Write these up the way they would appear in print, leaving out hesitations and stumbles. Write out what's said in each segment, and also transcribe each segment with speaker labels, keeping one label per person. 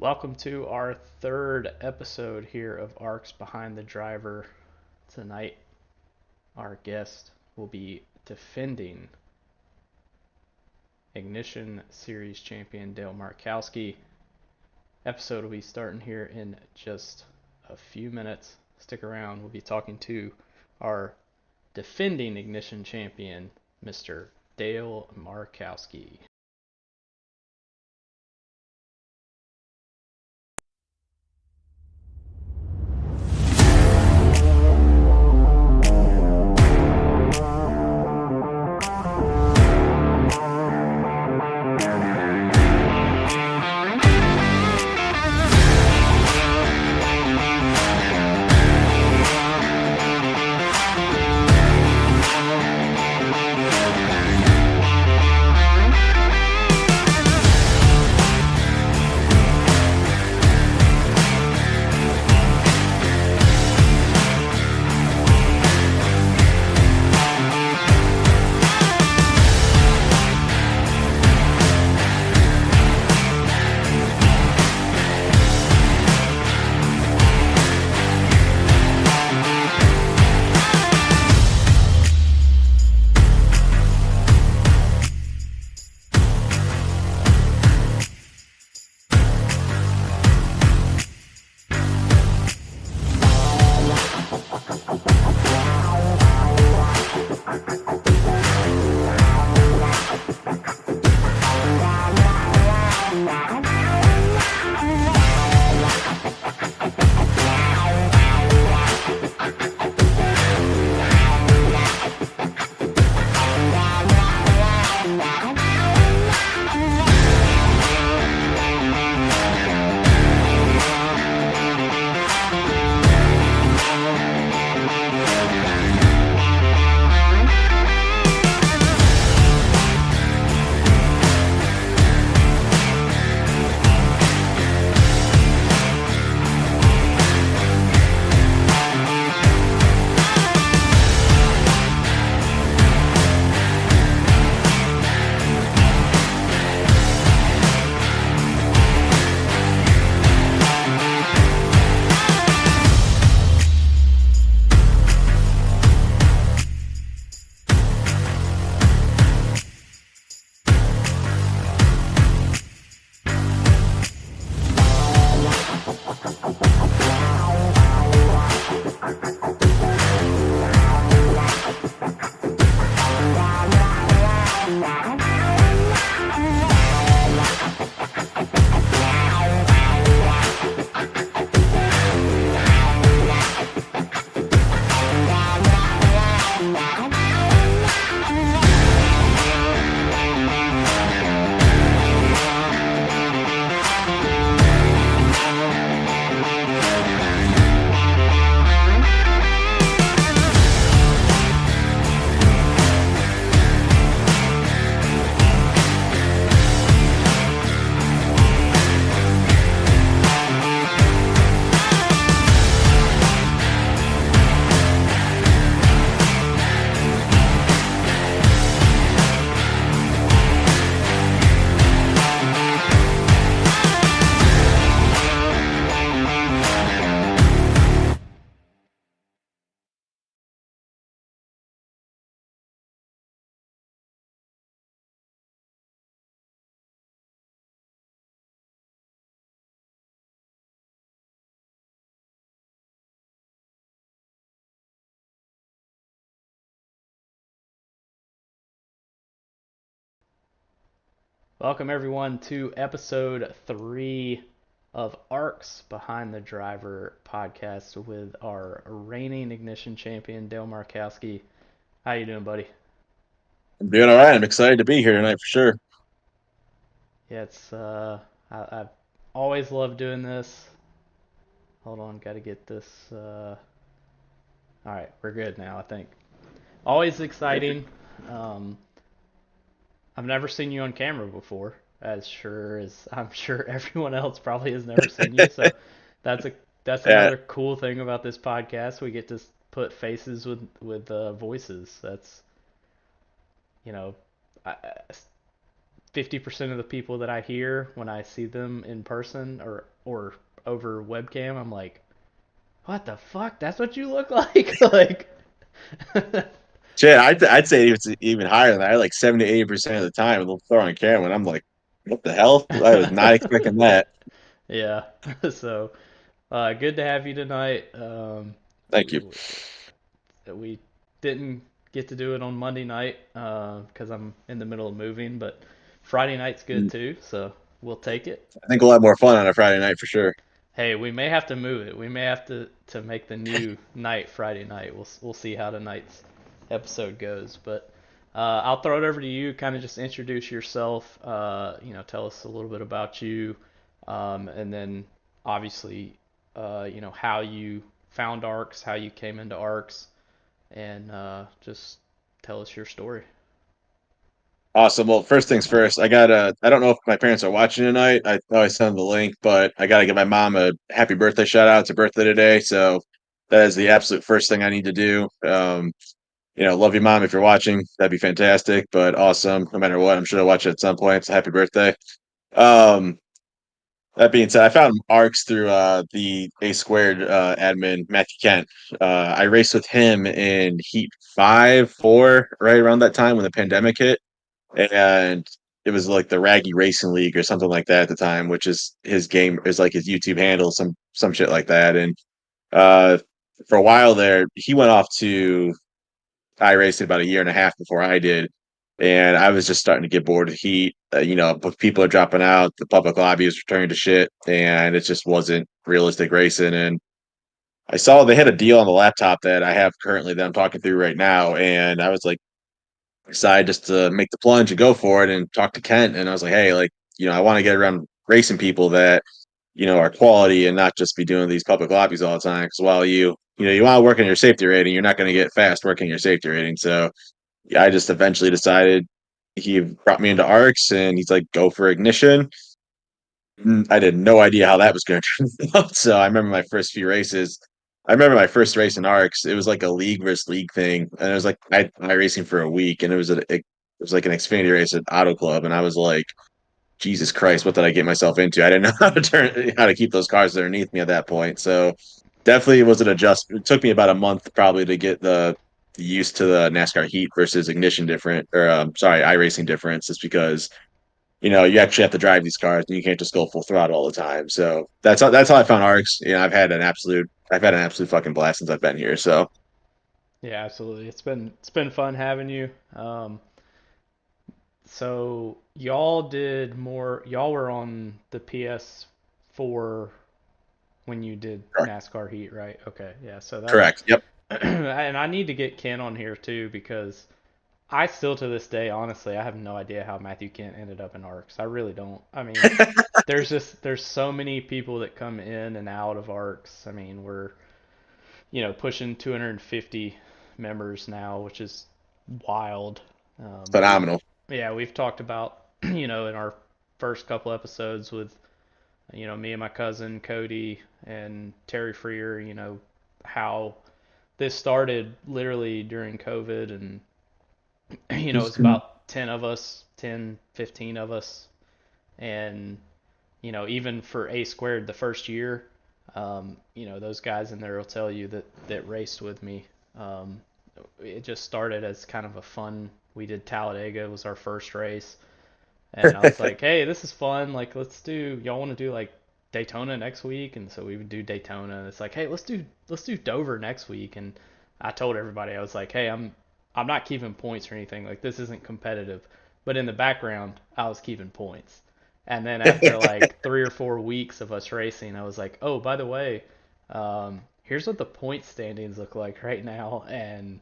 Speaker 1: Welcome to our third episode here of ARCS Behind the Driver. Tonight, our guest will be defending Ignition Series champion Dale Markowski. Episode will be starting here in just a few minutes. Stick around. We'll be talking to our defending Ignition champion, Mr. Dale Markowski. Welcome everyone to episode 3 of ARCS Behind the Driver podcast with our reigning Ignition champion Dale Markowski. How you doing, buddy?
Speaker 2: I'm doing all right. I'm excited to be here tonight for sure.
Speaker 1: Yeah, I've always loved doing this. Hold on, got to get this. All right, we're good now, I think. Always exciting. Um, I've never seen you on camera before, as sure as I'm sure everyone else probably has never seen you. So that's a that's
Speaker 2: Yeah,
Speaker 1: another cool thing about this podcast. We get to put faces with voices. That's you know, 50% of the people that I hear when I see them in person, or or over webcam, I'm like, what the fuck? That's what you look like? Like,
Speaker 2: Shit, I'd say it's even higher than that. I like 70 to 80% of the time they'll throw on camera, and I'm like, what the hell? I was not expecting that.
Speaker 1: yeah. So, good to have you tonight.
Speaker 2: Thank you.
Speaker 1: We didn't get to do it on Monday night because I'm in the middle of moving, but Friday night's good too, so we'll take it.
Speaker 2: I think we'll have more fun on a Friday night for sure.
Speaker 1: Hey, we may have to move it. We may have to make the new night Friday night. We'll see how tonight's episode goes, but I'll throw it over to you. Kind of just introduce yourself. Tell us a little bit about you, and then obviously, how you found ARCS, how you came into ARCS, and just tell us your story.
Speaker 2: Awesome. Well, first things first, I don't know if my parents are watching tonight. I always send them the link, but I gotta give my mom a happy birthday shout out. It's her birthday today. So that is the absolute first thing I need to do. Love you, mom. If you're watching, that'd be fantastic. But awesome, no matter what, I'm sure they'll watch it at some point. So happy birthday. Um, that being said, I found ARCS through the A squared admin Matthew Kent. I raced with him in Heat 5, 4, right around that time when the pandemic hit, and it was like the Raggy Racing League or something like that at the time, which is his game is like his YouTube handle, some shit like that. And uh, for a while there, he went off to I raced it about a year and a half before I did, and I was just starting to get bored of heat. But people are dropping out, the public lobby is returning to shit, and it just wasn't realistic racing. And I saw they had a deal on the laptop that I have currently that I'm talking through right now, and I was like, decided just to make the plunge and go for it and talk to Kent. And I was like, hey, like, I want to get around racing people that, are quality and not just be doing these public lobbies all the time. Because while you want to work on your safety rating, you're not going to get fast working your safety rating. So yeah, I just eventually decided he brought me into ARCS and he's like, go for ignition. I had no idea how that was going to turn out. So I remember my first few races. I remember my first race in ARCS. It was like a league versus league thing, and it was like I racing for a week, and it was like an Xfinity race at Auto Club, and I was like, Jesus Christ, what did I get myself into? I didn't know how to keep those cars underneath me at that point. So definitely it was an adjustment. It took me about a month probably to get the used to the NASCAR heat versus ignition different, or sorry, iRacing difference, just because you actually have to drive these cars and you can't just go full throttle all the time. So that's how I found ARCS. I've had an absolute fucking blast since I've been here. So
Speaker 1: Yeah, absolutely. It's been fun having you. So y'all did more. Y'all were on the PS4 when you did
Speaker 2: correct.
Speaker 1: NASCAR Heat, right? Okay, yeah. So that,
Speaker 2: Correct. Yep.
Speaker 1: and I need to get Ken on here too because I still to this day, honestly, I have no idea how Matthew Kent ended up in ARCS. I really don't. I mean, there's so many people that come in and out of ARCS. I mean, we're pushing 250 members now, which is wild. We
Speaker 2: Phenomenal.
Speaker 1: Yeah, we've talked about in our first couple episodes with me and my cousin Cody and Terry Freer, how this started literally during COVID, and it was about 10 of us, 10, 15 of us, and even for A squared the first year, those guys in there will tell you that raced with me. Um, it just started as kind of a fun. We did Talladega was our first race, and I was like, hey, this is fun. Like, y'all want to do like Daytona next week? And so we would do Daytona. And it's like, hey, let's do Dover next week. And I told everybody, I was like, hey, I'm not keeping points or anything. Like, this isn't competitive. But in the background, I was keeping points. And then after like 3 or 4 weeks of us racing, I was like, oh, by the way, here's what the point standings look like right now. And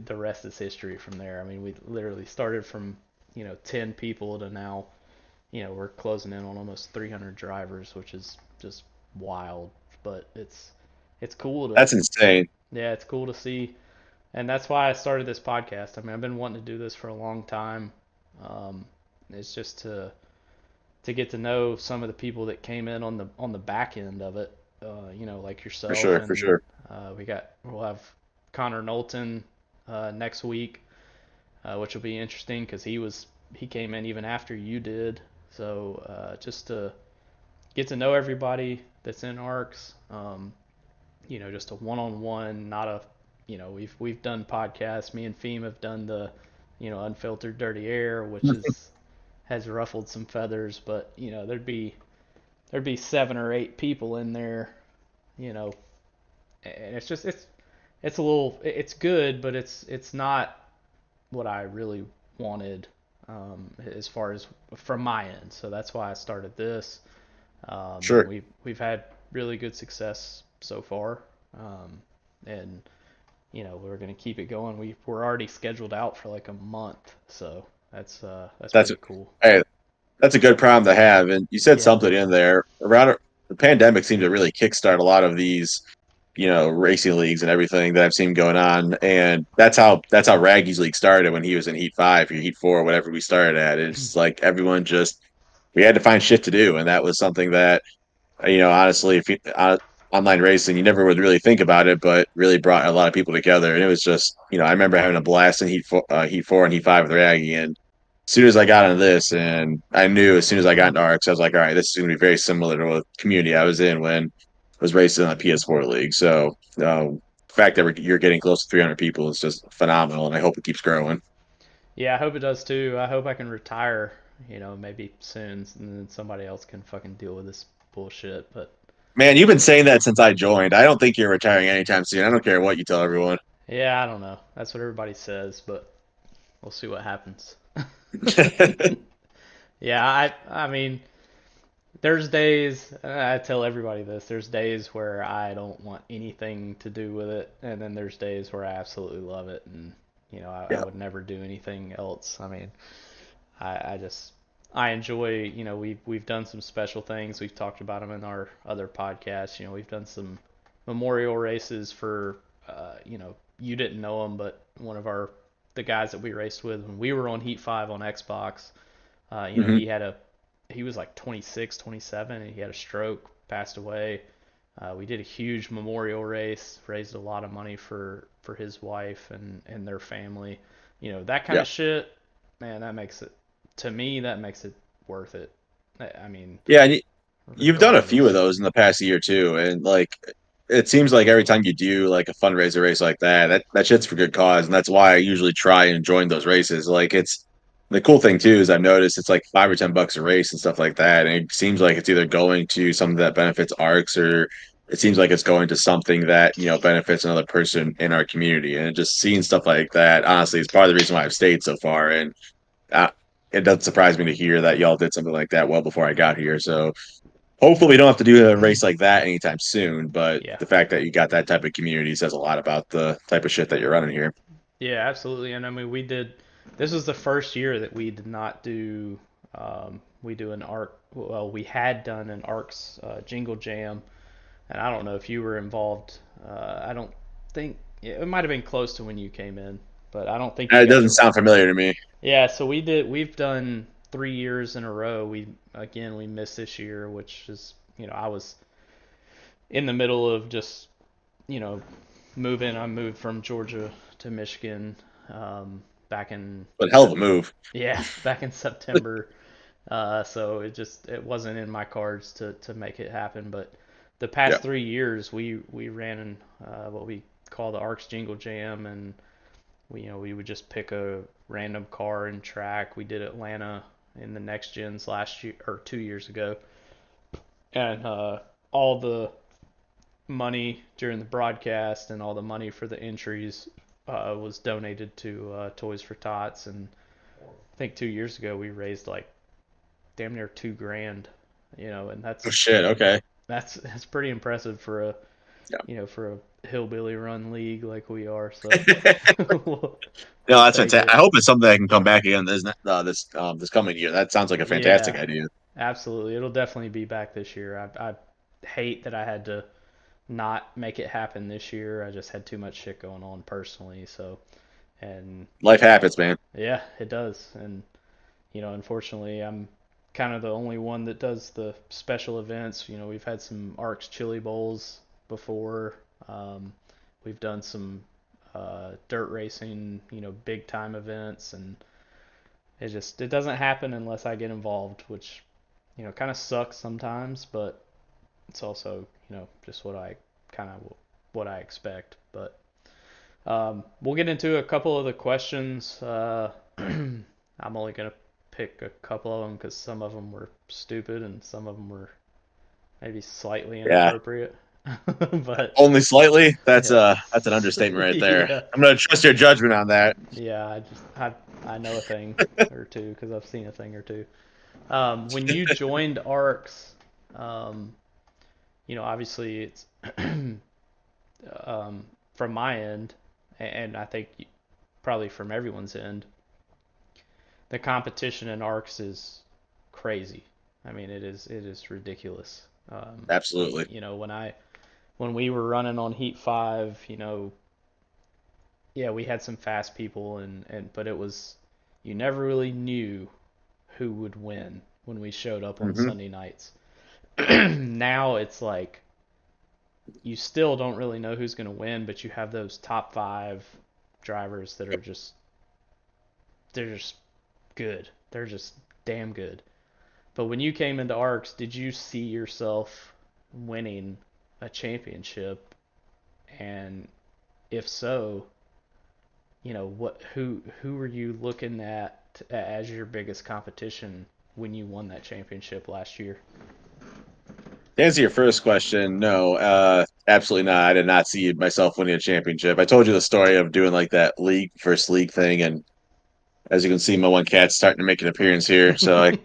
Speaker 1: the rest is history from there. I mean, we literally started from 10 people to now we're closing in on almost 300 drivers, which is just wild. But it's cool to
Speaker 2: That's insane.
Speaker 1: yeah, it's cool to see, and that's why I started this podcast. I mean, I've been wanting to do this for a long time. Um, it's just to get to know some of the people that came in on the back end of it. Like
Speaker 2: For
Speaker 1: yourself,
Speaker 2: sure. For
Speaker 1: and
Speaker 2: sure.
Speaker 1: we'll have Connor Knowlton next week, which will be interesting because he came in even after you did. So just to get to know everybody that's in ARCS. Just a one-on-one, not a, we've done podcasts. Me and Feem have done the, unfiltered dirty air, which is has ruffled some feathers, but there'd be 7 or 8 people in there, you know, and it's a little it's good, but it's not what I really wanted as far as from my end. So that's why I started this, and
Speaker 2: Sure.
Speaker 1: we've had really good success so far, and we're gonna keep it going. We're already scheduled out for like a month, so that's
Speaker 2: That's
Speaker 1: pretty cool.
Speaker 2: hey, that's a good problem to have. And you said
Speaker 1: Yeah.
Speaker 2: something in there around the pandemic seemed to really kickstart a lot of these, racing leagues and everything that I've seen going on. And that's how Raggy's league started when he was in Heat 5 or Heat 4, whatever we started at. It's like everyone just we had to find shit to do, and that was something that honestly, if you, online racing, you never would really think about it, but really brought a lot of people together. And it was just, I remember having a blast in Heat 4 and Heat 5 with Raggy. And as soon as I got into this, and I knew as soon as I got into ARCS, I was like, all right, this is going to be very similar to the community I was in when I was racing on the PS4 league. So the fact that you're getting close to 300 people is just phenomenal, and I hope it keeps growing.
Speaker 1: Yeah, I hope it does too. I hope I can retire, maybe soon, and then somebody else can fucking deal with this bullshit. But
Speaker 2: Man, you've been saying that since I joined. I don't think you're retiring anytime soon. I don't care what you tell everyone.
Speaker 1: yeah, I don't know. That's what everybody says, but we'll see what happens. Yeah, I mean, there's days, I tell everybody this, there's days where I don't want anything to do with it, and then there's days where I absolutely love it, and I
Speaker 2: Yeah.
Speaker 1: would never do anything else. I mean, I just I enjoy. We've done some special things. We've talked about them in our other podcasts. We've done some memorial races for. You didn't know him, but one of the guys that we raced with when we were on Heat 5 on Xbox.
Speaker 2: Hmm.
Speaker 1: He was like 26, 27, and he had a stroke, passed away. We did a huge memorial race, raised a lot of money for his wife and their family. That kind
Speaker 2: Yeah.
Speaker 1: of shit, man, to me, that makes it worth it. I mean,
Speaker 2: Yeah. And you've done a few of
Speaker 1: regardless.
Speaker 2: those in the past year too. And like, it seems like every time you do like a fundraiser race like that, that shit's for good cause. And that's why I usually try and join those races. Like, it's the cool thing too is I've noticed it's like $5 or $10 a race and stuff like that. And it seems like it's either going to something that benefits ARCs or it seems like it's going to something that, benefits another person in our community. And just seeing stuff like that, honestly, is part of the reason why I've stayed so far. And uh, it doesn't surprise me to hear that y'all did something like that well before I got here. So hopefully we don't have to do a race like that anytime soon. But
Speaker 1: Yeah.
Speaker 2: the fact that you got that type of community says a lot about the type of shit that you're running here.
Speaker 1: Yeah, absolutely. And I mean, this was the first year that we did not do, we do an ARC, well, we had done an ARCS Jingle Jam. And I don't know if you were involved. I don't think, it might have been close to when you came in, but I don't think you
Speaker 2: It
Speaker 1: guys
Speaker 2: doesn't
Speaker 1: were.
Speaker 2: sound familiar to me.
Speaker 1: Yeah, so we've done 3 years in a row. We missed this year, which is, I was in the middle of just, you know, moving. I moved from Georgia to Michigan, back in
Speaker 2: But hell of a move.
Speaker 1: yeah, back in September. So it wasn't in my cards to make it happen. But the
Speaker 2: Yeah.
Speaker 1: past 3 years, we ran what we call the ARCS Jingle Jam, and we would just pick a random car and track. We did Atlanta in the next gens last year or 2 years ago, and all the money during the broadcast and all the money for the entries was donated to Toys for Tots. And I think 2 years ago we raised like damn near 2 grand, and
Speaker 2: Oh shit. Okay.
Speaker 1: that's pretty impressive for a
Speaker 2: Yeah.
Speaker 1: for a hillbilly run league like we are. So we'll,
Speaker 2: No,
Speaker 1: we'll
Speaker 2: that's
Speaker 1: take
Speaker 2: fantastic.
Speaker 1: it.
Speaker 2: I hope it's something that can come back again this coming year. That sounds like a fantastic
Speaker 1: Yeah,
Speaker 2: idea.
Speaker 1: absolutely. It'll definitely be back this year. I hate that I had to not make it happen this year. I just had too much shit going on personally. So, and
Speaker 2: Life happens, man.
Speaker 1: yeah, it does. And unfortunately, I'm kind of the only one that does the special events. We've had some ARCS Chili Bowls before. Um, we've done some dirt racing, big time events, and it doesn't happen unless I get involved, which kind of sucks sometimes, but it's also, just what I expect. But we'll get into a couple of the questions. I'm only gonna pick a couple of them because some of them were stupid and some of them were maybe slightly
Speaker 2: Yeah,
Speaker 1: inappropriate. But
Speaker 2: only slightly.
Speaker 1: yeah,
Speaker 2: That's an understatement right there.
Speaker 1: yeah,
Speaker 2: I'm gonna trust your judgment on that.
Speaker 1: yeah. I know a thing or two because I've seen a thing or two. When you joined ARCS, um, obviously it's from my end, and I think probably from everyone's end, the competition in ARCS is crazy. I mean, it is ridiculous.
Speaker 2: Absolutely.
Speaker 1: When we were running on Heat 5, yeah, we had some fast people, and but it was, you never really knew who would win when we showed up on
Speaker 2: Hmm.
Speaker 1: Sunday nights. Now it's like you still don't really know who's going to win, but you have those top 5 drivers that are just, they're just good. They're just damn good. But when you came into ARCS, did you see yourself winning a championship? And if so, who were you looking at as your biggest competition when you won that championship last year?
Speaker 2: To answer your first question, no, absolutely not. I did not see myself winning a championship. I told you the story of doing like that league first league thing, and as you can see, my one cat's starting to make an appearance here, so I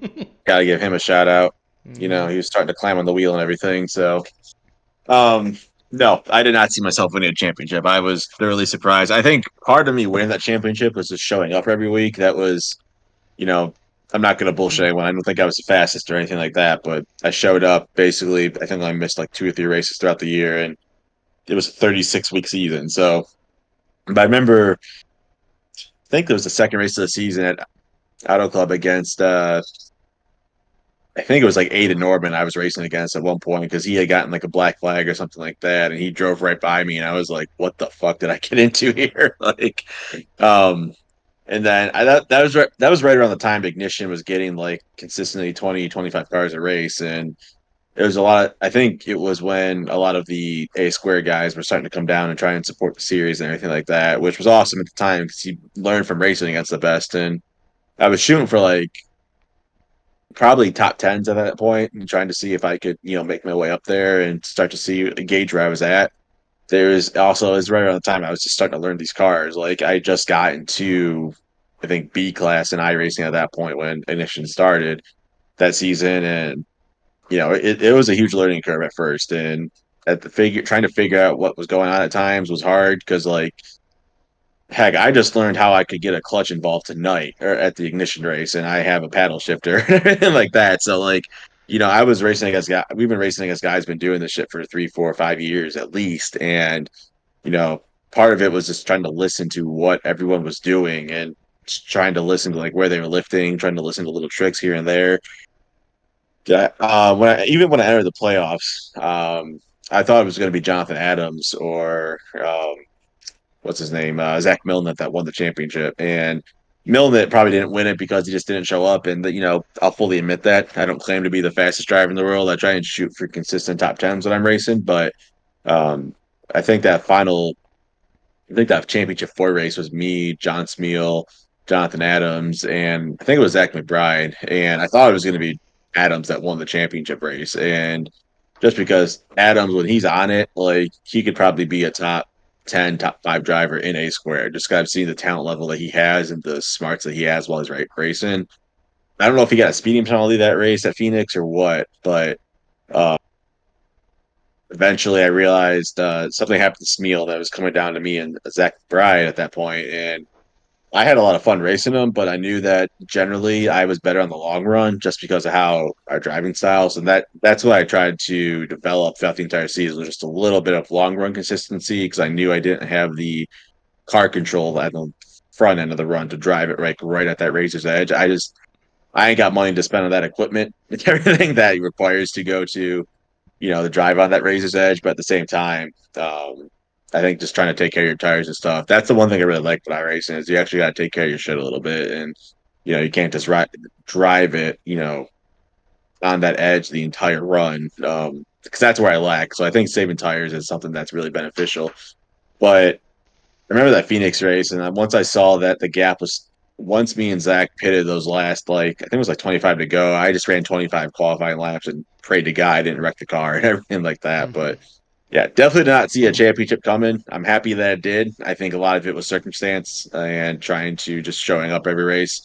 Speaker 2: gotta give him a shout out.
Speaker 1: Mm-hmm.
Speaker 2: He was starting to climb on the wheel and everything. So, um, no, I did not see myself winning a championship. I was thoroughly surprised. I think part of me winning that championship was just showing up every week. That was, you know, I'm not going to bullshit anyone. I don't think I was the fastest or anything like that, but I showed up basically. I think I missed like 2 or 3 races throughout the year, and it was a 36 week season. So, but I remember, I think it was the second race of the season at Auto Club against I think it was like Aiden Norman I was racing against at one point because he had gotten like a black flag or something like that, and he drove right by me, and I was like, "What the fuck did I get into here?" Like, um, and then I thought that was right around the time Ignition was getting like consistently 20, 25 cars a race, and it was a lot. I think it was when a lot of the A Square guys were starting to come down and try and support the series and everything like that, which was awesome at the time because you learned from racing against the best, and I was shooting for like probably top tens at that point and trying to see if I could, make my way up there and start to see gauge where I was at. There's also is right around the time I was just starting to learn these cars. Like I just got into I think B class in iRacing at that point when Ignition started that season and it was a huge learning curve at first and at the figure trying to figure out what was going on at times was hard because like heck, I just learned how I could get a clutch involved tonight or at the ignition race, and I have a paddle shifter and everything like that. So like, I was racing against guys. We've been racing against guys been doing this shit for 3, 4, 5 years at least, and you know, part of it was just trying to listen to what everyone was doing and just trying to listen to like where they were lifting, trying to listen to little tricks here and there. Yeah, even when I entered the playoffs, I thought it was going to be Jonathan Adams or what's his name, Zach Milnett that won the championship, and Milnett probably didn't win it because he just didn't show up. And I'll fully admit that I don't claim to be the fastest driver in the world. I try and shoot for consistent top tens when I'm racing, but um, I think that final, I think that championship four race was me, John Smeal, Jonathan Adams, and I think it was Zach McBride. And I thought it was going to be Adams that won the championship race, and just because Adams, when he's on it, like he could probably be a top 10, top five driver in A square. Just got to see the talent level that he has and the smarts that he has while he's racing. I don't know if he got a speeding penalty that race at Phoenix or what, but uh, eventually I realized something happened to Smeal that was coming down to me and Zach Bride at that point, and I had a lot of fun racing him, but I knew that generally I was better on the long run just because of how our driving styles, and that's what I tried to develop throughout the entire season was just a little bit of long run consistency because I knew I didn't have the car control at the front end of the run to drive it right at that razor's edge. I ain't got money to spend on that equipment and everything that it requires to go to the drive on that razor's edge, but at the same time, I think just trying to take care of your tires and stuff. That's the one thing I really like about racing is you actually got to take care of your shit a little bit, and you can't just drive it, on that edge the entire run. Because that's where I lack. So I think saving tires is something that's really beneficial. But I remember that Phoenix race, and once I saw that the gap was once me and Zach pitted those last like I think it was like 25 to go. I just ran 25 qualifying laps and prayed to God I didn't wreck the car and everything like that. But yeah, definitely did not see a championship coming. I'm happy that it did. I think a lot of it was circumstance and trying to just showing up every race.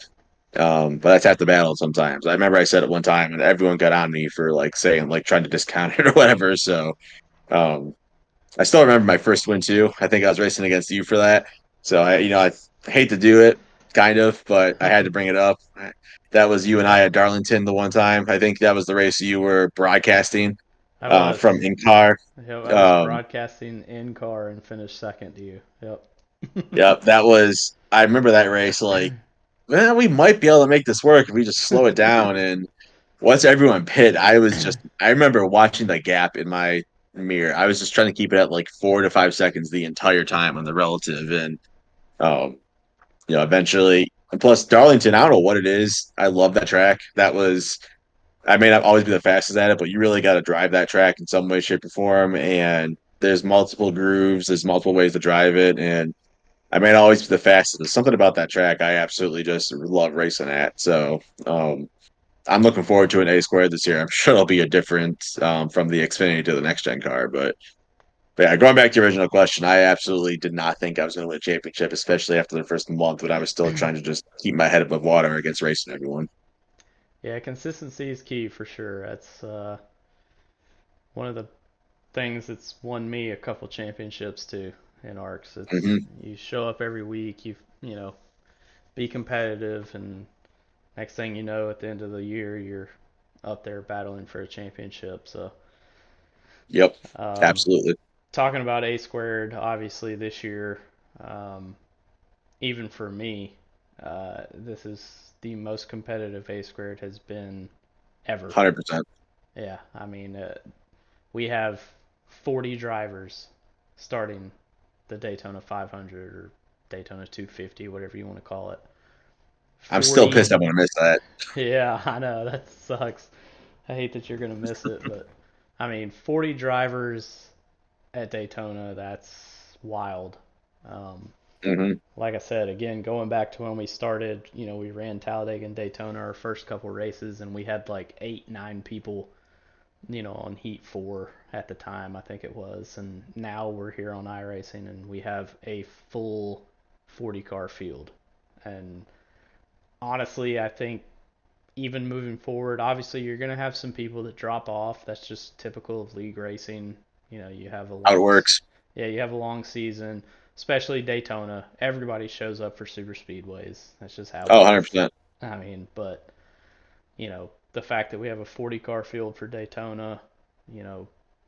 Speaker 2: But that's half the battle sometimes. I remember I said it one time and everyone got on me for like saying like trying to discount it or whatever. So um, I still remember my first win too. I think I was racing against you for that. So I hate to do it, kind of, but I had to bring it up. That was you and I
Speaker 1: Yep,
Speaker 2: at Darlington the one time. I think that was the race you were broadcasting
Speaker 1: I was.
Speaker 2: from in car.
Speaker 1: Yep, I was
Speaker 2: Um,
Speaker 1: broadcasting in car and finished second to you. Yep.
Speaker 2: Yep, that was. I remember that race. Like, well, we might be able to make this work if we just slow it down. And once everyone pit, I was just. I remember watching the gap in my mirror. I was just trying to keep it at like 4 to 5 seconds the entire time on the relative, and um, eventually. And plus, Darlington, I don't know what it is. I love that track. That was. I may not always be the fastest at it, but you really got to drive that track in some way, shape, or form. And there's multiple grooves. There's multiple ways to drive it, and I may not always be the fastest. There's something about that track I absolutely just love racing at. So I'm looking forward to an A squared this year. I'm sure it'll be a different from the Xfinity to the next gen car. But yeah, going back to your original question, I absolutely did not think I was going to win a championship, especially after the first month when I was still trying to just keep my head above water against racing everyone.
Speaker 1: Yeah, consistency is key for sure. That's one of the things that's won me a couple championships too in ARCS. It's
Speaker 2: Hmm.
Speaker 1: you show up every week, be competitive, and next thing you know, at the end of the year, you're up there battling for a championship. So,
Speaker 2: Yep,
Speaker 1: um,
Speaker 2: absolutely.
Speaker 1: talking about A squared, obviously this year, um, even for me, this is the most competitive A squared has been ever.
Speaker 2: 100%.
Speaker 1: Yeah, I mean, we have 40 drivers starting the Daytona 500 or Daytona 250, whatever you want to call it.
Speaker 2: I'm still pissed
Speaker 1: 40.
Speaker 2: I'm going to miss that.
Speaker 1: Yeah, I know that sucks. I hate that you're gonna miss it, but I mean, 40 drivers at Daytona, that's wild. Um,
Speaker 2: Hmm.
Speaker 1: like I said, again, going back to when we started, we ran Talladega and Daytona our first couple races, and we had like 8, 9 people, on Heat 4 at the time, I think it was. And now we're here on iRacing, and we have a full 40 car field. And honestly, I think even moving forward, obviously you're going to have some people that drop off. That's just typical of league racing. You have a
Speaker 2: How it
Speaker 1: long,
Speaker 2: works.
Speaker 1: yeah, you have a long season, especially Daytona. Everybody shows up for super speedways. That's just how it
Speaker 2: Oh,
Speaker 1: is.
Speaker 2: 100%.
Speaker 1: I mean, but the fact that we have a 40 car field for Daytona,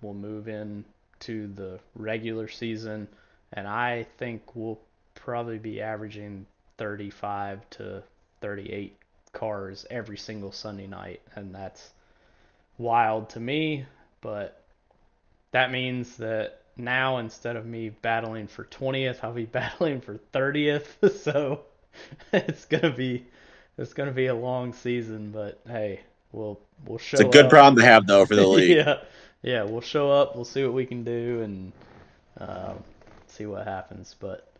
Speaker 1: we'll move in to the regular season, and I think we'll probably be averaging 35 to 38 cars every single Sunday night, and that's wild to me, but that means that now instead of me battling for 20th, I'll be battling for 30th. So it's gonna be it's gonna be a long season, but hey, we'll
Speaker 2: It's a
Speaker 1: show
Speaker 2: good
Speaker 1: up.
Speaker 2: problem to have, though, for the league.
Speaker 1: Yeah, yeah, we'll show up. We'll see what we can do and um, see what happens. But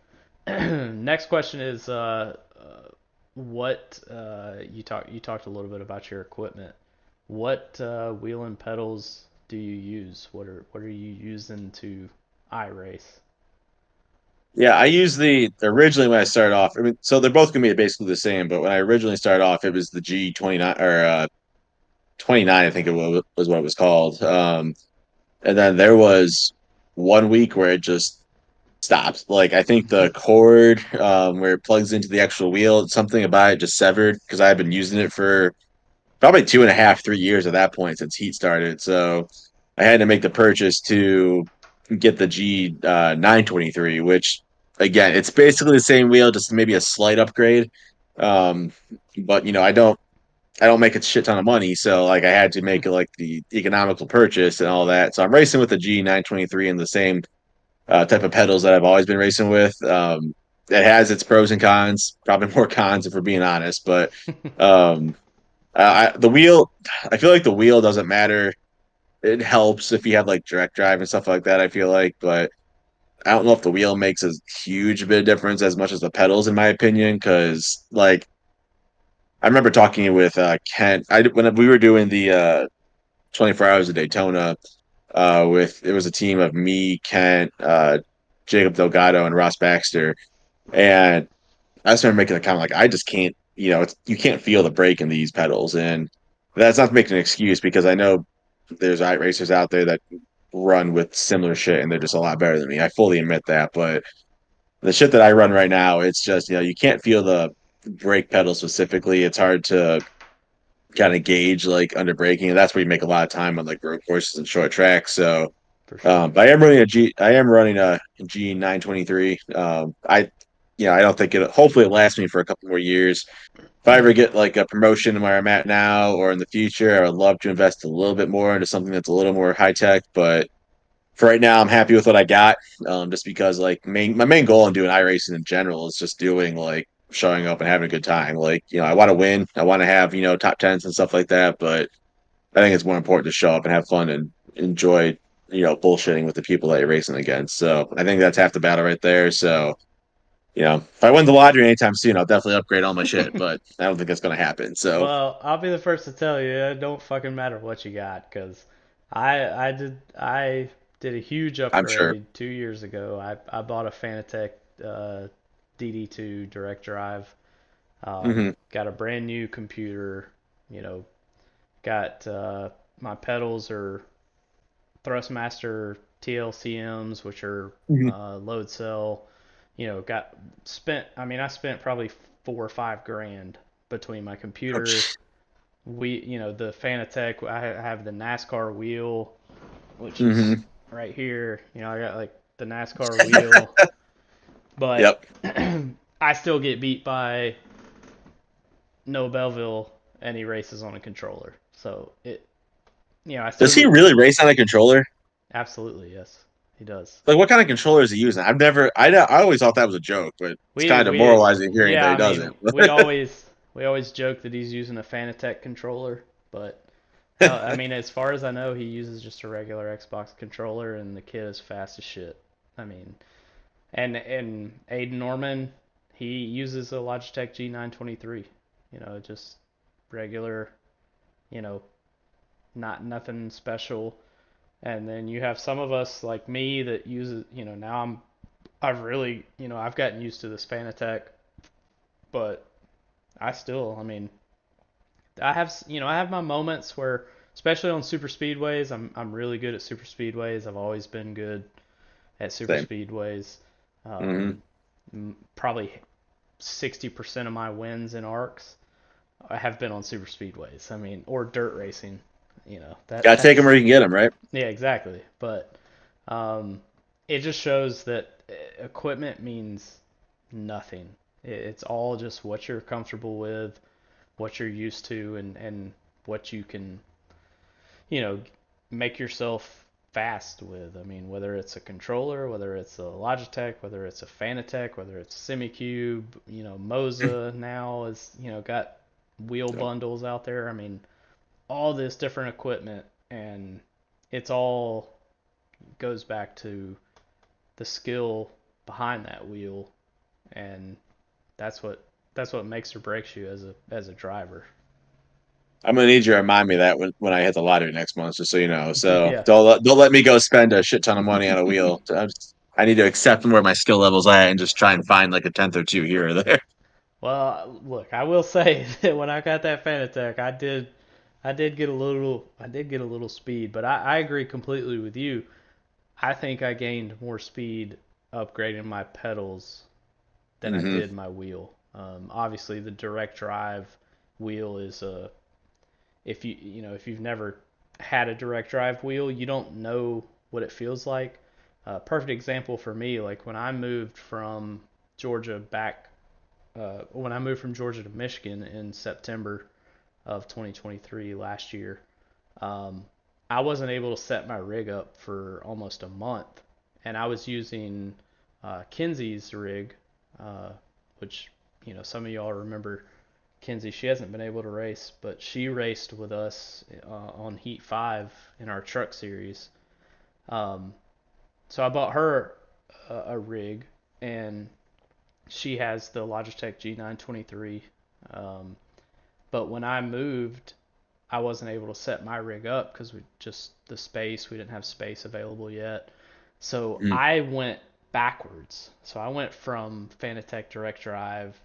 Speaker 1: next question is, what you talked a little bit about your equipment. What wheel and pedals do you use? What are you using to iRace?
Speaker 2: Yeah, I use the originally when I started off. I mean, so they're both gonna be basically the same, but when I originally started off, it was the G 29 or 29, I think was what it was called. And then there was one week where it just stopped. Like I think the cord where it plugs into the actual wheel, something about it just severed because I had been using it for probably 2.5, 3 years at that point since heat started. So I had to make the purchase to get the G 923, which again, it's basically the same wheel, just maybe a slight upgrade. Um, but I don't make a shit ton of money, so like I had to make like the economical purchase and all that. So I'm racing with the G 923 and the same type of pedals that I've always been racing with. It has its pros and cons, probably more cons if we're being honest, but um, The wheel, I feel like the wheel doesn't matter. It helps if you have like direct drive and stuff like that, I feel like, but I don't know if the wheel makes a huge bit of difference as much as the pedals, in my opinion, because like I remember talking with Kent. When we were doing the 24 hours of Daytona, with it was a team of me, Kent, Jacob Delgado, and Ross Baxter, and I just remember making the comment like I just can't, you can't feel the brake in these pedals, and that's not to make an excuse because I know there's racers out there that run with similar shit and they're just a lot better than me. I fully admit that, but the shit that I run right now, it's just you can't feel the brake pedal specifically. It's hard to kind of gauge like under braking, and that's where you make a lot of time on like road courses and short tracks. So,
Speaker 1: For sure.
Speaker 2: but I am running a G923. I don't think it. Hopefully, it lasts me for a couple more years. If I ever get like a promotion where I'm at now or in the future, I would love to invest a little bit more into something that's a little more high tech. But for right now, I'm happy with what I got. Just because like my main goal in doing iRacing in general is just doing like showing up and having a good time. Like, I want to win. I want to have, top tens and stuff like that. But I think it's more important to show up and have fun and enjoy, bullshitting with the people that you're racing against. So I think that's half the battle right there. So, if I win the lottery anytime soon, I'll definitely upgrade all my shit, but I don't think that's going to happen. So
Speaker 1: Well, I'll be the first to tell you, it don't fucking matter what you got, cause I did a huge
Speaker 2: I'm sure.
Speaker 1: upgrade 2 years ago. I bought a Fanatec DD2 direct drive.
Speaker 2: Hmm.
Speaker 1: Got a brand new computer. You know, got my pedals are Thrustmaster TLCMs, which are
Speaker 2: Hmm.
Speaker 1: load cell. Got spent. I mean, I spent probably 4 or 5 grand between my computer, the Fanatec. I have the NASCAR wheel, which is
Speaker 2: Hmm.
Speaker 1: right here. I got like the NASCAR wheel, but
Speaker 2: Yep.
Speaker 1: I still get beat by Noah Belleville, and he races on a controller. So I still
Speaker 2: Does he
Speaker 1: get
Speaker 2: really race on a controller?
Speaker 1: absolutely yes, he does.
Speaker 2: Like, what kind of controller is he using? I always thought that was a joke, but it's kind of
Speaker 1: We
Speaker 2: demoralizing hearing that
Speaker 1: yeah,
Speaker 2: he
Speaker 1: I mean,
Speaker 2: doesn't.
Speaker 1: we always joke that he's using a Fanatec controller, but hell, I mean, as far as I know, he uses just a regular Xbox controller, and the kid is fast as shit. I mean, and Aiden Norman, he uses a Logitech G923. Just regular, you know, not nothing special. And then you have some of us like me that uses, now I've really, I've gotten used to the Fanatec, but I mean, I have my moments where, especially on super speedways, I'm really good at super speedways. I've always been good at super
Speaker 2: Same.
Speaker 1: speedways.
Speaker 2: Hmm.
Speaker 1: Um, Probably 60% of my wins in ARCS have been on super speedways. I mean, or dirt racing. That
Speaker 2: Gotta take him
Speaker 1: that's
Speaker 2: where you can get him, right?
Speaker 1: yeah, exactly. But um, it just shows that equipment means nothing. It's all just what you're comfortable with, what you're used to, and what you can, you know, make yourself fast with. I mean, whether it's a controller, whether it's a Logitech, whether it's a Fanatec, whether it's SemiCube, Moza now is, got wheel
Speaker 2: Yep.
Speaker 1: bundles out there. I mean, all this different equipment, and it's all goes back to the skill behind that wheel, and that's what makes or breaks you as a driver.
Speaker 2: I'm gonna need you to remind me of that when I hit the lottery next month, just so you know. So
Speaker 1: Yeah.
Speaker 2: don't let me go spend a shit ton of money on a wheel. I need to accept where my skill level's at and just try and find like a tenth or two here or there.
Speaker 1: Well, look, I will say that when I got that Fanatec, I did get a little speed, but I agree completely with you. I think I gained more speed upgrading my pedals than I
Speaker 2: Hmm.
Speaker 1: did my wheel. Obviously, the direct drive wheel is if you've never had a direct drive wheel, you don't know what it feels like. Perfect example for me, like Georgia back when I moved from Georgia to Michigan in September of 2023 last year, um, I wasn't able to set my rig up for almost a month, and I was using Kinsey's rig, which some of y'all remember Kinsey, she hasn't been able to race, but she raced with us on Heat 5 in our truck series. Um, so I bought her a rig, and she has the Logitech G923. Um, but when I moved, I wasn't able to set my rig up because we just the space, we didn't have space available yet. So
Speaker 2: Mm.
Speaker 1: I went backwards. So I went from Fanatec Direct Drive,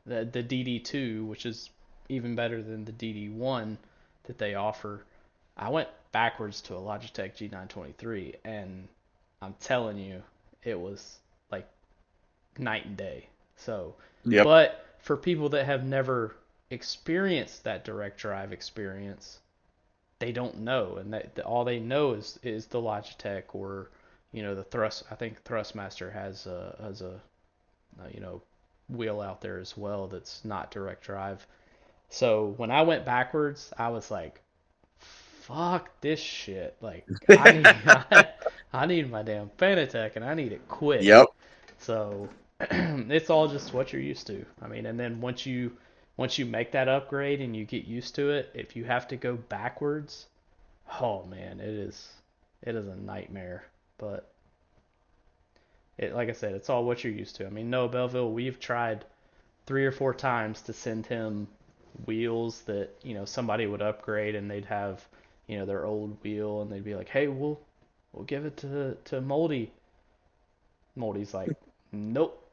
Speaker 1: the DD2, which is even better than the DD1 that they offer. I went backwards to a Logitech G923, and I'm telling you, it was like night and day. So,
Speaker 2: Yep.
Speaker 1: but for people that have never experienced that direct drive experience, they don't know, and all they know is the Logitech or the thrust. I think Thrustmaster has a wheel out there as well that's not direct drive. So when I went backwards, I was like, "Fuck this shit!" Like I need I need my damn Fanatec, and I need it quick.
Speaker 2: Yep.
Speaker 1: So it's all just what you're used to. I mean, and then once you make that upgrade and you get used to it, if you have to go backwards, oh man, it is a nightmare. But like I said, it's all what you're used to. I mean, Noah Belleville, we've tried 3 or 4 times to send him wheels that somebody would upgrade and they'd have their old wheel and they'd be like, hey, we'll give it to Moldy. Moldy's like, nope,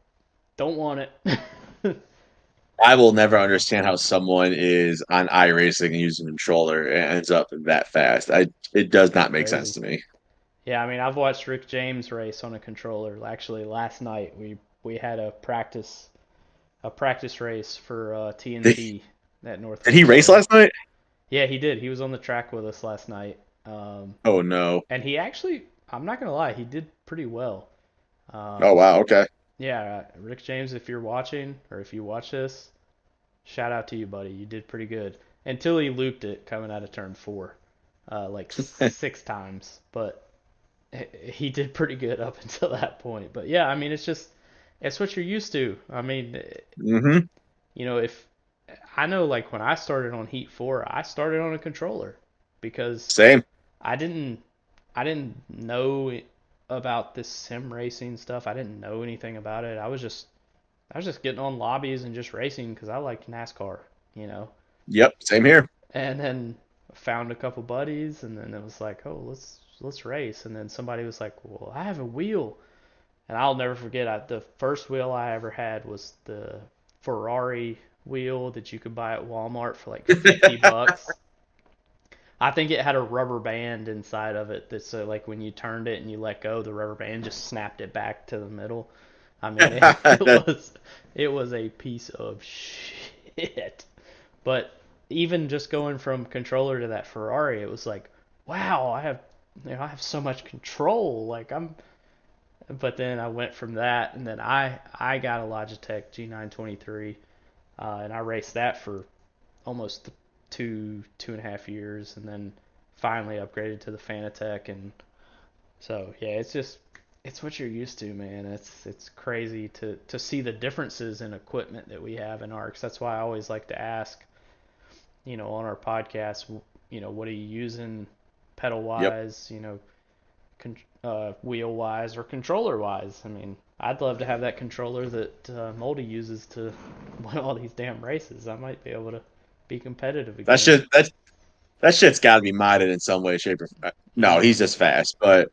Speaker 1: don't want it.
Speaker 2: I will never understand how someone is on iRacing and using a controller and ends up that fast. It does not make sense
Speaker 1: Crazy.
Speaker 2: to me.
Speaker 1: Yeah, I mean, I've watched Rick James race on a controller. Actually, last night we had a practice race for
Speaker 2: Did,
Speaker 1: TNT at
Speaker 2: did he
Speaker 1: Northwest
Speaker 2: race
Speaker 1: Auto.
Speaker 2: last night?
Speaker 1: Yeah, he did. He was on the track with us last night.
Speaker 2: Oh no.
Speaker 1: And he actually, I'm not gonna lie, he did pretty well.
Speaker 2: Oh
Speaker 1: Um,
Speaker 2: wow, okay.
Speaker 1: yeah, Rick James, if you're watching or if you watch this, shout out to you, buddy. You did pretty good until he looped it coming out of turn four, like 6 times. But he did pretty good up until that point. But yeah, I mean, it's what you're used to. I mean,
Speaker 2: Hmm.
Speaker 1: if I know, like when I started on Heat 4, I started on a controller because
Speaker 2: Same.
Speaker 1: I didn't I didn't know about this sim racing stuff. I didn't know anything about it. I was just getting on lobbies and just racing because I liked NASCAR, you know.
Speaker 2: Yep, same here.
Speaker 1: And then found a couple buddies, and then it was like, oh, let's race. And then somebody was like, well, I have a wheel, and I'll never forget. The first wheel I ever had was the Ferrari wheel that you could buy at Walmart for like $50. I think it had a rubber band inside of it that so like when you turned it and you let go, the rubber band just snapped it back to the middle. I mean, it, it
Speaker 2: That-
Speaker 1: was it was a piece of shit. But even just going from controller to that Ferrari, it was like, wow, I have so much control. Like but then I went from that, and then I got a Logitech G923, and I raced that for almost 2.5 years, and then finally upgraded to the Fanatec. And so yeah, it's what you're used to, man. It's crazy to see the differences in equipment that we have in ARCS. That's why I always like to ask, on our podcast, what are you using pedal
Speaker 2: yep.
Speaker 1: wise, wheel wise or controller wise. I mean, I'd love to have that controller that Moldy uses to win all these damn races. I might be able to be competitive
Speaker 2: That
Speaker 1: again.
Speaker 2: shit that shit's got to be modded in some way, shape, or no, he's
Speaker 1: Mm-hmm.
Speaker 2: just fast. But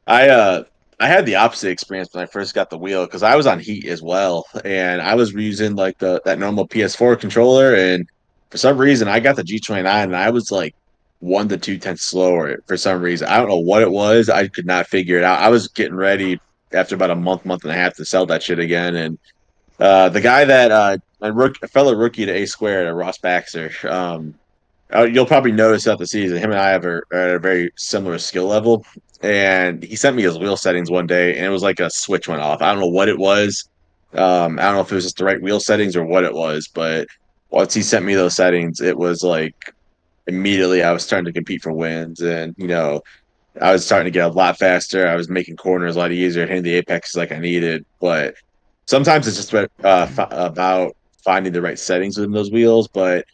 Speaker 2: I uh I had the opposite experience when I first got the wheel because I was on Heat as well, and I was using like the that normal PS4 controller, and for some reason I got the G29, and I was like 1 to 2 tenths slower for some reason. I don't know what it was. I could not figure it out. I was getting ready after about a month and a half to sell that shit again, and the guy that a fellow rookie to A squared, Ross Baxter. You'll probably notice throughout the season, him and I are at a very similar skill level. And he sent me his wheel settings one day, and it was like a switch went off. I don't know what it was. I don't know if it was just the right wheel settings or what it was, but once he sent me those settings, it was like immediately I was starting to compete for wins, and I was starting to get a lot faster. I was making corners a lot easier, hitting the apexes like I needed. But sometimes it's just about finding the right settings within those wheels. But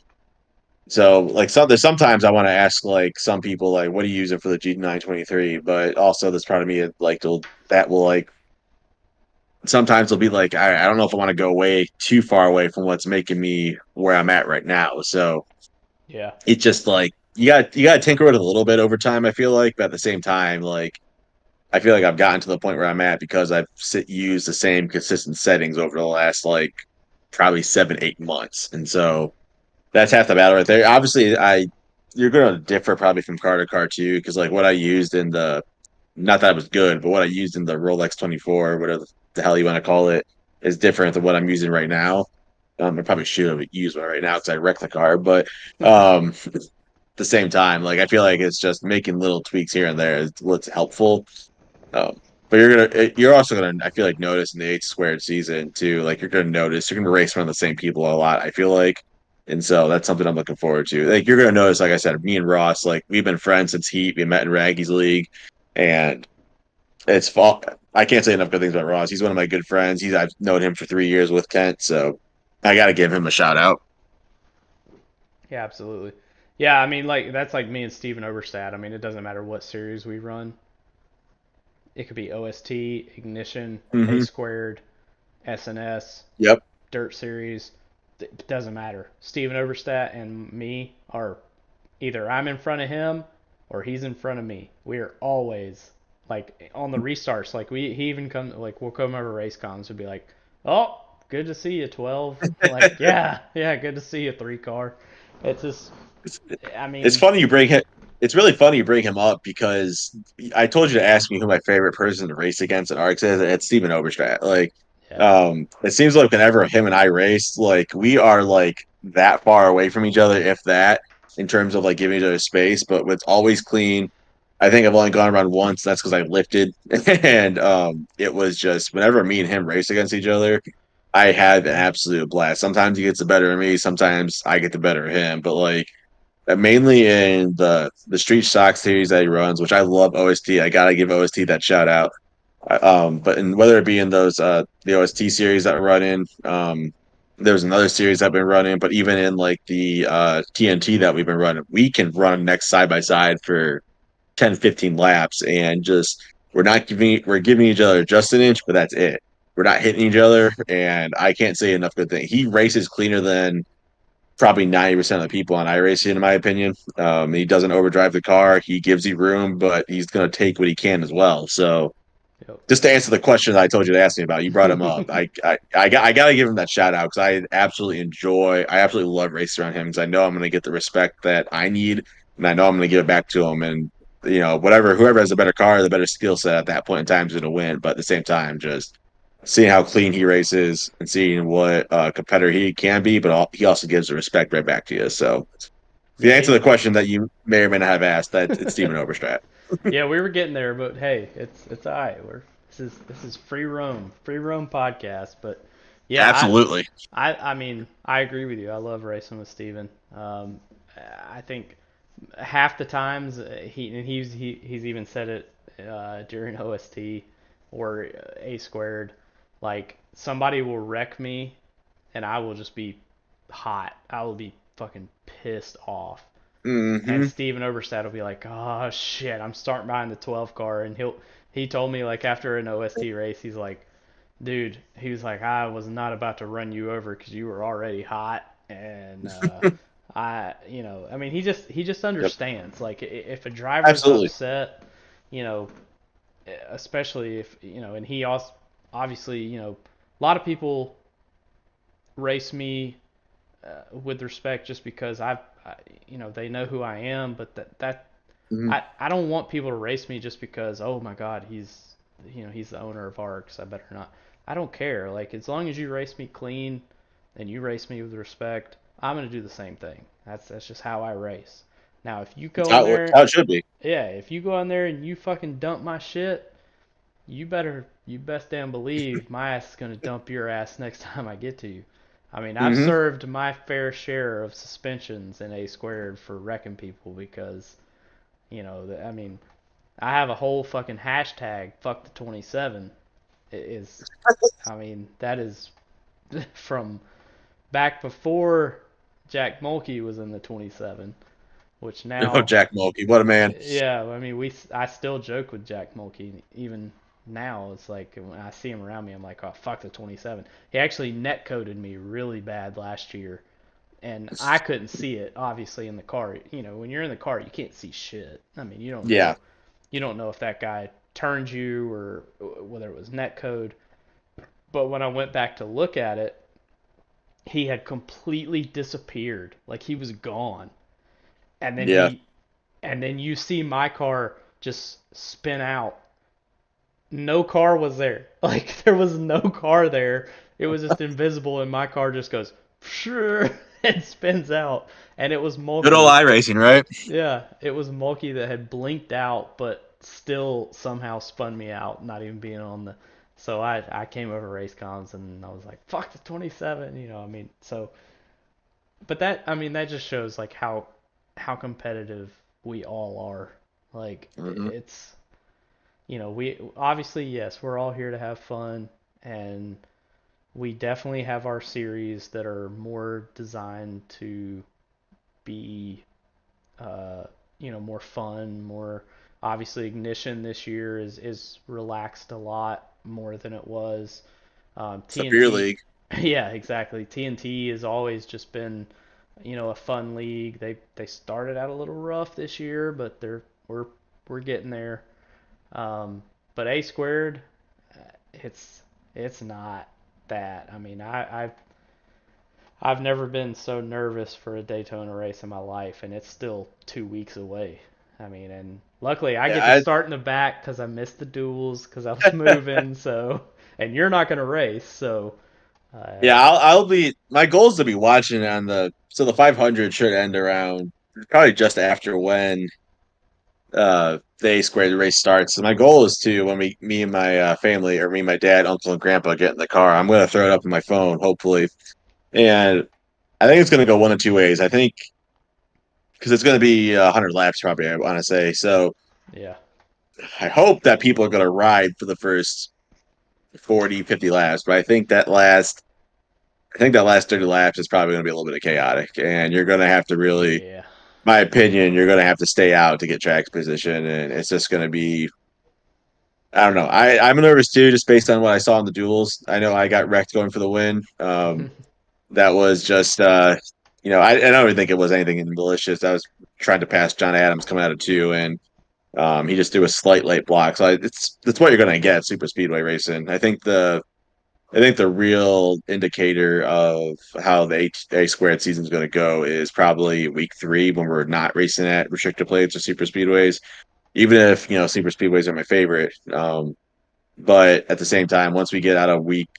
Speaker 2: so like there's sometimes I want to ask like some people like what do you use it for the G923, but also there's part of me that will like sometimes it'll be like I don't know if I want to go way too far away from what's making me where I'm at right now. So
Speaker 1: Yeah.
Speaker 2: it's just like you got to tinker with it a little bit over time. I feel like, but at the same time, like I feel like I've gotten to the point where I'm at because used the same consistent settings over the last like probably 7, 8 months, and so that's half the battle right there. Obviously, I you're going to differ probably from car to car too, because like what I used in the not that it was good, but what I used in the Rolex 24, whatever the hell you want to call it, is different than what I'm using right now. I probably should have used one right now because I wrecked the car, but at the same time, like I feel like it's just making little tweaks here and there is what's helpful. Um, but you're also gonna, I feel like, notice in the eight squared season too. Like you're gonna race around the same people a lot. I feel like, and so that's something I'm looking forward to. Like you're gonna notice, like I said, me and Ross, like we've been friends since Heat. We met in Raggy's league, and it's fall. I can't say enough good things about Ross. He's one of my good friends. I've known him for 3 years with Kent, so I got to give him a shout out.
Speaker 1: Yeah, absolutely. Yeah, I mean, like that's like me and Steven Oberstadt. I mean, it doesn't matter what series we run. It could be OST, Ignition, A
Speaker 2: Hmm.
Speaker 1: squared, SNS,
Speaker 2: Yep.
Speaker 1: Dirt Series. It doesn't matter. Steven Oberstadt and me are either I'm in front of him or he's in front of me. We are always like on the restarts. Like he even come like we'll come over race cons and be like, oh, good to see you, 12. Like yeah, yeah, good to see you, 3 car. It's just, I
Speaker 2: It's
Speaker 1: mean,
Speaker 2: funny you bring him. It's really funny you bring him up because I told you to ask me who my favorite person to race against at ARCS is. It's Steven Oberstrat. Like,
Speaker 1: yeah,
Speaker 2: it seems like whenever him and I race, like we are like that far away from each other, if that, in terms of like giving each other space. But it's always clean. I think I've only gone around once. That's because I lifted, and it was just whenever me and him race against each other, I had an absolute blast. Sometimes he gets the better of me. Sometimes I get the better of him. But like mainly in the Street Stock series that he runs, which I love OST. I gotta give OST that shout out. But in whether it be in those the OST series that we're running, there's another series I've been running, but even in like the TNT that we've been running, we can run next side by side for 10, 15 laps and just we're giving each other just an inch, but that's it. We're not hitting each other, and I can't say enough good things. He races cleaner than probably 90% of the people on iRacing, in my opinion. He doesn't overdrive the car. He gives you room, but he's going to take what he can as well. So just to answer the question that I told you to ask me about, you brought him up.
Speaker 1: yep.
Speaker 2: I got to give him that shout out because I absolutely love racing around him because I know I'm going to get the respect that I need, and I know I'm going to give it back to him. And whoever has a better car, the better skill set at that point in time is going to win. But at the same time, just seeing how clean he races and seeing what competitor he can be, but he also gives the respect right back to you. So the
Speaker 1: Yeah,
Speaker 2: answer to
Speaker 1: he.
Speaker 2: the question that you may or may not have asked, that it's Steven Overstrat.
Speaker 1: Yeah, we were getting there, but hey, it's alright. This is free roam podcast. But yeah,
Speaker 2: Absolutely.
Speaker 1: I mean, I agree with you. I love racing with Steven. I think half the times he's even said it during OST or A squared. Like somebody will wreck me, and I will just be hot. I will be fucking pissed off. And
Speaker 2: Hmm.
Speaker 1: Steven Oberstadt will be like, "Oh shit, I'm starting behind the 12 car," and he told me like after an OST race, he's like, "Dude," he was like, "I was not about to run you over because you were already hot," and I mean, he just
Speaker 2: Yep.
Speaker 1: understands. Like if a driver's
Speaker 2: Absolutely.
Speaker 1: upset, you know, especially if and he also obviously a lot of people race me with respect just because they know who I am, but that
Speaker 2: Hmm.
Speaker 1: I don't want people to race me just because oh my god he's the owner of ARCS, I better not. I don't care. Like as long as you race me clean and you race me with respect, I'm gonna do the same thing. That's just how I race. Now if you go in
Speaker 2: It's
Speaker 1: there,
Speaker 2: how it should be.
Speaker 1: yeah, if you go in there and you fucking dump my shit, you best damn believe my ass is gonna dump your ass next time I get to you. I mean, I've
Speaker 2: Hmm.
Speaker 1: served my fair share of suspensions in A squared for wrecking people because, I mean, I have a whole fucking hashtag, fuck the 27. It is, I mean, that is from back before Jack Mulkey was in the 27, which
Speaker 2: Oh,
Speaker 1: now,
Speaker 2: Jack Mulkey, what a man.
Speaker 1: yeah, I mean, I still joke with Jack Mulkey even now. It's like when I see him around me, I'm like, oh fuck the 27. He actually net coded me really bad last year, and I couldn't see it obviously in the car. You know, when you're in the car, you can't see shit. I mean,
Speaker 2: Yeah,
Speaker 1: you don't know if that guy turned you or whether it was net code. But when I went back to look at it, he had completely disappeared. Like he was gone. And then
Speaker 2: yeah,
Speaker 1: he and then you see my car just spin out. No car was there. Like there was no car there. It was just invisible and my car just goes sure and spins out. And it was
Speaker 2: good old
Speaker 1: Mulkey.
Speaker 2: iRacing, right?
Speaker 1: Yeah, it was Mulkey that had blinked out, but still somehow spun me out, not even being on the. So I came over race cons and I was like, fuck the 27, you know. I mean, so, but that I mean that just shows like how competitive we all are. Like
Speaker 2: Hmm.
Speaker 1: it's we obviously yes we're all here to have fun and we definitely have our series that are more designed to be uh, more fun, more obviously Ignition this year is relaxed a lot more than it was.
Speaker 2: It's a beer
Speaker 1: TNT,
Speaker 2: league.
Speaker 1: yeah, exactly. TNT has always just been, a fun league. They started out a little rough this year, but we're getting there. But A squared, it's it's not that. I mean, I've never been so nervous for a Daytona race in my life, and it's still 2 weeks away. I mean, and luckily I get to
Speaker 2: Yeah,
Speaker 1: start in the back because I missed the duels because I was moving. So, and you're not gonna race, so
Speaker 2: yeah.
Speaker 1: uh,
Speaker 2: I'll be. My goal is to be watching on the 500 should end around probably just after when the A squared race starts. So my goal is to when me and my family or me and my dad, uncle and grandpa get in the car, I'm gonna throw it up on my phone, hopefully, and I think it's gonna go one of two ways. I think because it's gonna be 100 laps probably. I want to say so.
Speaker 1: yeah,
Speaker 2: I hope that people are gonna ride for the first 40, 50 laps, but I think that last 30 laps is probably going to be a little bit of chaotic, and you're going to have to really,
Speaker 1: yeah,
Speaker 2: my opinion, you're going to have to stay out to get track position, and it's just going to be, I don't know. I'm nervous too, just based on what I saw in the duels. I know I got wrecked going for the win. That was just, I don't even think it was anything malicious. I was trying to pass John Adams coming out of two, and he just threw a slight late block. So it's what you're going to get super speedway racing. I think the real indicator of how the A squared season is going to go is probably week three when we're not racing at restrictor plates or super speedways. Even if super speedways are my favorite, but at the same time, once we get out of week,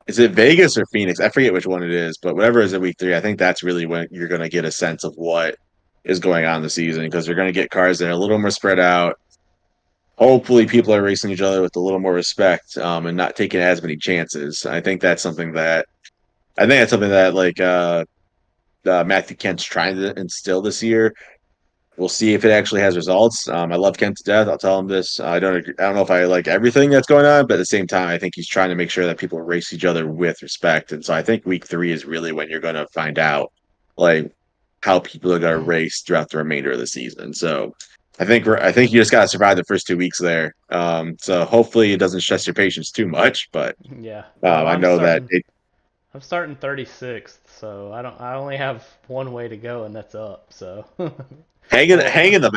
Speaker 2: is it Vegas or Phoenix? I forget which one it is, but whatever is at week three, I think that's really when you're going to get a sense of what is going on this season because they're going to get cars that are a little more spread out. Hopefully, people are racing each other with a little more respect and not taking as many chances. I think that's something that Matthew Kent's trying to instill this year. We'll see if it actually has results. I love Kent to death. I'll tell him this. I don't know if I like everything that's going on, but at the same time, I think he's trying to make sure that people race each other with respect. And so I think week three is really when you're going to find out like how people are going to race throughout the remainder of the season. So I think you just got to survive the first 2 weeks there. So hopefully it doesn't stress your patience too much, but
Speaker 1: yeah. Well,
Speaker 2: I know that
Speaker 1: I'm starting 36th, so I only have one way to go, and that's up. So,
Speaker 2: hang
Speaker 1: well,
Speaker 2: in the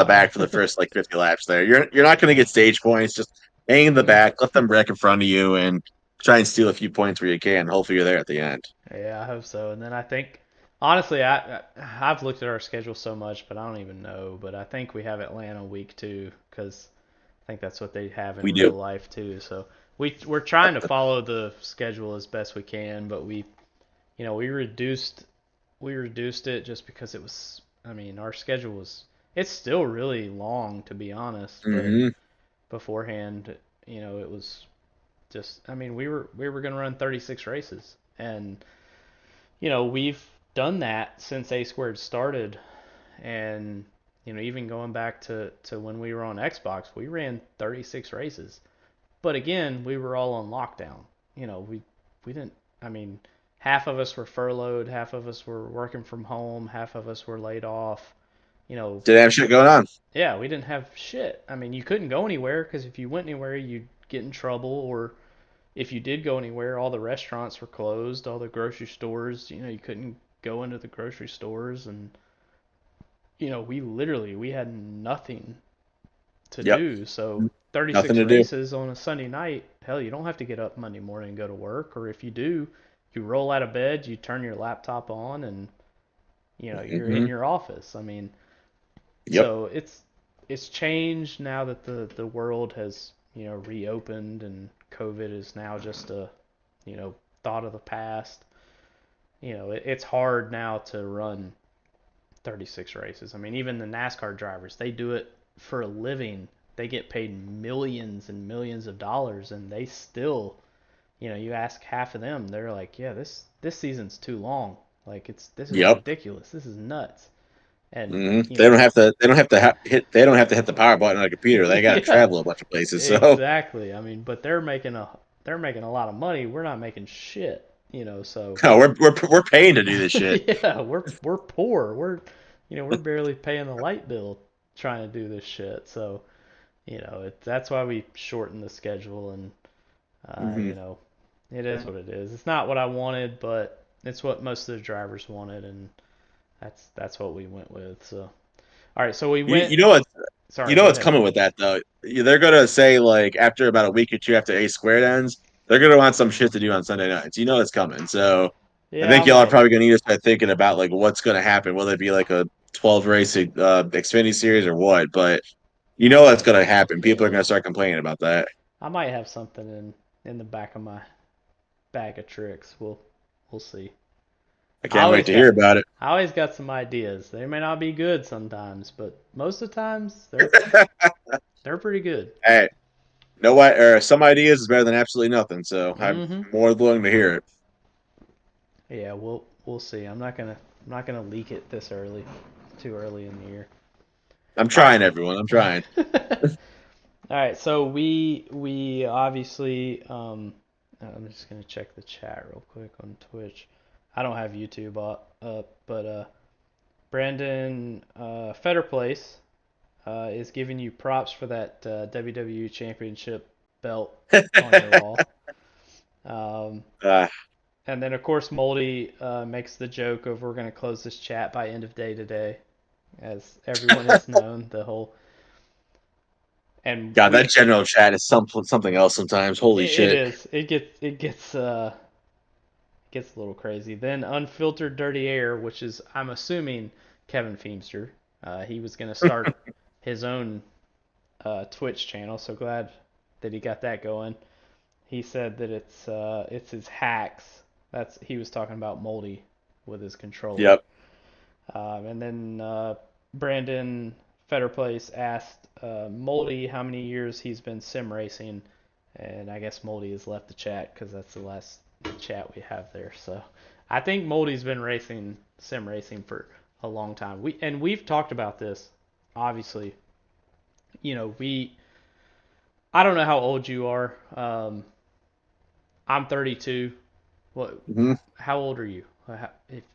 Speaker 2: back for the first like 50 laps there. You're not going to get stage points. Just hang in the back, let them wreck in front of you, and try and steal a few points where you can. Hopefully, you're there at the end.
Speaker 1: yeah, I hope so. And then I think, honestly, I've looked at our schedule so much, but I don't even know. But I think we have Atlanta week 2 because I think that's what they have in
Speaker 2: We
Speaker 1: real
Speaker 2: do.
Speaker 1: life too. So we're trying to follow the schedule as best we can, but we reduced it just because it was. I mean, our schedule was. It's still really long to be honest, but
Speaker 2: Hmm.
Speaker 1: beforehand, it was just. I mean, we were gonna run 36 races, and we've done that since A squared started, and even going back to when we were on Xbox, we ran 36 races. But again, we were all on lockdown. We didn't. I mean, half of us were furloughed, half of us were working from home, half of us were laid off. You know,
Speaker 2: Did have shit going on.
Speaker 1: yeah, we didn't have shit. I mean, you couldn't go anywhere because if you went anywhere, you'd get in trouble. Or if you did go anywhere, all the restaurants were closed, all the grocery stores. You couldn't go into the grocery stores, and we had nothing to
Speaker 2: Yep.
Speaker 1: do. So
Speaker 2: Nothing
Speaker 1: 36
Speaker 2: to do.
Speaker 1: races on a Sunday night. Hell, you don't have to get up Monday morning and go to work. Or if you do, you roll out of bed, you turn your laptop on, and you're in
Speaker 2: Hmm.
Speaker 1: your office. I mean,
Speaker 2: Yep.
Speaker 1: so it's changed now that the world has reopened, and COVID is now just a thought of the past. It's hard now to run 36 races. I mean, even the NASCAR drivers, they do it for a living. They get paid millions and millions of dollars, and they still, you ask half of them, they're like, yeah, this season's too long. Like this is
Speaker 2: Yep.
Speaker 1: ridiculous. This is nuts. And
Speaker 2: They don't have to. They don't have to hit. They don't have to hit the power button on a computer. They got to
Speaker 1: yeah,
Speaker 2: travel a bunch of places. So
Speaker 1: exactly. I mean, but they're making a lot of money. We're not making shit. So
Speaker 2: no, we're paying to do this shit.
Speaker 1: yeah, we're poor. We're barely paying the light bill trying to do this shit. So that's why we shortened the schedule, and uh,
Speaker 2: Hmm.
Speaker 1: you know, it is what it is. It's not what I wanted, but it's what most of the drivers wanted, and that's what we went with. So all right, so we
Speaker 2: You,
Speaker 1: went.
Speaker 2: you know what? You
Speaker 1: Sorry,
Speaker 2: know
Speaker 1: go
Speaker 2: what's
Speaker 1: ahead.
Speaker 2: coming with that though. They're gonna say like after about a week or two after A squared ends, they're gonna want some shit to do on Sunday nights. You know it's coming. So I
Speaker 1: Yeah, I
Speaker 2: think y'all are
Speaker 1: might.
Speaker 2: probably gonna need to start thinking about like what's gonna happen. Will it be like a 12 race Xfinity series or what? But you
Speaker 1: I
Speaker 2: know that's
Speaker 1: might.
Speaker 2: gonna happen. People are
Speaker 1: Yeah,
Speaker 2: gonna start complaining about that.
Speaker 1: I might have something in the back of my bag of tricks. We'll see.
Speaker 2: I
Speaker 1: I
Speaker 2: can't wait
Speaker 1: always
Speaker 2: to hear
Speaker 1: got
Speaker 2: about it.
Speaker 1: I always got some ideas. They may not be good sometimes, but most of the times they're pretty good.
Speaker 2: Hey, no what or some ideas is better than absolutely nothing. So I'm
Speaker 1: Mhm.
Speaker 2: more than willing to hear it.
Speaker 1: Yeah, we'll see. I'm not gonna leak it this early. Too early in the year.
Speaker 2: I'm
Speaker 1: All right.
Speaker 2: trying, everyone. I'm trying.
Speaker 1: All right. So we obviously I'm just gonna check the chat real quick on Twitch. I don't have YouTube up, but Brandon Fetterplace is giving you props for that WWE Championship belt on your Raw. Um,
Speaker 2: Uh,
Speaker 1: and then, of course, Moldy makes the joke of we're going to close this chat by end of day today, as everyone has known the whole. And
Speaker 2: God, that
Speaker 1: we,
Speaker 2: general chat is something else sometimes. Holy
Speaker 1: it
Speaker 2: shit.
Speaker 1: is, it gets a little crazy. Then Unfiltered Dirty Air, which is I'm assuming Kevin Feemster. He was going to start his own Twitch channel, so glad that he got that going. He said that it's his hacks. That's he was talking about Moldy with his controller.
Speaker 2: Yep.
Speaker 1: And then Brandon Fetterplace asked Moldy how many years he's been sim racing, and I guess Moldy has left the chat because that's the last chat we have there. So I think Moldy's been racing sim racing for a long time. We've talked about this. Obviously, we I don't know how old you are. I'm 32. What?
Speaker 2: Hmm.
Speaker 1: How old are you?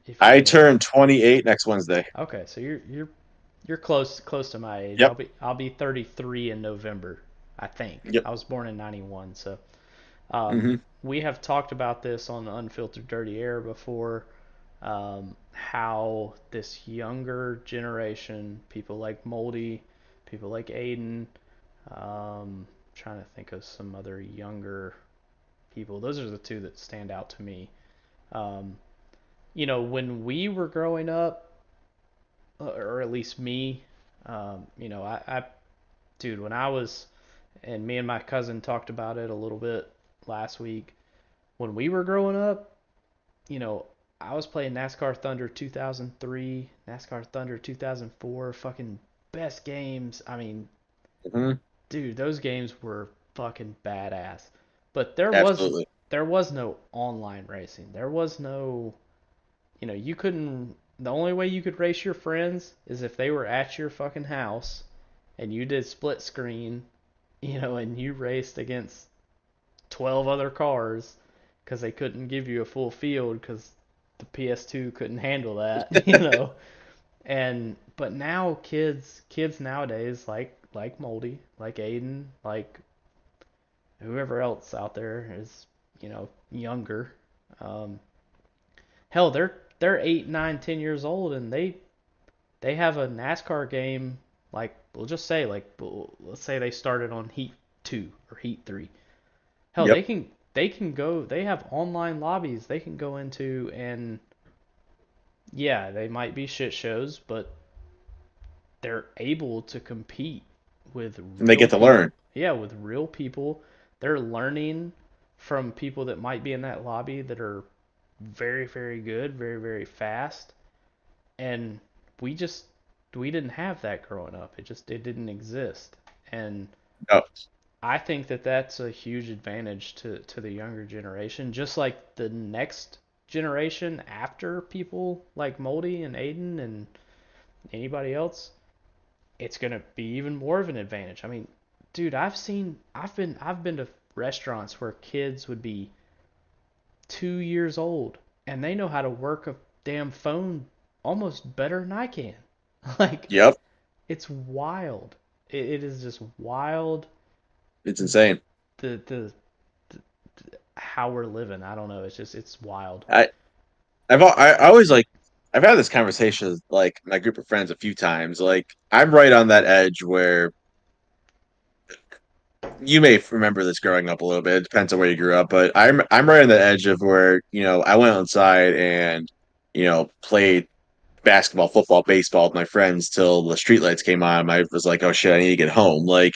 Speaker 1: If you
Speaker 2: I
Speaker 1: don't mind.
Speaker 2: turn 28 next Wednesday.
Speaker 1: Okay, so you're close to my age.
Speaker 2: Yep.
Speaker 1: I'll be 33 in November, I think.
Speaker 2: Yep.
Speaker 1: I was born in 91, so um,
Speaker 2: Hmm.
Speaker 1: we have talked about this on Unfiltered Dirty Air before. How this younger generation, people like Moldy, people like Aiden, trying to think of some other younger people. Those are the two that stand out to me. Um, when we were growing up, or at least me, dude, when I was, and me and my cousin talked about it a little bit last week. When we were growing up, you know, I was playing NASCAR Thunder 2003, NASCAR Thunder 2004, fucking best games. I mean,
Speaker 2: Hmm.
Speaker 1: dude, those games were fucking badass. But there was
Speaker 2: Absolutely.
Speaker 1: there was no online racing. There was no, you couldn't. The only way you could race your friends is if they were at your fucking house and you did split screen, and you raced against 12 other cars because they couldn't give you a full field because the PS2 couldn't handle that, you know. And but now kids nowadays like Moldy, like Aiden, like whoever else out there is, younger. Um, Hell, they're 8, 9, 10 years old, and they have a NASCAR game. Like we'll just say let's say they started on Heat 2 or Heat 3. Hell,
Speaker 2: Yep.
Speaker 1: they can go. They have online lobbies they can go into, and yeah, they might be shit shows, but they're able to compete with
Speaker 2: And they
Speaker 1: real
Speaker 2: get to
Speaker 1: people.
Speaker 2: learn.
Speaker 1: Yeah, with real people. They're learning from people that might be in that lobby that are very, very good, very, very fast. And we just we didn't have that growing up. It didn't exist. And
Speaker 2: No.
Speaker 1: I think that that's a huge advantage to the younger generation, just like the next generation after people like Moldy and Aiden and anybody else, it's gonna be even more of an advantage. I mean, dude, I've been to restaurants where kids would be 2 years old and they know how to work a damn phone almost better than I can. Like,
Speaker 2: Yep.
Speaker 1: it's wild. It is just wild
Speaker 2: It's insane.
Speaker 1: the how we're living. I don't know. It's wild.
Speaker 2: I I always like I've had this conversation with like my group of friends a few times. Like I'm right on that edge where you may remember this growing up a little bit. It depends on where you grew up, but I'm right on the edge of where, I went outside and, played basketball, football, baseball with my friends till the streetlights came on. I was like, oh shit, I need to get home. Like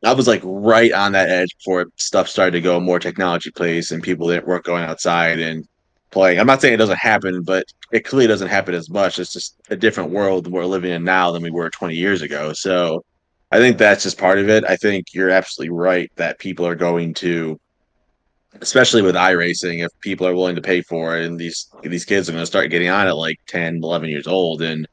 Speaker 2: I was like right on that edge before stuff started to go more technology plays and people that weren't going outside and playing. I'm not saying it doesn't happen, but it clearly doesn't happen as much. It's just a different world we're living in now than we were 20 years ago. So I think that's just part of it. I think you're absolutely right that people are going to, especially with iRacing, if people are willing to pay for it, and these kids are going to start getting on at like 10, 11 years old, and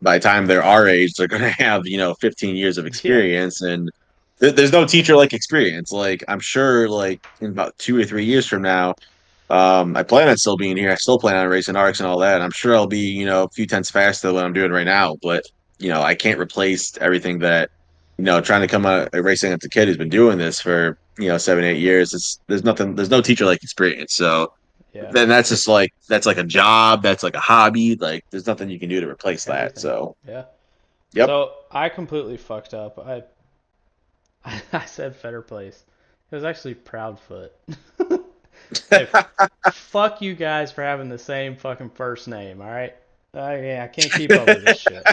Speaker 2: by the time they're our age, they're going to have 15 years of
Speaker 1: Yeah,
Speaker 2: experience, and there's no teacher like experience. Like I'm sure, like in about 2 or 3 years from now, I plan on still being here. I still plan on racing ARCS and all that. I'm sure I'll be, a few tenths faster than what I'm doing right now. But, I can't replace everything that, trying to come out racing as a kid who's been doing this for, 7, 8 years. There's no teacher like experience. So
Speaker 1: yeah,
Speaker 2: then that's like a job, that's like a hobby. Like there's nothing you can do to replace that.
Speaker 1: everything.
Speaker 2: So,
Speaker 1: Yeah.
Speaker 2: yep.
Speaker 1: So I completely fucked up. I said Fetter Place. It was actually Proudfoot. Hey, fuck you guys for having the same fucking first name. All right. Yeah, I can't keep up with this shit.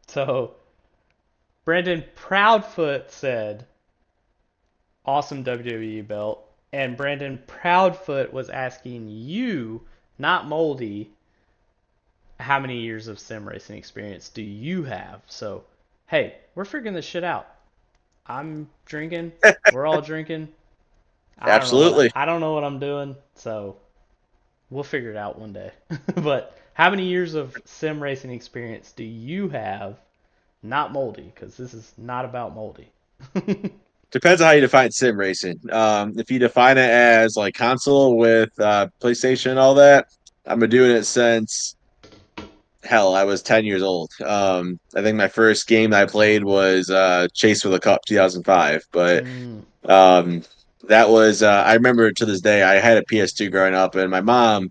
Speaker 1: So Brendan Proudfoot said, "Awesome WWE belt," and Brandon Proudfoot was asking you, not Moldy, how many years of sim racing experience do you have? So, hey, we're figuring this shit out. I'm drinking. We're all drinking.
Speaker 2: Absolutely.
Speaker 1: I don't know what I'm doing. So we'll figure it out one day. But how many years of sim racing experience do you have? Not Moldy, because this is not about Moldy.
Speaker 2: Depends on how you define sim racing. If you define it as like console with PlayStation and all that, I've been doing it since hell, I was 10 years old. I think my first game that I played was Chase for the Cup 2005, but
Speaker 1: Mm,
Speaker 2: um, that was I remember to this day I had a PS2 growing up, and my mom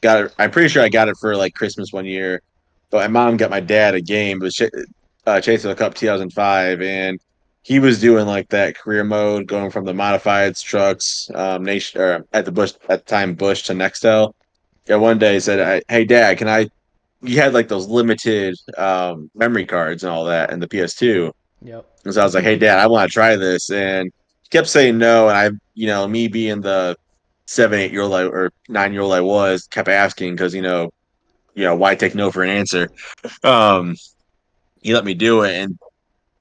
Speaker 2: got it. I'm pretty sure I got it for like Christmas one year, but my mom got my dad a game. It was Chase for the Cup 2005, and he was doing like that career mode, going from the modifieds trucks, nation or at the time Bush to Nextel. Yeah, one day he said, "Hey, Dad, can I?" You had like those limited memory cards and all that in the PS2.
Speaker 1: yep.
Speaker 2: And so I was like, "Hey, Dad, I want to try this," and he kept saying no. And me being the 7, 8 year old or 9 year old I was, kept asking because why take no for an answer? Um, he let me do it, and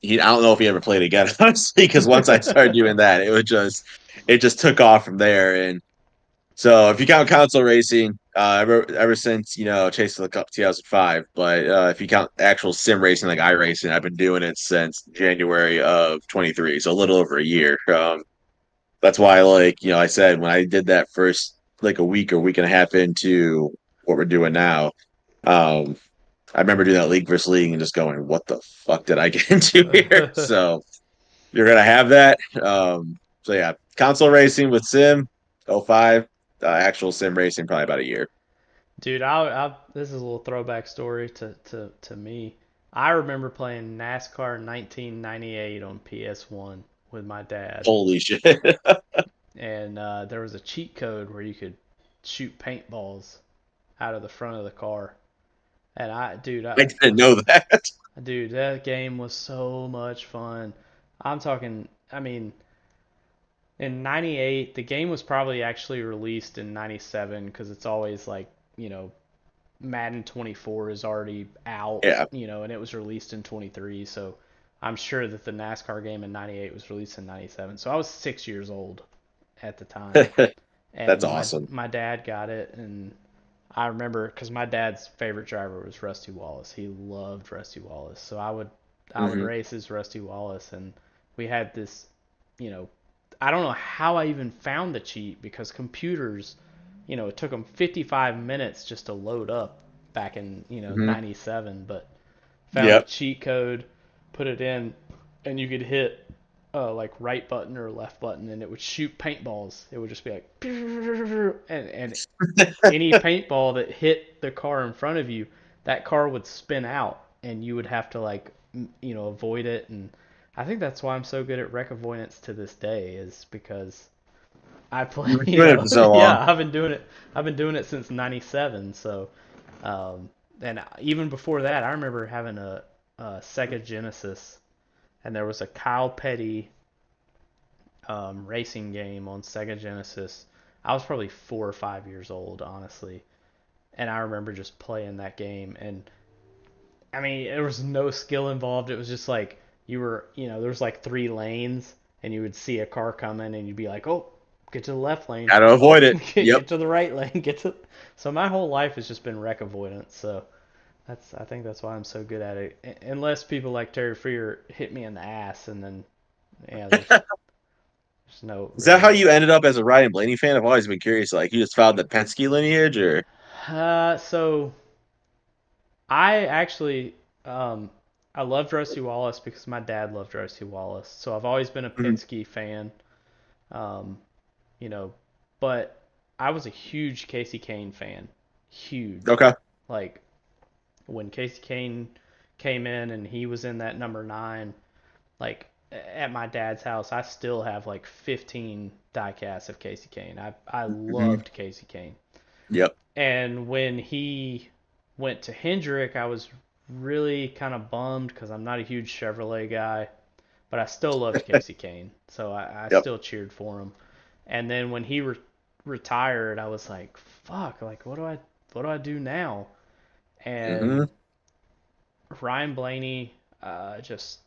Speaker 2: I don't know if he ever played again, honestly, because once I started doing that, it just took off from there. And so if you count console racing, ever since Chase of the Cup 2005, but if you count actual sim racing like iRacing, I've been doing it since January of 23, so a little over a year. that's why, like, I said when I did that first, like a week or week and a half into what we're doing now, um, I remember doing that league versus league and just going, "What the fuck did I get into here?" So you're gonna have that. So yeah, console racing with sim, '05, actual sim racing probably about a year.
Speaker 1: Dude, I this is a little throwback story to me. I remember playing NASCAR 1998 on PS1 with my dad,
Speaker 2: Holy shit!
Speaker 1: and there was a cheat code where you could shoot paintballs out of the front of the car. And
Speaker 2: I didn't know that.
Speaker 1: dude, that game was so much fun. I'm talking, I mean, in 98, the game was probably actually released in 97 because it's always like, you know, Madden 24 is already out,
Speaker 2: Yeah,
Speaker 1: and it was released in 23. So I'm sure that the NASCAR game in 98 was released in 97. So I was 6 years old at the time.
Speaker 2: that's
Speaker 1: And my,
Speaker 2: awesome.
Speaker 1: my dad got it. And I remember because my dad's favorite driver was Rusty Wallace. He loved Rusty Wallace. So I would
Speaker 2: Hmm.
Speaker 1: race as Rusty Wallace. And we had this, you know, I don't know how I even found the cheat because computers, it took them 55 minutes just to load up back in,
Speaker 2: Hmm.
Speaker 1: 97, but found the
Speaker 2: Yep.
Speaker 1: cheat code, put it in, and you could hit like right button or left button and it would shoot paintballs. It would just be like and any paintball that hit the car in front of you, that car would spin out and you would have to like avoid it. And I think that's why I'm so good at wreck avoidance to this day is because I play,
Speaker 2: You've been doing it for so long.
Speaker 1: yeah, I've been doing it since 97. So um and even before that I remember having a Sega Genesis and there was a Kyle Petty racing game on Sega Genesis. I was probably 4 or 5 years old, honestly, and I remember just playing that game. And I mean, there was no skill involved. It was just like there was like 3 lanes, and you would see a car coming, and you'd be like, "Oh, get to the left lane.
Speaker 2: Gotta
Speaker 1: Oh,
Speaker 2: avoid it. Yep.
Speaker 1: get to the right lane. Get to." So my whole life has just been wreck avoidance. So I think that's why I'm so good at it. Unless people like Terry Freer hit me in the ass, and then yeah, there's no
Speaker 2: Is that
Speaker 1: really
Speaker 2: how
Speaker 1: no.
Speaker 2: you ended up as a Ryan Blaney fan? I've always been curious. Like, you just followed the Penske lineage, or?
Speaker 1: So I actually um, I loved Rusty Wallace because my dad loved Rusty Wallace. So I've always been a
Speaker 2: Mhm.
Speaker 1: Penske fan. Um, you know, but I was a huge Casey Kane fan. Huge.
Speaker 2: Okay.
Speaker 1: Like when Casey Kane came in and he was in that number 9, like at my dad's house, I still have like 15 diecasts of Casey Kane. I
Speaker 2: Hmm.
Speaker 1: loved Casey Kane.
Speaker 2: Yep.
Speaker 1: And when he went to Hendrick, I was really kind of bummed because I'm not a huge Chevrolet guy, but I still loved Casey Kane, so I
Speaker 2: Yep.
Speaker 1: still cheered for him. And then when he retired, I was like, "Fuck! Like, what do I do now?"
Speaker 2: Hmm.
Speaker 1: And Ryan Blaney, just,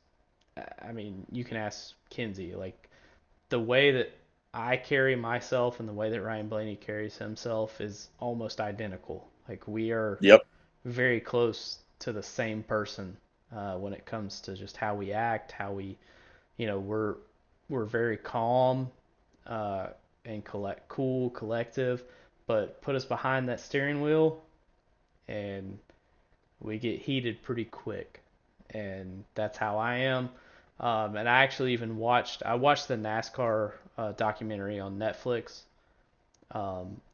Speaker 1: I mean, you can ask Kinsey, like the way that I carry myself and the way that Ryan Blaney carries himself is almost identical. Like we are
Speaker 2: Yep.
Speaker 1: very close to the same person when it comes to just how we act, how we, we're very calm uh, and cool, collective, but put us behind that steering wheel and we get heated pretty quick, and that's how I am. And I actually even watched the NASCAR documentary on Netflix,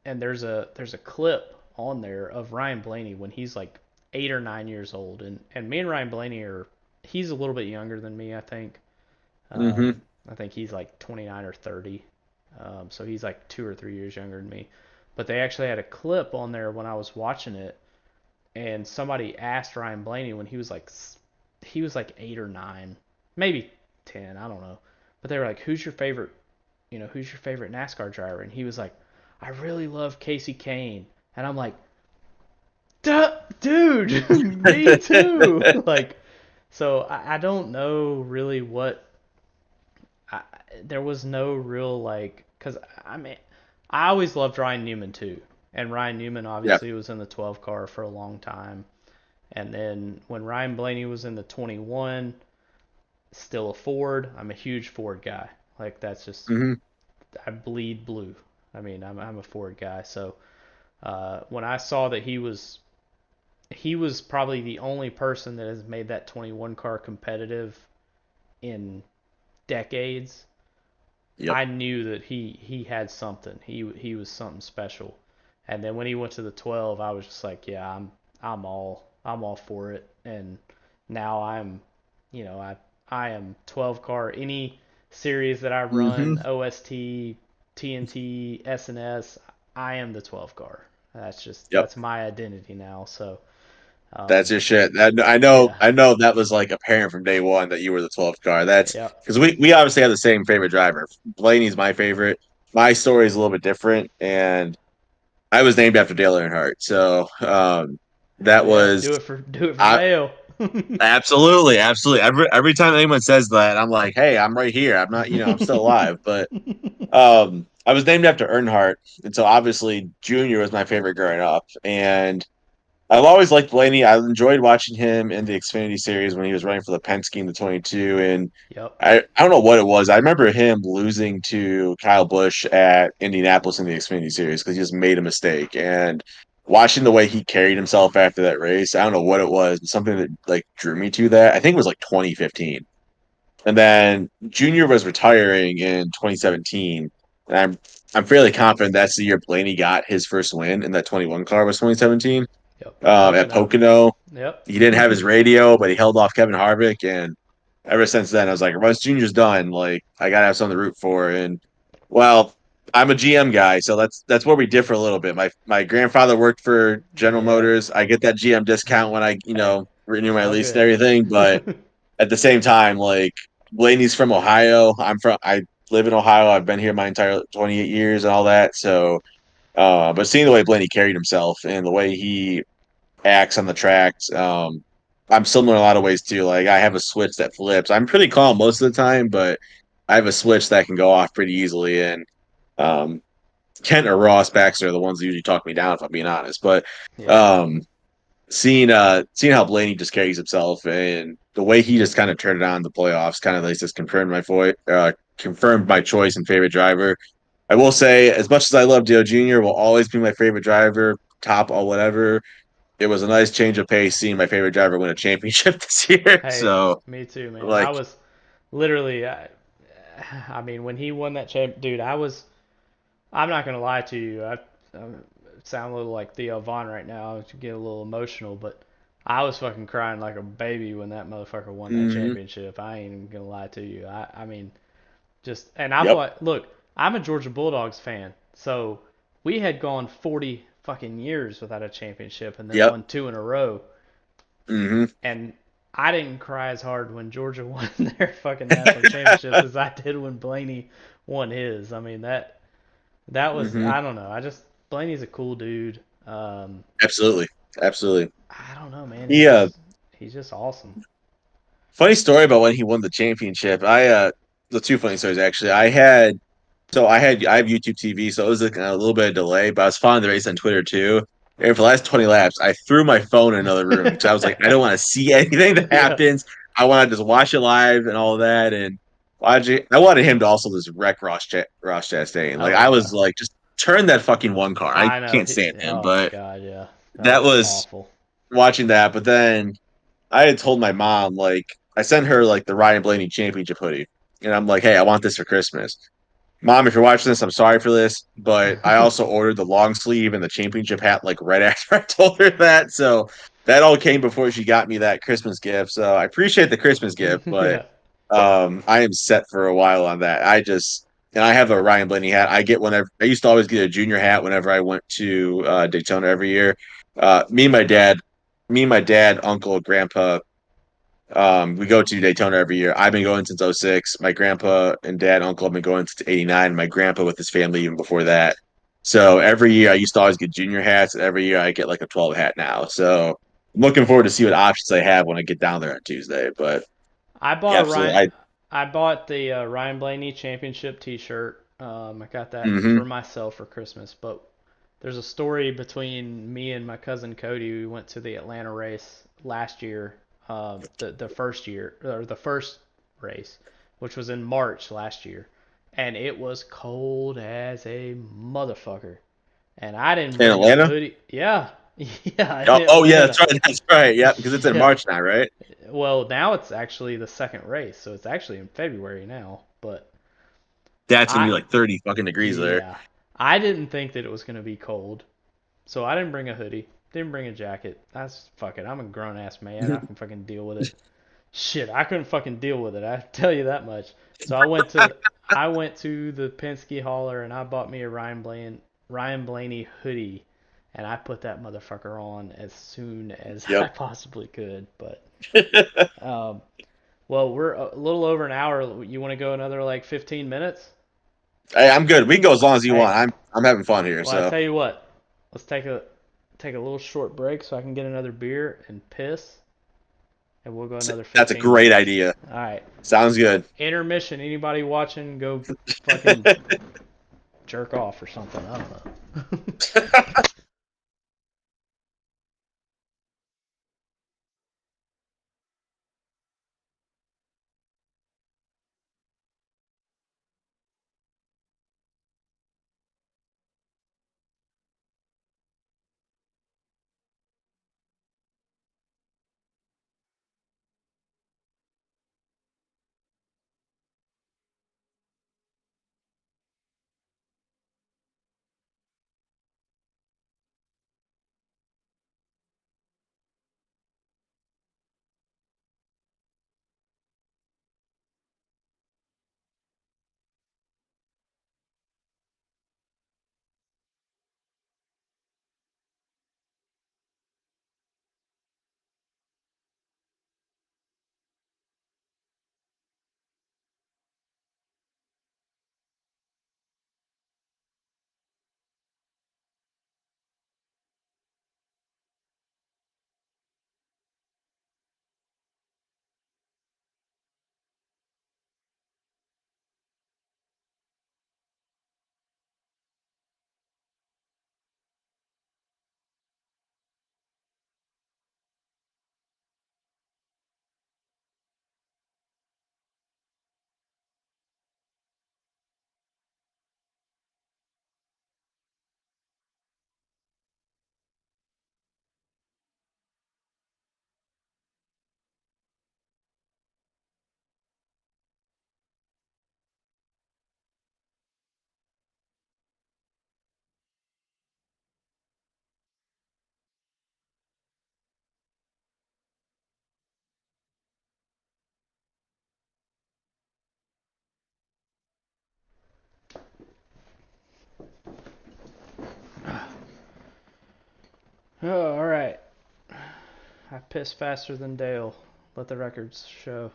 Speaker 1: and there's a clip on there of Ryan Blaney when he's like 8 or 9 years old, and me and Ryan Blaney are he's a little bit younger than me, I think.
Speaker 2: Hmm.
Speaker 1: I think he's like 29 or 30, so he's like 2 or 3 years younger than me. But they actually had a clip on there when I was watching it, and somebody asked Ryan Blaney when he was like 8 or 9, maybe 10, I don't know. But they were like, who's your favorite NASCAR driver? And he was like, I really love Casey Kane. And I'm like, dude, me too. Like, so I don't know really I, there was no real like, cause I mean, I always loved Ryan Newman too. And Ryan Newman
Speaker 2: Yeah.
Speaker 1: obviously was in the 12 car for a long time. And then when Ryan Blaney was in the 21, still a Ford. I'm a huge Ford guy. Like that's just
Speaker 2: Hmm.
Speaker 1: I bleed blue. I mean, I'm a Ford guy, so when I saw that he was probably the only person that has made that 21 car competitive in decades.
Speaker 2: Yep.
Speaker 1: I knew that he had something. He was something special. And then when he went to the 12, I was just like, yeah, I'm all for it. And now you know, I am 12 car any series that I
Speaker 2: hmm
Speaker 1: run, OST, TNT, SNS, I am the 12 car.
Speaker 2: Yep.
Speaker 1: That's my identity now. So,
Speaker 2: That's
Speaker 1: um,
Speaker 2: your shit. I know.
Speaker 1: yeah,
Speaker 2: I know that was like apparent from day one that you were the 12th car. That's
Speaker 1: yeah,
Speaker 2: because we obviously have the same favorite driver. Blaney's my favorite. My story is a little bit different, and I was named after Dale Earnhardt. So
Speaker 1: hell
Speaker 2: that
Speaker 1: yeah,
Speaker 2: was
Speaker 1: do it for
Speaker 2: I
Speaker 1: Dale.
Speaker 2: absolutely, absolutely. Every time anyone says that, I'm like, hey, I'm right here. I'm not, I'm still alive. But I was named after Earnhardt, and so obviously Junior was my favorite growing up, and I've always liked Blaney. I enjoyed watching him in the Xfinity series when he was running for the Penske in the 22. And
Speaker 1: Yep.
Speaker 2: I don't know what it was. I remember him losing to Kyle Busch at Indianapolis in the Xfinity series because he just made a mistake. And watching the way he carried himself after that race, I don't know what it was. Something that like drew me to that. I think it was like 2015. And then Junior was retiring in 2017. And I'm fairly confident that's the year Blaney got his first win in that 21 car was 2017
Speaker 1: Yep. At
Speaker 2: at
Speaker 1: Pocono.
Speaker 2: Pocono.
Speaker 1: Yep.
Speaker 2: He didn't have his radio, but he held off Kevin Harvick. And ever since then, I was like, once Junior's done, like I gotta have something to root for. And well, I'm a GM guy, so that's where we differ a little bit. My grandfather worked for General
Speaker 1: Yeah.
Speaker 2: Motors. I get that GM discount when I
Speaker 1: Hey,
Speaker 2: renew
Speaker 1: it's
Speaker 2: my
Speaker 1: all
Speaker 2: lease and
Speaker 1: good.
Speaker 2: everything. But at the same time, like Blaney's from Ohio. I live in Ohio. I've been here my entire 28 years and all that. So, but seeing the way Blaney carried himself and the way he acts on the tracks. I'm similar in a lot of ways too. Like I have a switch that flips. I'm pretty calm most of the time, but I have a switch that can go off pretty easily. And um, Kent or Ross Baxter are the ones that usually talk me down, if I'm being honest. But
Speaker 1: Yeah.
Speaker 2: um, seeing how Blaney just carries himself and the way he just kind of turned it on in the playoffs, kind of like just confirmed my choice and favorite driver. I will say, as much as I love Dale Jr., will always be my favorite driver, top or whatever. It was a nice change of pace seeing my favorite driver win a championship this year.
Speaker 1: Hey,
Speaker 2: So,
Speaker 1: me too, man. I
Speaker 2: like,
Speaker 1: was literally, I mean, when he won that champ, dude, I'm not gonna lie to you. I sound a little like Theo Vaughn right now. I get a little emotional, but I was fucking crying like a baby when that motherfucker won that
Speaker 2: mm-hmm,
Speaker 1: championship. I ain't even gonna lie to you. I mean, and I'm
Speaker 2: yep,
Speaker 1: like, look, I'm a Georgia Bulldogs fan, so we had gone 40 fucking years without a championship and then
Speaker 2: yep,
Speaker 1: won two in a row,
Speaker 2: mm-hmm,
Speaker 1: and I didn't cry as hard when Georgia won their fucking national championships as I did when Blaney won his. I mean that was,
Speaker 2: mm-hmm,
Speaker 1: I don't know. Blaney's a cool dude.
Speaker 2: absolutely, absolutely.
Speaker 1: I don't know, man.
Speaker 2: He,
Speaker 1: He's just awesome.
Speaker 2: funny story about when he won the championship. The two funny stories actually. I have YouTube TV, so it was like a little bit of delay, but I was following the race on Twitter too. And for the last 20 laps, I threw my phone in another room because I was like, I don't want to see anything that
Speaker 1: Yeah.
Speaker 2: happens. I want to just watch it live and all that. And I wanted him to also just wreck Ross Chastain. Like
Speaker 1: Oh
Speaker 2: I was
Speaker 1: yeah.
Speaker 2: like, just turn that fucking one car. I
Speaker 1: I know.
Speaker 2: can't stand him,
Speaker 1: Oh my
Speaker 2: but
Speaker 1: God, yeah. That
Speaker 2: that
Speaker 1: was
Speaker 2: was
Speaker 1: awful.
Speaker 2: watching that. But then I had told my mom, like, I sent her like the Ryan Blaney championship hoodie. And I'm like, hey, I want this for Christmas. Mom, if you're watching this, I'm sorry for this, but I also ordered the long sleeve and the championship hat like right after I told her that. So that all came before she got me that Christmas gift. So I appreciate the Christmas gift, but
Speaker 1: Yeah.
Speaker 2: I am set for a while on that. And I have a Ryan Blaney hat. I used to always get a junior hat whenever I went to Daytona every year. Me and my dad, uncle, grandpa, we go to Daytona every year. I've been going since '06. My grandpa and dad, uncle have been going since '89. My grandpa with his family even before that. So every year I used to always get junior hats, and every year I get like a 12 hat now. So I'm looking forward to see what options I have when I get down there on Tuesday. But
Speaker 1: I bought a
Speaker 2: absolutely,
Speaker 1: Ryan. I bought the Ryan Blaney championship T-shirt. I got that
Speaker 2: mm-hmm,
Speaker 1: for myself for Christmas. But there's a story between me and my cousin Cody. We went to the Atlanta race last year. The first year or the first race, which was in March last year, and it was cold as a motherfucker. And I didn't
Speaker 2: In
Speaker 1: bring a
Speaker 2: Atlanta?
Speaker 1: hoodie. Yeah, yeah, in
Speaker 2: Oh yeah,
Speaker 1: Atlanta.
Speaker 2: that's right. That's right. Yeah, because it's in
Speaker 1: Yeah.
Speaker 2: March now, right?
Speaker 1: Well, now it's actually the second race, so it's actually in February now. But
Speaker 2: That's gonna
Speaker 1: I,
Speaker 2: be like 30 fucking degrees there.
Speaker 1: yeah, I didn't think that it was gonna be cold, so I didn't bring a hoodie, didn't bring a jacket. That's fuck it. I'm a grown ass man. I can fucking deal with it. Shit, I couldn't fucking deal with it. I tell you that much. So I went to the Penske hauler and I bought me a Ryan Blaney hoodie, and I put that motherfucker on as soon as I
Speaker 2: Yep.
Speaker 1: possibly could. But um, well, we're a little over an hour. You want to go another like 15 minutes?
Speaker 2: Hey, I'm good. We can go as long as you
Speaker 1: Hey,
Speaker 2: want. I'm having fun here.
Speaker 1: well, I
Speaker 2: So
Speaker 1: tell you what. Let's take a little short break so I can get another beer and piss, and we'll go another
Speaker 2: that's a
Speaker 1: 15
Speaker 2: great
Speaker 1: minutes.
Speaker 2: idea.
Speaker 1: All right.
Speaker 2: Sounds good.
Speaker 1: Intermission. Anybody watching, go fucking jerk off or something. I don't know. Oh, all right. I piss faster than Dale. Let the records show.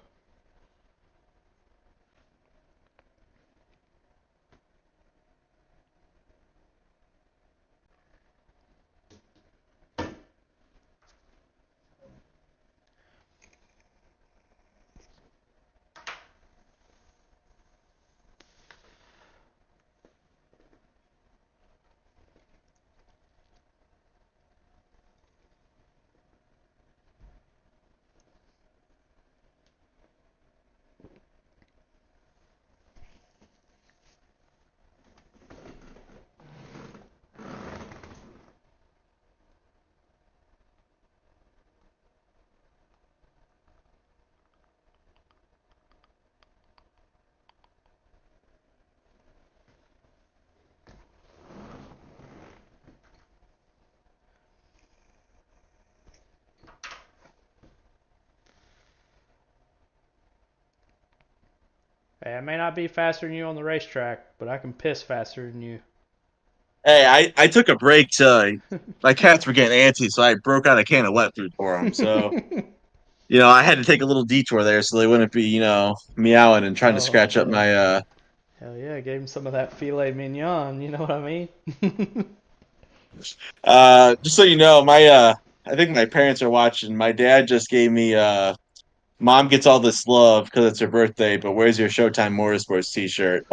Speaker 1: Hey, I may not be faster than you on the racetrack, but I can piss faster than you.
Speaker 2: Hey, I took a break to my cats were getting antsy, so I broke out a can of wet food for them. So I had to take a little detour there so they wouldn't be meowing and trying to scratch up
Speaker 1: Oh,
Speaker 2: my
Speaker 1: hell yeah, gave him some of that filet mignon, you know what I mean?
Speaker 2: just so you know, my I think my parents are watching. My dad just gave me mom gets all this love because it's her birthday, but where's your Showtime Motorsports t-shirt?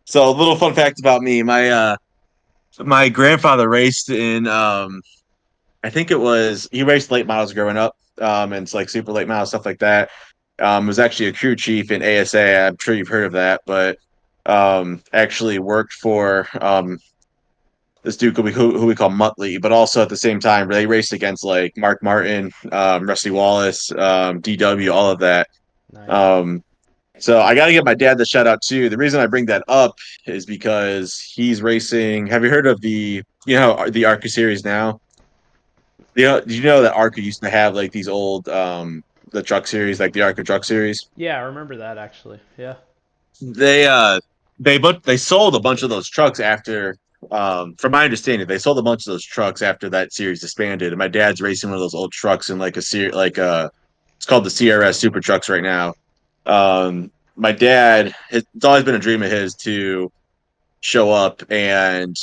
Speaker 2: So a little fun fact about me, my grandfather raced in I think he raced late models growing up. And it's like super late models, stuff like that. Was actually a crew chief in ASA. I'm sure you've heard of that, but actually worked for this dude who we call Muttley, but also at the same time they raced against like Mark Martin, Rusty Wallace, DW, all of that.
Speaker 1: Nice.
Speaker 2: Um, so I got to give my dad the shout out too. The reason I bring that up is because he's racing. Have you heard of the ARCA series now? Did you know that ARCA used to have like these old the truck series, like the ARCA truck series?
Speaker 1: Yeah, I remember that actually. Yeah.
Speaker 2: They they sold a bunch of those trucks after from my understanding, they sold a bunch of those trucks after that series disbanded. And my dad's racing one of those old trucks in like a series it's called the CRS Super Trucks right now. My dad, it's always been a dream of his to show up and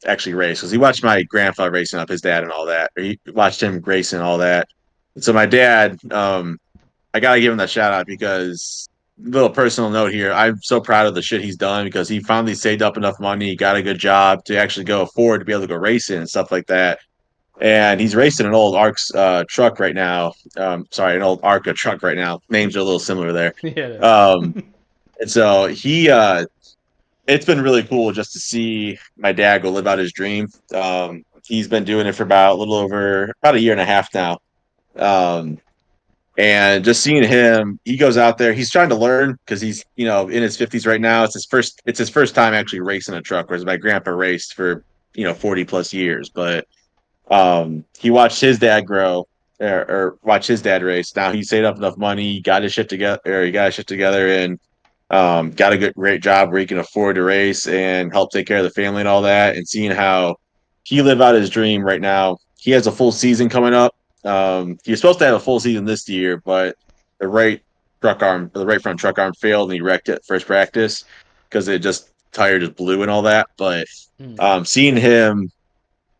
Speaker 2: actually race because he watched my grandfather racing up his dad and all that. Or he watched him racing and all that. And so my dad, I gotta give him that shout out because little personal note here. I'm so proud of the shit he's done because he finally saved up enough money, got a good job to actually go afford to be able to go racing and stuff like that. And he's racing an old ARCS truck right now. Sorry, an old ARCA truck right now. Names are a little similar there.
Speaker 1: Yeah, it is.
Speaker 2: Um, and so it's been really cool just to see my dad go live out his dream. He's been doing it for about a little over about a year and a half now. Um, and just seeing him, he goes out there. He's trying to learn because he's in his 50s right now. It's his first time actually racing a truck, whereas my grandpa raced for 40 plus years. But he watched his dad grow or watch his dad race. Now he saved up enough money, got his shit together, or he got his shit together, and got a great job where he can afford to race and help take care of the family and all that. And seeing how he live out his dream right now, he has a full season coming up. He was supposed to have a full season this year, but the right front truck arm failed, and he wrecked it first practice because it just tire just blew and all that. But
Speaker 1: Hmm.
Speaker 2: seeing him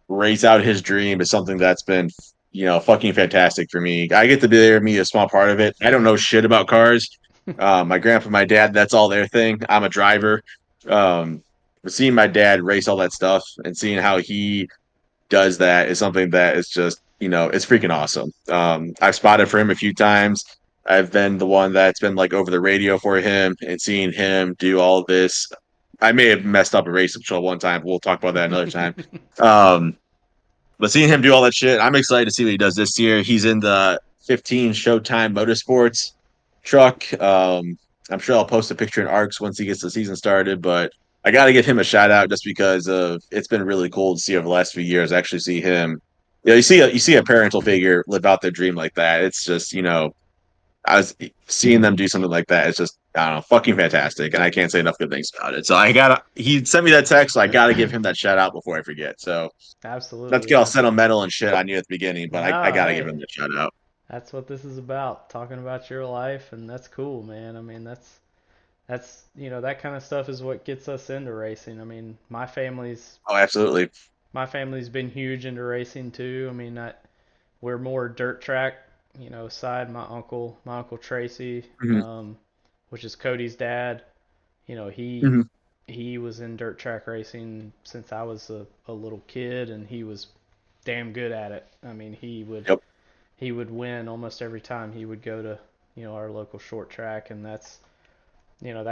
Speaker 2: race out his dream is something that's been fucking fantastic for me. I get to be there, me a small part of it. I don't know shit about cars. My grandpa, my dad, that's all their thing. I'm a driver. But seeing my dad race all that stuff and seeing how he does that is something that is just it's freaking awesome. I've spotted for him a few times. I've been the one that's been like over the radio for him and seeing him do all of this. I may have messed up a race control one time. We'll talk about that another time. Um, but seeing him do all that shit, I'm excited to see what he does this year. He's in the 15 Showtime Motorsports truck. I'm sure I'll post a picture in ARCS once he gets the season started, but I got to give him a shout out just because of it's been really cool to see over the last few years. Actually, see him. You see a parental figure live out their dream like that. It's just I was seeing them do something like that. It's just I don't know, fucking fantastic, and I can't say enough good things about it. So he sent me that text, so I gotta give him that shout out before I forget. So not to
Speaker 1: Absolutely,
Speaker 2: get all
Speaker 1: yeah.
Speaker 2: sentimental and shit on you at the beginning, but I
Speaker 1: No,
Speaker 2: gotta give
Speaker 1: hey,
Speaker 2: him that shout out.
Speaker 1: that's what this is about, talking about your life, and that's cool, man. I mean, that's that kind of stuff is what gets us into racing. I mean,
Speaker 2: Oh, absolutely.
Speaker 1: my family's been huge into racing too. I mean, we're more dirt track, side. My uncle Tracy,
Speaker 2: Hmm.
Speaker 1: which is Cody's dad. You know, he
Speaker 2: Hmm.
Speaker 1: he was in dirt track racing since I was a little kid, and he was damn good at it. I mean,
Speaker 2: Yep.
Speaker 1: he would win almost every time he would go to our local short track, and that's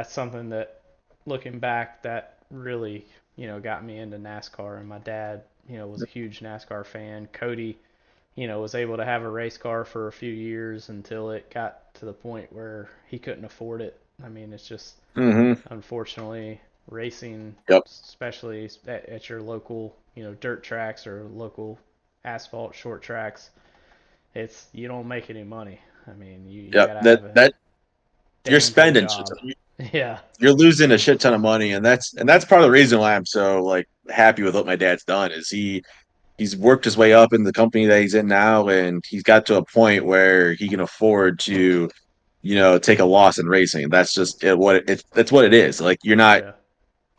Speaker 1: something that, looking back, that really got me into NASCAR. And my dad was a huge NASCAR fan. Cody was able to have a race car for a few years until it got to the point where he couldn't afford it. I mean, it's just,
Speaker 2: Hmm.
Speaker 1: unfortunately, racing,
Speaker 2: Yep.
Speaker 1: especially at your local dirt tracks or local asphalt short tracks, it's you don't make any money. I mean, you
Speaker 2: Yep.
Speaker 1: gotta
Speaker 2: That
Speaker 1: have a
Speaker 2: that you're
Speaker 1: damn good
Speaker 2: spending
Speaker 1: job. Yeah.
Speaker 2: you're losing a shit ton of money, and that's part of the reason why I'm so like happy with what my dad's done is he's worked his way up in the company that he's in now, and he's got to a point where he can afford to take a loss in racing. That's just that's what it is. Like you're not.
Speaker 1: Yeah.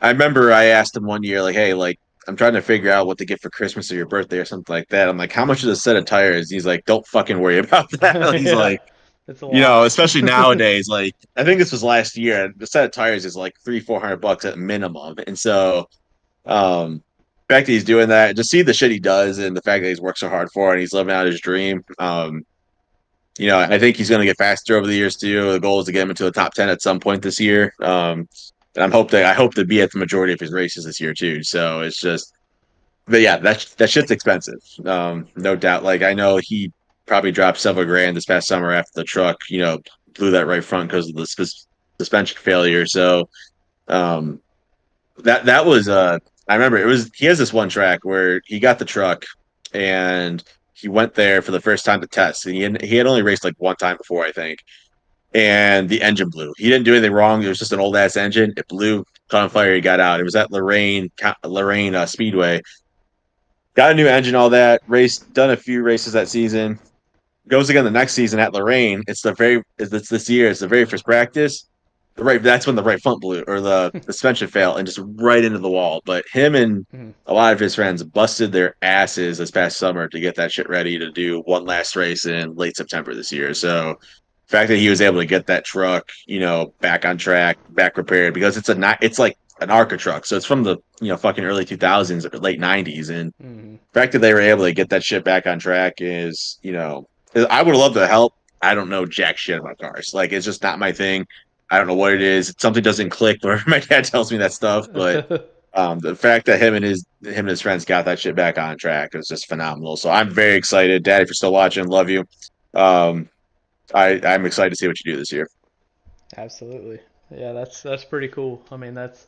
Speaker 2: I remember I asked him one year, like, hey, like I'm trying to figure out what to get for Christmas or your birthday or something like that. I'm like, how much is a set of tires? He's like, don't fucking worry about that. He's
Speaker 1: Yeah.
Speaker 2: like,
Speaker 1: It's a lot.
Speaker 2: especially nowadays, like I think this was last year, the set of tires is like 300-400 bucks at minimum. And so the fact that he's doing that, just see the shit he does and the fact that he's worked so hard for it and he's living out his dream. I think he's gonna get faster over the years too. The goal is to get him into the top 10 at some point this year. And I hope to be at the majority of his races this year too. So it's just, but yeah, that shit's expensive. No doubt. Like I know he probably dropped several grand this past summer after the truck, blew that right front because of the suspension failure. So um, that was I remember it was he has this one track where he got the truck and he went there for the first time to test, and he had only raced like one time before, I think, and the engine blew. He didn't do anything wrong. It was just an old ass engine. It blew, caught on fire. He got out. It was at Lorraine Speedway. Got a new engine, all that. Raced, done a few races that season. Goes again the next season at Lorraine. It's this year. It's the very first practice. That's when the right front blew or the suspension failed and just right into the wall. But him and
Speaker 1: Mm.
Speaker 2: a lot of his friends busted their asses this past summer to get that shit ready to do one last race in late September this year. So the fact that he was able to get that truck, back on track, back repaired because it's like an ARCA truck. So it's from the fucking early 2000s or late 90s, and
Speaker 1: Mm.
Speaker 2: the fact that they were able to get that shit back on track is, I would love to help. I don't know jack shit about cars. Like it's just not my thing. I don't know what it is. Something doesn't click where my dad tells me that stuff, but the fact that him and his friends got that shit back on track is just phenomenal. So I'm very excited, Dad. If you're still watching, love you. Um, I'm excited to see what you do this year.
Speaker 1: Absolutely. Yeah, that's pretty cool. I mean, that's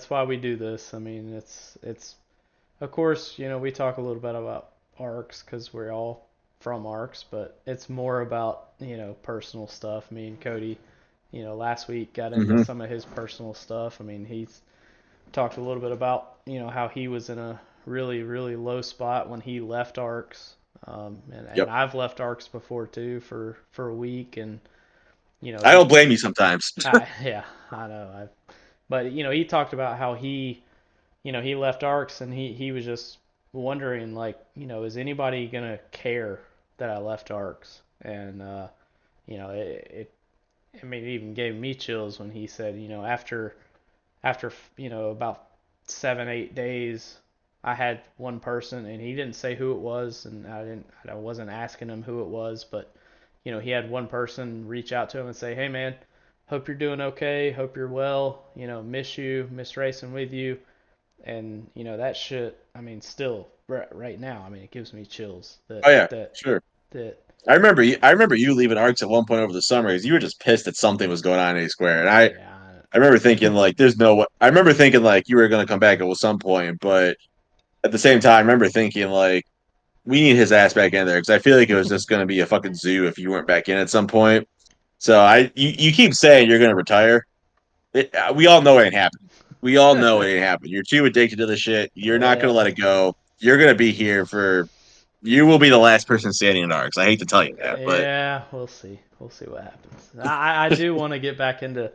Speaker 1: why we do this. I mean, it's of course, we talk a little bit about ARCS because we're all from ARCS, but it's more about, personal stuff. Me and Cody, last week got into
Speaker 2: Hmm.
Speaker 1: some of his personal stuff. I mean, he's talked a little bit about, how he was in a really, really low spot when he left ARCS. And
Speaker 2: Yep.
Speaker 1: I've left ARCS before too for a week, and
Speaker 2: I don't
Speaker 1: he,
Speaker 2: blame you sometimes.
Speaker 1: yeah, I know. But he talked about how he left ARCS and he was just wondering like, is anybody gonna care that I left ARCS? And it I mean, it even gave me chills when he said, after about 7 8 days, I had one person and he didn't say who it was, and I wasn't asking him who it was, but he had one person reach out to him and say, hey man, hope you're doing okay, hope you're well, miss you, miss racing with you. And that shit, I mean, still right now, I mean, it gives me chills that
Speaker 2: Oh yeah,
Speaker 1: that
Speaker 2: sure.
Speaker 1: that
Speaker 2: I remember you leaving ARCS at one point over the summer because you were just pissed that something was going on in A Square, and
Speaker 1: yeah.
Speaker 2: I remember thinking like, there's no way. I remember thinking like you were going to come back at some point, but at the same time, I remember thinking like we need his ass back in there because I feel like it was just going to be a fucking zoo if you weren't back in at some point. So you keep saying you're going to retire. We all know it ain't happening. We all know it ain't happening. You're too addicted to the shit. You're not going to
Speaker 1: Yeah,
Speaker 2: let it go. You're going to be here for. You will be the last person standing in ARCS. I hate to tell you that, but
Speaker 1: yeah, we'll see. We'll see what happens. I do want to get back into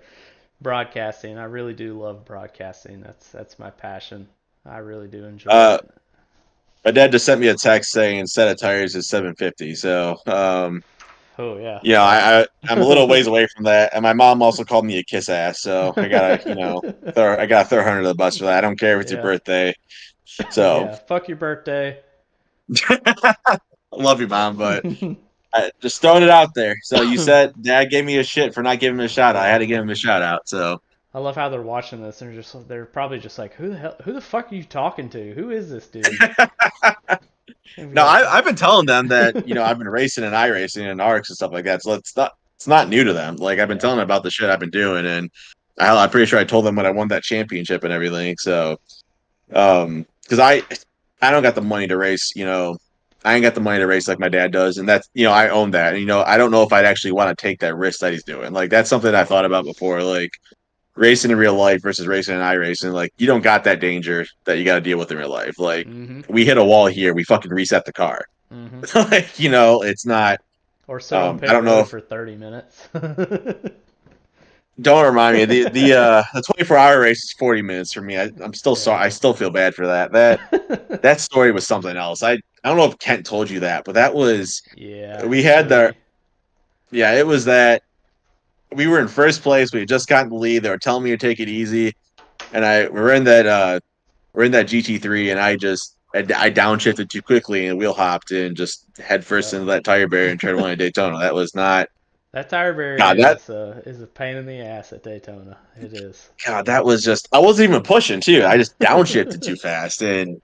Speaker 1: broadcasting. I really do love broadcasting. That's my passion. I really do enjoy
Speaker 2: uh,
Speaker 1: it.
Speaker 2: my dad just sent me a text saying set of tires is 750. So
Speaker 1: Oh yeah,
Speaker 2: yeah,
Speaker 1: well.
Speaker 2: I'm a little ways away from that, and my mom also called me a kiss ass, so I gotta throw her under the bus for that. I don't care if it's your
Speaker 1: Yeah,
Speaker 2: birthday. So
Speaker 1: yeah. Fuck your birthday.
Speaker 2: I love you, mom, but I just throwing it out there. So you said dad gave me a shit for not giving him a shout out. I had
Speaker 1: Yeah.
Speaker 2: to give him a shout out. So
Speaker 1: I love how they're watching this. They're probably just like, who the fuck are you talking to? Who is this dude? And be
Speaker 2: no,
Speaker 1: like,
Speaker 2: I've been telling them that I've been racing and iRacing and ARCs and stuff like that. So it's not new to them. Like I've been
Speaker 1: yeah.
Speaker 2: telling them about the shit I've been doing, and I'm pretty sure I told them when I won that championship and everything. So because I don't got the money to race. I ain't got the money to race like my dad does, and that's I own that. And I don't know if I'd actually want to take that risk that he's doing. Like that's something I thought about before. Like racing in real life versus racing in iRacing, like you don't got that danger that you got to deal with in real life. Like
Speaker 1: Mm-hmm.
Speaker 2: we hit a wall here, we fucking reset the car.
Speaker 1: Mm-hmm.
Speaker 2: Like it's not.
Speaker 1: Or sit on
Speaker 2: I
Speaker 1: pit
Speaker 2: don't know
Speaker 1: road
Speaker 2: if
Speaker 1: for 30 minutes.
Speaker 2: don't remind me the 24-hour race is 40 minutes for me. I'm still sorry.
Speaker 1: Yeah.
Speaker 2: I still feel bad for that. That story was something else. I don't know if Kent told you that, but that was
Speaker 1: Yeah, he
Speaker 2: we had
Speaker 1: showed
Speaker 2: the
Speaker 1: me.
Speaker 2: yeah, it was that we were in first place. We had just gotten the lead. They were telling me to take it easy, and we're in that GT3, and I downshifted too quickly and wheel hopped and just head first
Speaker 1: Yep.
Speaker 2: into that tire barrier and tried to win a Daytona. That was not.
Speaker 1: That tire
Speaker 2: God,
Speaker 1: barrier
Speaker 2: that
Speaker 1: is a pain in the ass at Daytona. It is.
Speaker 2: God, that was just I wasn't even pushing too. I just downshifted too fast. And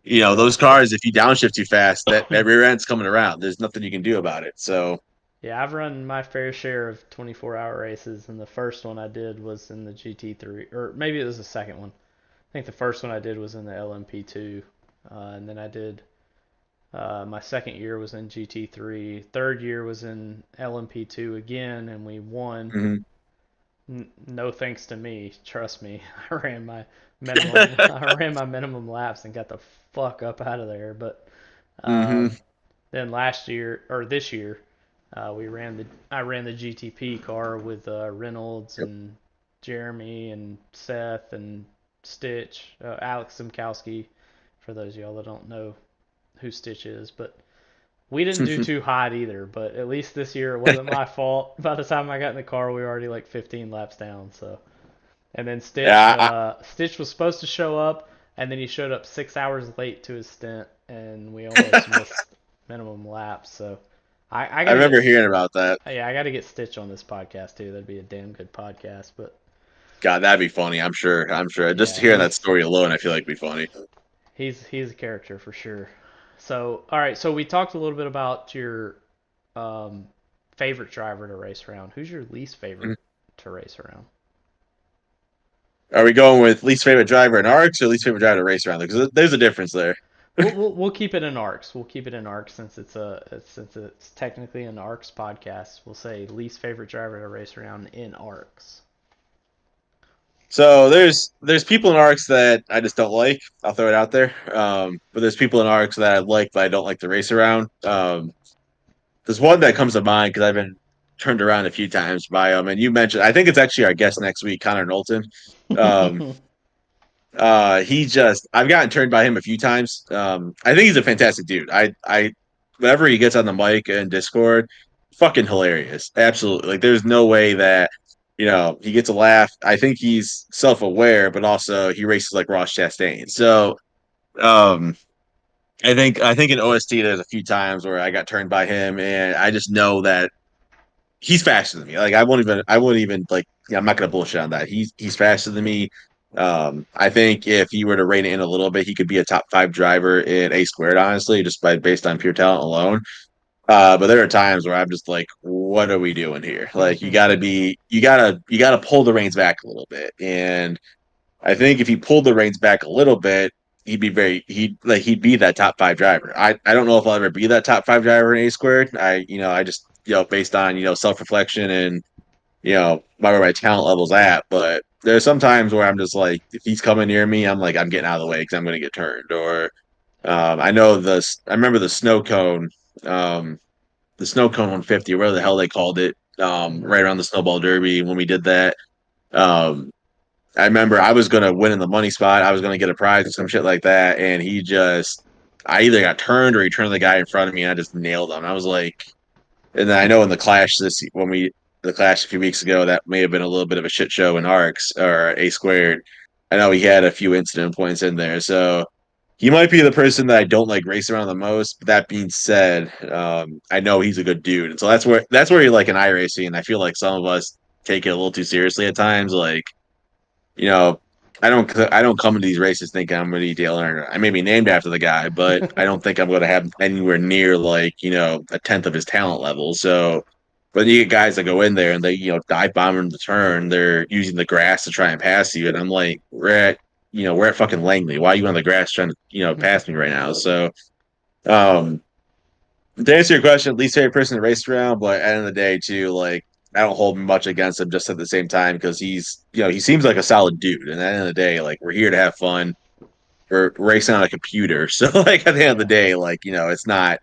Speaker 1: Yeah.
Speaker 2: those cars, if you downshift too fast, that rear end's coming around. There's nothing you can do about it. So
Speaker 1: Yeah, I've run my fair share of 24-hour races, and the first one I did was in the GT3, or maybe it was the second one. I think the first one I did was in the LMP2, and then I did my second year was in GT3. Third year was in LMP2 again, and we won.
Speaker 2: mhm.
Speaker 1: No thanks to me, trust me. I ran my minimum laps and got the fuck up out of there. But
Speaker 2: Hmm.
Speaker 1: then last year or this year, I ran the GTP car with Reynolds
Speaker 2: Yep.
Speaker 1: and Jeremy and Seth and Stitch, Alex Simkowski. For those of y'all that don't know who Stitch is, but we didn't do too hot either. But at least this year it wasn't my fault. By the time I got in the car, we were already like 15 laps down. So, and then
Speaker 2: Yeah,
Speaker 1: Stitch was supposed to show up, and then he showed up 6 hours late to his stint, and we almost missed minimum laps. So I
Speaker 2: I
Speaker 1: gotta
Speaker 2: remember
Speaker 1: get
Speaker 2: hearing about that.
Speaker 1: yeah, I gotta get Stitch on this podcast too. That'd be a damn good podcast. But
Speaker 2: God, that'd be funny. I'm sure. I'm sure. Just
Speaker 1: yeah,
Speaker 2: hearing that story alone, I feel like it'd be funny.
Speaker 1: he's a character for sure. So all right, so we talked a little bit about your um, favorite driver to race around. Who's your least favorite
Speaker 2: Mhm.
Speaker 1: to race around?
Speaker 2: Are we going with least favorite driver in ARCS or least favorite driver to race around? Because there's a difference there.
Speaker 1: We'll keep it in arcs. We'll keep it in arcs since it's technically an arcs podcast. We'll say least favorite driver to race around in arcs.
Speaker 2: So there's people in ARCS that I just don't like. I'll throw it out there. But there's people in ARCS that I like, but I don't like to race around. There's one that comes to mind because I've been turned around a few times by him, and you mentioned. I think it's actually our guest next week, Connor Knowlton. Um, he just I've gotten turned by him a few times. I think he's a fantastic dude. Whenever he gets on the mic and Discord, fucking hilarious. Absolutely. Like there's no way that he gets a laugh. I think he's self-aware, but also he races like Ross Chastain. So um I think in OST there's a few times where I got turned by him, and I just know that he's faster than me. Like I won't even like I'm not gonna bullshit on that. He's faster than me. I think if he were to rein it in a little bit, he could be a top five driver in A squared, honestly, just by based on pure talent alone. But there are times where I'm just like, what are we doing here? Like you gotta pull the reins back a little bit. And I think if he pulled the reins back a little bit, he'd be that top five driver. I don't know if I'll ever be that top five driver in A squared. I just based on self reflection and where my talent level's at. But there's some times where I'm just like, if he's coming near me, I'm like I'm getting out of the way because I'm going to get turned. Or I remember um, the snow cone 150, or whatever the hell they called it,
Speaker 1: Hmm.
Speaker 2: right around the snowball derby when we did that. Um, I remember I was gonna win in the money spot. I was gonna get a prize or some shit like that, and I either got turned or he turned the guy in front of me, and I just nailed him. I was like, and then I know in the clash the clash a few weeks ago, that may have been a little bit of a shit show in ARCS or A squared. I know he had a few incident points in there, so he might be the person that I don't like race around the most. But that being said, I know he's a good dude, and so that's where you like an iRacing. And I feel like some of us take it a little too seriously at times, like you know, I don't come into these races thinking I'm going to be Dale Earner. I may be named after the guy, but I don't think I'm going to have anywhere near like a tenth of his talent level. So, but you get guys that go in there and they dive bomb in the turn. They're using the grass to try and pass you, and I'm like, we're at fucking Langley. Why are you on the grass trying to pass me right now? So, um, to answer your question, least favorite person to race around, but at the end of the day, too, like I don't hold much against him just at the same time because he seems like a solid dude. And at the end of the day, like we're here to have fun. We're racing on a computer, so like at the end of the
Speaker 1: Yeah,
Speaker 2: day, like it's not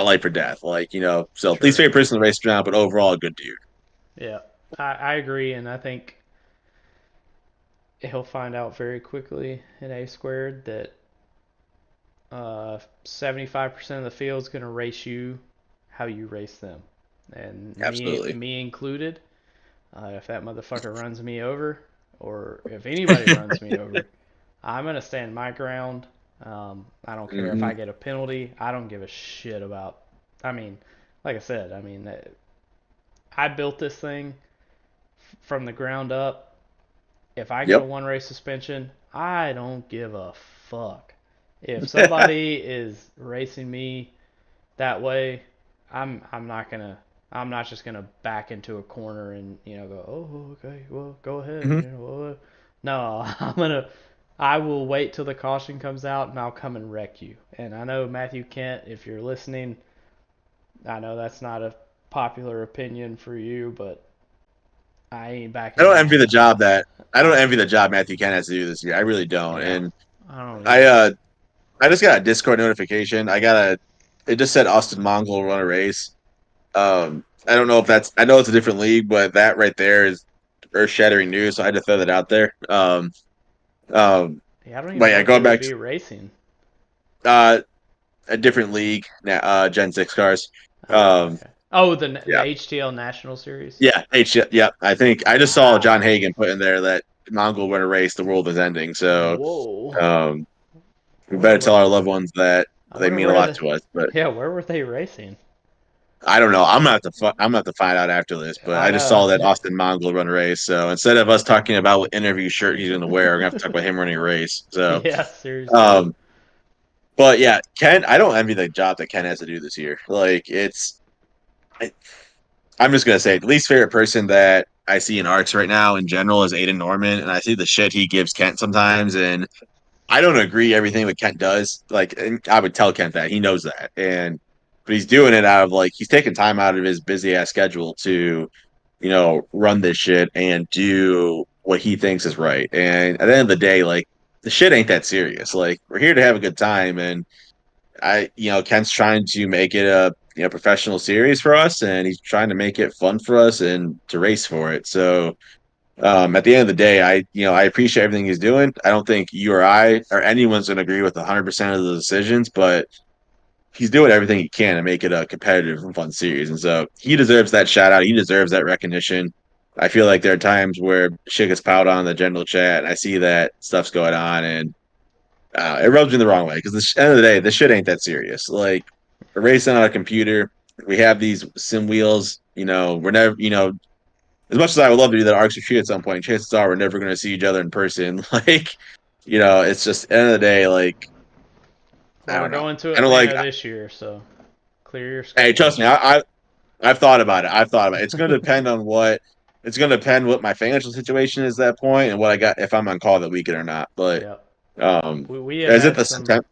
Speaker 2: life or death. Like so least
Speaker 1: sure.
Speaker 2: favorite person to race around, but overall a good dude.
Speaker 1: Yeah, I agree, and I think he'll find out very quickly in A squared that 75% of the field is going to race you how you race them, and
Speaker 2: Absolutely.
Speaker 1: me included. If that motherfucker runs me over, or if anybody runs me over, I'm gonna stand my ground. I don't care if
Speaker 2: Hmm.
Speaker 1: I get a penalty. I don't give a shit about. I mean, like I said, I mean, I built this thing from the ground up. If I get a
Speaker 2: Yep.
Speaker 1: one race suspension, I don't give a fuck. If somebody is racing me that way, I'm not gonna I'm not just gonna back into a corner and go, oh, okay, well, go ahead,
Speaker 2: Hmm.
Speaker 1: no. I will wait till the caution comes out and I'll come and wreck you. And I know Matthew Kent, if you're listening, I know that's not a popular opinion for you, but I ain't
Speaker 2: I
Speaker 1: backing
Speaker 2: don't envy
Speaker 1: down.
Speaker 2: the job that I don't
Speaker 1: I
Speaker 2: envy the job Matthew Ken has to do this year. I really don't.
Speaker 1: Yeah,
Speaker 2: And
Speaker 1: I don't
Speaker 2: I
Speaker 1: either.
Speaker 2: I just got a Discord notification. It just said Austin Mongol run a race. I don't know if that's I know it's a different league, but that right there is earth shattering news. So I had to throw that out there. Um,
Speaker 1: Yeah, I don't even
Speaker 2: but
Speaker 1: know
Speaker 2: yeah,
Speaker 1: if they
Speaker 2: going
Speaker 1: would
Speaker 2: back
Speaker 1: be
Speaker 2: to
Speaker 1: racing.
Speaker 2: a different league, Gen 6 cars.
Speaker 1: Oh,
Speaker 2: Um,
Speaker 1: okay. Oh, the
Speaker 2: yeah,
Speaker 1: HTL National Series.
Speaker 2: yeah, yeah. I think I just saw John
Speaker 1: Wow.
Speaker 2: Hagan put in there that Mongol run a race, the world is ending. So
Speaker 1: Whoa.
Speaker 2: um,
Speaker 1: I
Speaker 2: we
Speaker 1: wonder
Speaker 2: better tell
Speaker 1: where.
Speaker 2: our loved ones that
Speaker 1: I
Speaker 2: they
Speaker 1: wonder
Speaker 2: mean a
Speaker 1: where
Speaker 2: lot
Speaker 1: the.
Speaker 2: to us. But
Speaker 1: Yeah, where were they racing?
Speaker 2: I don't know. I'm gonna have to find out after this. But
Speaker 1: I
Speaker 2: I just
Speaker 1: know.
Speaker 2: saw that Austin Mongol run a race. So instead of us talking about what interview shirt he's gonna wear, we're gonna have to talk about him running a race. So
Speaker 1: Yeah, seriously.
Speaker 2: um, but yeah, Ken, I don't envy the job that Ken has to do this year. Like I, I'm just gonna say the least favorite person that I see in ARCS right now in general is Aiden Norman, and I see the shit he gives Kent sometimes, and I don't agree everything that Kent does. Like, and I would tell Kent that he knows that, and but he's doing it out of like he's taking time out of his busy ass schedule to, run this shit and do what he thinks is right. And at the end of the day, like the shit ain't that serious. Like we're here to have a good time, and Kent's trying to make it a professional series for us, and he's trying to make it fun for us and to race for it. So at the end of the day, I appreciate everything he's doing. I don't think you or I or anyone's going to agree with 100% of the decisions, but he's doing everything he can to make it a competitive and fun series. And so he deserves that shout out. He deserves that recognition. I feel like there are times where shit gets piled on in the general chat, and I see that stuff's going on, and it rubs me the wrong way because at the end of the day, this shit ain't that serious. Like, we're racing on a computer. We have these sim wheels. We're never, as much as I would love to do that ARCS retreat at some point, chances are we're never going to see each other in person. Like, it's just at the end of the day, like, I
Speaker 1: Well, we're
Speaker 2: don't know.
Speaker 1: going to
Speaker 2: I don't like.
Speaker 1: Atlanta this year, so clear your
Speaker 2: Hey, trust
Speaker 1: schedule.
Speaker 2: me, I've thought about it. I've thought about it. It's going to depend on what. It's going to depend what my financial situation is at that point and what I got if I'm on call that weekend or not. But
Speaker 1: Yep. We have
Speaker 2: is it
Speaker 1: had
Speaker 2: the
Speaker 1: some.
Speaker 2: September?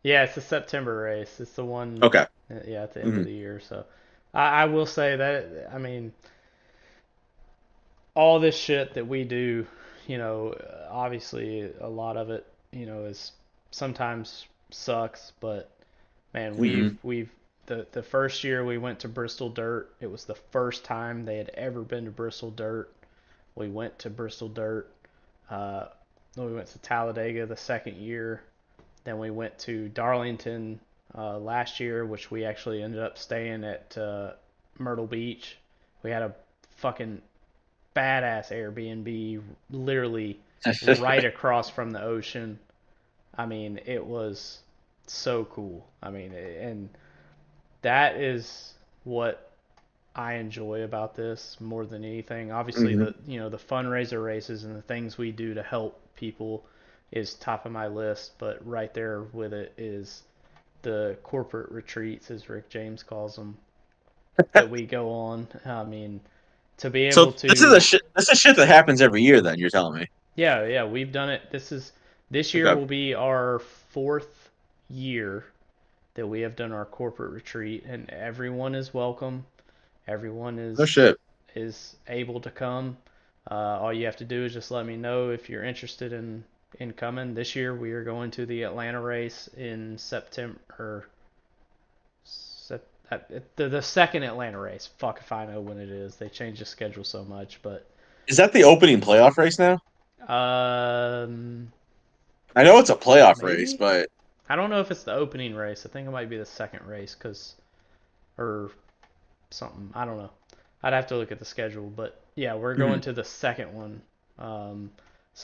Speaker 1: Yeah, it's the September race. It's the one.
Speaker 2: Okay.
Speaker 1: Yeah, at the end of
Speaker 2: Hmm.
Speaker 1: the year. So, I will say that. I mean, all this shit that we do, obviously a lot of it, is sometimes sucks, but man,
Speaker 2: Hmm.
Speaker 1: we've the first year we went to Bristol Dirt, it was the first time they had ever been to Bristol Dirt. We went to Bristol Dirt. Uh, we went to Talladega the second year. Then we went to Darlington last year, which we actually ended up staying at Myrtle Beach. We had a fucking badass Airbnb literally right across from the ocean. I mean, it was so cool. I mean, and that is what I enjoy about this more than anything. Obviously,
Speaker 2: Hmm.
Speaker 1: the fundraiser races and the things we do to help people is top of my list, but right there with it is the corporate retreats, as Rick James calls them, that we go on. I mean, to be
Speaker 2: So
Speaker 1: able
Speaker 2: this is a
Speaker 1: to
Speaker 2: shit. This is shit that happens every year. Then you're telling me.
Speaker 1: Yeah, we've done it. This year
Speaker 2: Okay.
Speaker 1: will be our fourth year that we have done our corporate retreat, and everyone is welcome. Everyone
Speaker 2: No
Speaker 1: is
Speaker 2: shit.
Speaker 1: is able to come. All you have to do is just let me know if you're interested in coming. This year we are going to the Atlanta race in September. The second Atlanta race. Fuck if I know when it is. They change the schedule so much, but
Speaker 2: Is that the opening playoff race now?
Speaker 1: um,
Speaker 2: I know it's a playoff race,
Speaker 1: maybe.
Speaker 2: but
Speaker 1: I don't know if it's the opening race. I think it might be the second race, or something. I don't know. I'd have to look at the schedule, but yeah, we're going
Speaker 2: hmm,
Speaker 1: to the second one. Um,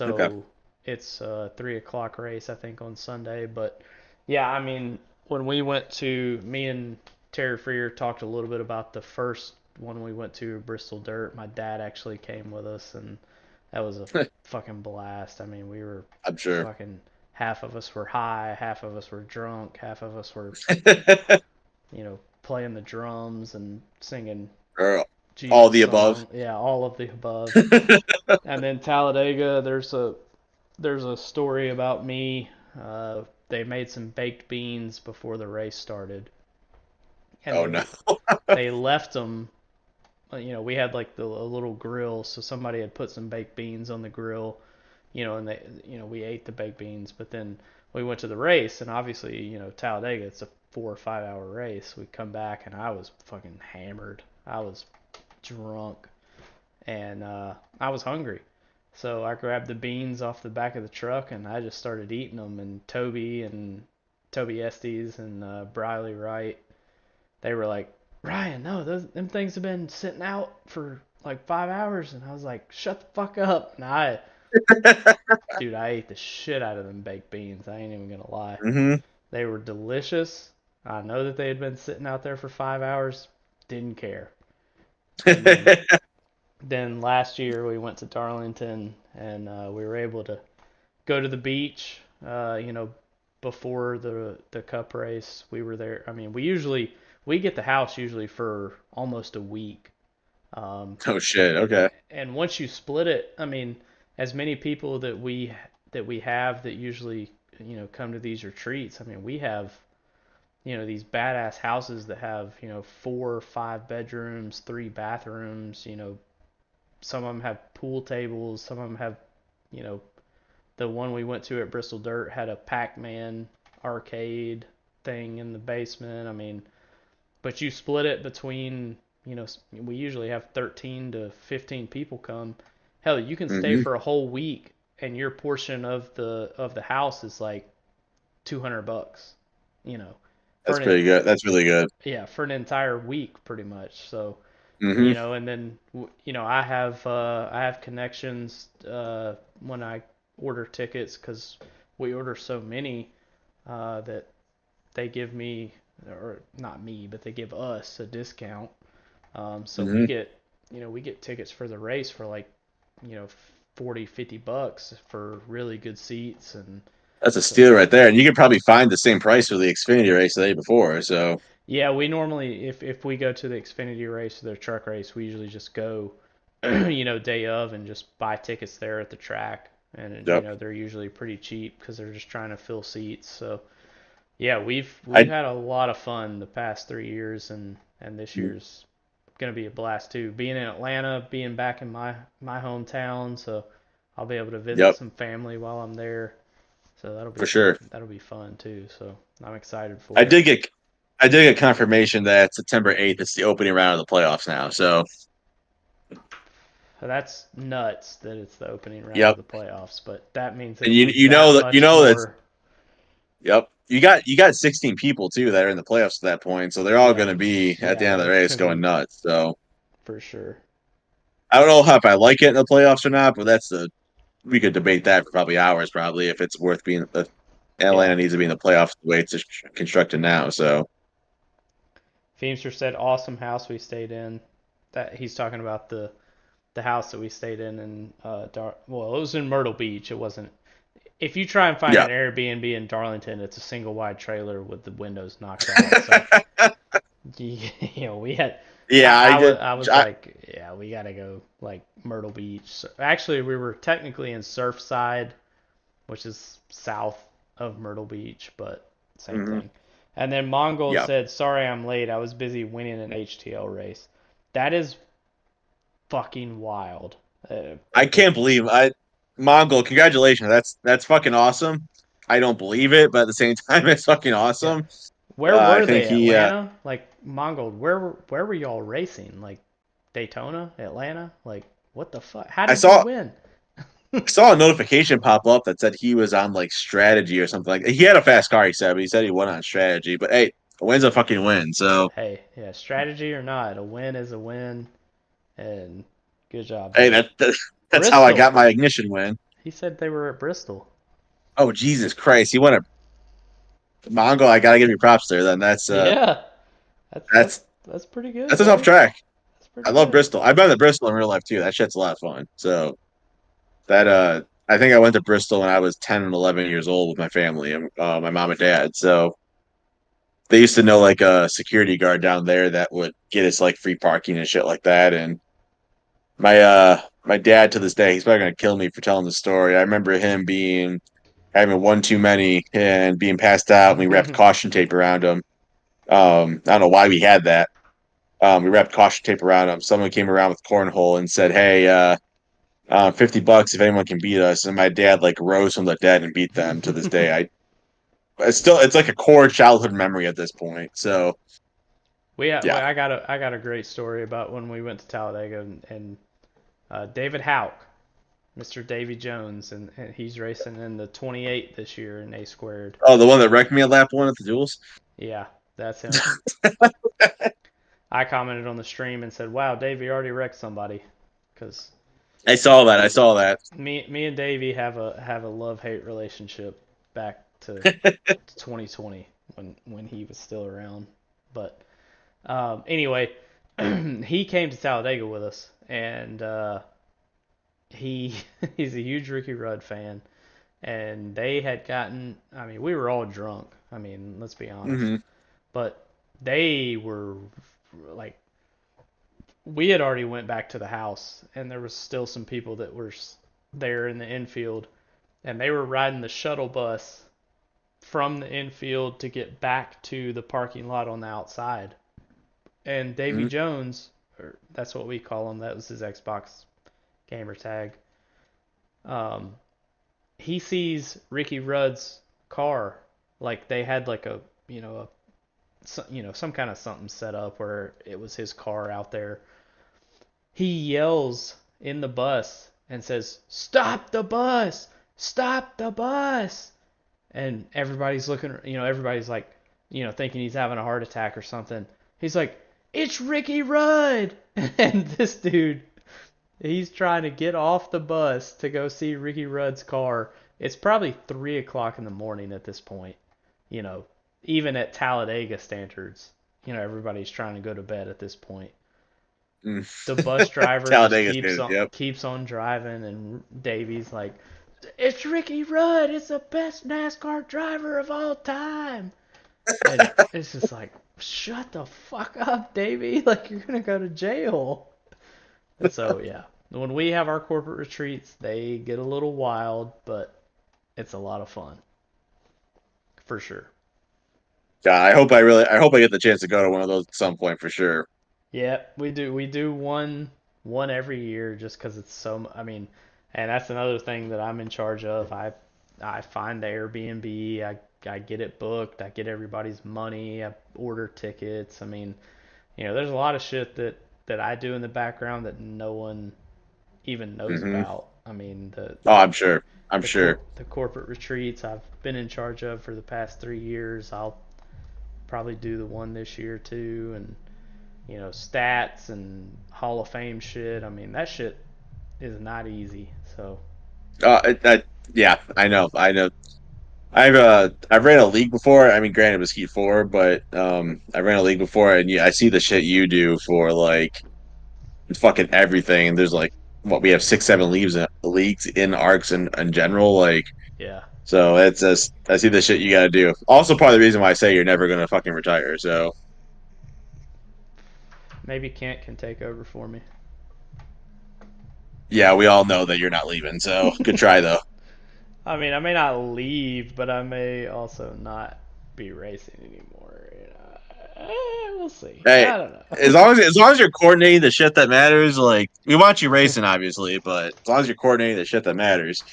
Speaker 2: okay.
Speaker 1: so it's a 3 o'clock race, I think, on Sunday. But yeah, me and Terry Freer talked a little bit about the first one we went to, Bristol Dirt. My dad actually came with us, and that was a fucking blast. I mean, we were
Speaker 2: I'm sure.
Speaker 1: fucking half of us were high, half of us were drunk, half of us were, playing the drums and singing
Speaker 2: Or all
Speaker 1: Jesus
Speaker 2: the above.
Speaker 1: song. Yeah, all of the above. And then Talladega, there's a story about me. They made some baked beans before the race started, and
Speaker 2: Oh no.
Speaker 1: they left them. We had like a little grill, so somebody had put some baked beans on the grill, and we ate the baked beans. But then we went to the race, and obviously, Talladega, it's a 4 or 5 hour race. We come back, and I was fucking hammered. I was drunk, and I was hungry. So I grabbed the beans off the back of the truck, and I just started eating them. And Toby Estes and Briley Wright, they were like, Ryan, no, them things have been sitting out for like 5 hours. And I was like, shut the fuck up. And dude, I ate the shit out of them baked beans. I ain't even gonna lie.
Speaker 2: hmm
Speaker 1: They were delicious. I know that they had been sitting out there for 5 hours. Didn't care. And then last year we went to Darlington, and we were able to go to the beach. Before the Cup race, we were there. I mean, we get the house usually for almost a week.
Speaker 2: Oh shit. Okay.
Speaker 1: And once you split it, I mean, as many people that we have that usually come to these retreats. I mean, we have these badass houses that have 4 or 5 bedrooms, 3 bathrooms. Some of them have pool tables. Some of them have, you know, the one we went to at Bristol Dirt had a Pac-Man arcade thing in the basement. I mean, but you split it between, we usually have 13 to 15 people come. Hell, you can stay
Speaker 2: hmm
Speaker 1: for a whole week, and your portion of the house is like $200, you know, for
Speaker 2: That's
Speaker 1: an
Speaker 2: pretty good. That's really good.
Speaker 1: yeah, for an entire week pretty much. So,
Speaker 2: hmm
Speaker 1: and then I have connections when I order tickets because we order so many that they give me, or not me, but they give us a discount. So we
Speaker 2: hmm
Speaker 1: get we get tickets for the race for like, you know 40-50 bucks for really good seats. And
Speaker 2: That's a
Speaker 1: so
Speaker 2: steal right there. And you could probably find the same price for the Xfinity race the day before. So,
Speaker 1: yeah, we normally, if we go to the Xfinity race or the truck race, we usually just go day of and just buy tickets there at the track. And
Speaker 2: yep.
Speaker 1: they're usually pretty cheap because they're just trying to fill seats. So yeah, we've
Speaker 2: I
Speaker 1: had a lot of fun the past 3 years, and this year's gonna be a blast too. Being in Atlanta, being back in my hometown, so I'll be able to visit
Speaker 2: yep,
Speaker 1: some family while I'm there. So
Speaker 2: for sure.
Speaker 1: that'll be fun too. So I'm excited
Speaker 2: I
Speaker 1: for it.
Speaker 2: did get I did get confirmation that September 8th is the opening round of the playoffs now. So,
Speaker 1: So that's nuts that it's the opening round of
Speaker 2: yep.
Speaker 1: the playoffs, but that means
Speaker 2: And
Speaker 1: it'll be that
Speaker 2: you
Speaker 1: much
Speaker 2: know that
Speaker 1: more.
Speaker 2: yep. You got 16 people too that are in the playoffs at that point. So they're all
Speaker 1: Yeah,
Speaker 2: going to be at the
Speaker 1: yeah,
Speaker 2: end of the
Speaker 1: it's
Speaker 2: race
Speaker 1: gonna
Speaker 2: going
Speaker 1: be
Speaker 2: nuts. So,
Speaker 1: for sure.
Speaker 2: I don't know if I like it in the playoffs or not, but we could debate that for probably hours probably if it's worth being the
Speaker 1: Yeah,
Speaker 2: Atlanta needs to be in the playoffs the way it's constructed now. So,
Speaker 1: Feemster said awesome house we stayed in. That he's talking about the house that we stayed in well, it was in Myrtle Beach. It wasn't. If you try and find
Speaker 2: yeah.
Speaker 1: an Airbnb in Darlington, it's a single wide trailer with the windows knocked out. So we had.
Speaker 2: Yeah, I did.
Speaker 1: I was
Speaker 2: I,
Speaker 1: like, yeah, we gotta go like Myrtle Beach. So, actually, we were technically in Surfside, which is south of Myrtle Beach, but same
Speaker 2: mhm,
Speaker 1: thing. And then Mongol
Speaker 2: yeah.
Speaker 1: said, "Sorry, I'm late. I was busy winning an HTL race." That is fucking wild.
Speaker 2: I can't believe I Mongol, congratulations. That's fucking awesome. I don't believe it, but at the same time, it's fucking
Speaker 1: Yeah.
Speaker 2: awesome.
Speaker 1: Where
Speaker 2: I
Speaker 1: were
Speaker 2: think
Speaker 1: they?
Speaker 2: he
Speaker 1: Atlanta? Like Mongol, where were y'all racing? Like Daytona, Atlanta? Like what the fuck? How
Speaker 2: I
Speaker 1: did you
Speaker 2: saw
Speaker 1: win?
Speaker 2: I saw a notification pop up that said he was on like strategy or something like that. He had a fast car, he said, but he said he won on strategy. But hey, a win's a fucking win. So
Speaker 1: Hey, yeah, strategy or not, a win is a win, and good job,
Speaker 2: hey,
Speaker 1: dude.
Speaker 2: that's how I
Speaker 1: Bristol.
Speaker 2: got my ignition win.
Speaker 1: He said they were at Bristol.
Speaker 2: Oh Jesus Christ, he won a Mongol. I gotta give you props there. Then
Speaker 1: Yeah, that's
Speaker 2: that's
Speaker 1: that's pretty good,
Speaker 2: that's a tough
Speaker 1: buddy.
Speaker 2: track. I
Speaker 1: pretty
Speaker 2: love
Speaker 1: good.
Speaker 2: Bristol. I've been to Bristol in real life too. That shit's a lot of fun. So that I think I went to Bristol when I was 10 and 11 years old with my family and my mom and dad. So they used to know like a security guard down there that would get us like free parking and shit like that. And my dad to this day, he's probably gonna kill me for telling the story. I remember him being having one too many and being passed out, and we wrapped caution tape around him. I don't know why we had that. We wrapped caution tape around him. Someone came around with cornhole and said, "Hey, $50 if anyone can beat us." And my dad like rose from the dead and beat them. To this day, it's like a core childhood memory at this point. So
Speaker 1: Well,
Speaker 2: yeah.
Speaker 1: I got a great story about when we went to Talladega and David Houck, Mr. Davy Jones, and he's racing in the 28 this year in A squared.
Speaker 2: Oh, the one that wrecked me at lap one at the duels.
Speaker 1: Yeah, that's him. I commented on the stream and said, "Wow, Davey already wrecked somebody," because
Speaker 2: I saw that. I saw that.
Speaker 1: me and Davey have a love hate relationship back to 2020 when he was still around. But anyway, he came to Talladega with us, and he he's a huge Ricky Rudd fan, and they had gotten. I mean, we were all drunk. I mean, let's be honest,
Speaker 2: Hmm.
Speaker 1: but they were like we had already went back to the house, and there was still some people that were there in the infield, and they were riding the shuttle bus from the infield to get back to the parking lot on the outside. And Davy
Speaker 2: Hmm.
Speaker 1: Jones, or that's what we call him, that was his Xbox gamer tag. Um, he sees Ricky Rudd's car, like they had like a some kind of something set up where it was his car out there. He yells in the bus and says, "Stop the bus! Stop the bus!" And everybody's looking, everybody's like, thinking he's having a heart attack or something. He's like, "It's Ricky Rudd!" And this dude, he's trying to get off the bus to go see Ricky Rudd's car. It's probably 3 o'clock in the morning at this point. You know, even at Talladega standards, everybody's trying to go to bed at this point.
Speaker 2: Mm.
Speaker 1: The bus driver just
Speaker 2: Talladega
Speaker 1: keeps
Speaker 2: standard.
Speaker 1: on
Speaker 2: Yep.
Speaker 1: keeps on driving, and Davy's like, "It's Ricky Rudd. It's the best NASCAR driver of all time." And it's just like, shut the fuck up, Davy. Like, you're gonna go to jail. And so yeah, when we have our corporate retreats, they get a little wild, but it's a lot of fun for sure.
Speaker 2: Yeah, I hope I get the chance to go to one of those at some point for sure.
Speaker 1: Yeah, we do one every year just because it's so. I mean, and that's another thing that I'm in charge of. I find the Airbnb. I get it booked. I get everybody's money. I order tickets. I mean, there's a lot of shit that I do in the background that no one even knows
Speaker 2: Hmm.
Speaker 1: about. I mean, the
Speaker 2: Oh,
Speaker 1: the
Speaker 2: I'm sure. I'm
Speaker 1: the
Speaker 2: sure.
Speaker 1: the corporate retreats I've been in charge of for the past 3 years. I'll probably do the one this year too, and stats and Hall of Fame shit. I mean, that shit is not easy. So,
Speaker 2: Yeah, I know. I know. I've ran a league before. I mean, granted, it was Heat 4, but I ran a league before, and yeah, I see the shit you do for like fucking everything. And there's like what we have 6, 7 leagues in ARCS in general. Like,
Speaker 1: yeah,
Speaker 2: so it's just I see the shit you got to do. Also, part of the reason why I say you're never gonna fucking retire. So
Speaker 1: maybe Kent can take over for me.
Speaker 2: yeah, we all know that you're not leaving. So good try though.
Speaker 1: I mean, I may not leave, but I may also not be racing anymore. We'll see.
Speaker 2: Hey,
Speaker 1: I don't know.
Speaker 2: as long as you're coordinating the shit that matters, like we want you racing, obviously, but as long as you're coordinating the shit that matters.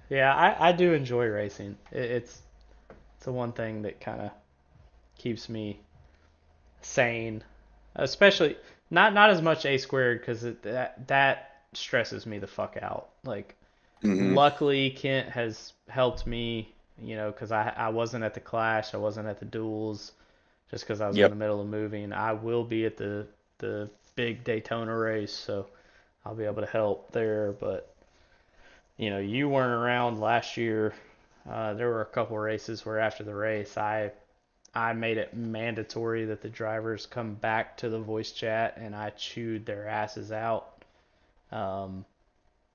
Speaker 1: Yeah, I do enjoy racing. It's the one thing that kind of keeps me sane, especially not as much A squared because that stresses me the fuck out. Like,
Speaker 2: Hmm.
Speaker 1: luckily Kent has helped me, because I wasn't at the Clash, I wasn't at the duels, just because I was in
Speaker 2: Yep.
Speaker 1: the middle of moving. I will be at the big Daytona race, so I'll be able to help there. But you weren't around last year. There were a couple races where after the race, I I made it mandatory that the drivers come back to the voice chat, and I chewed their asses out. Um,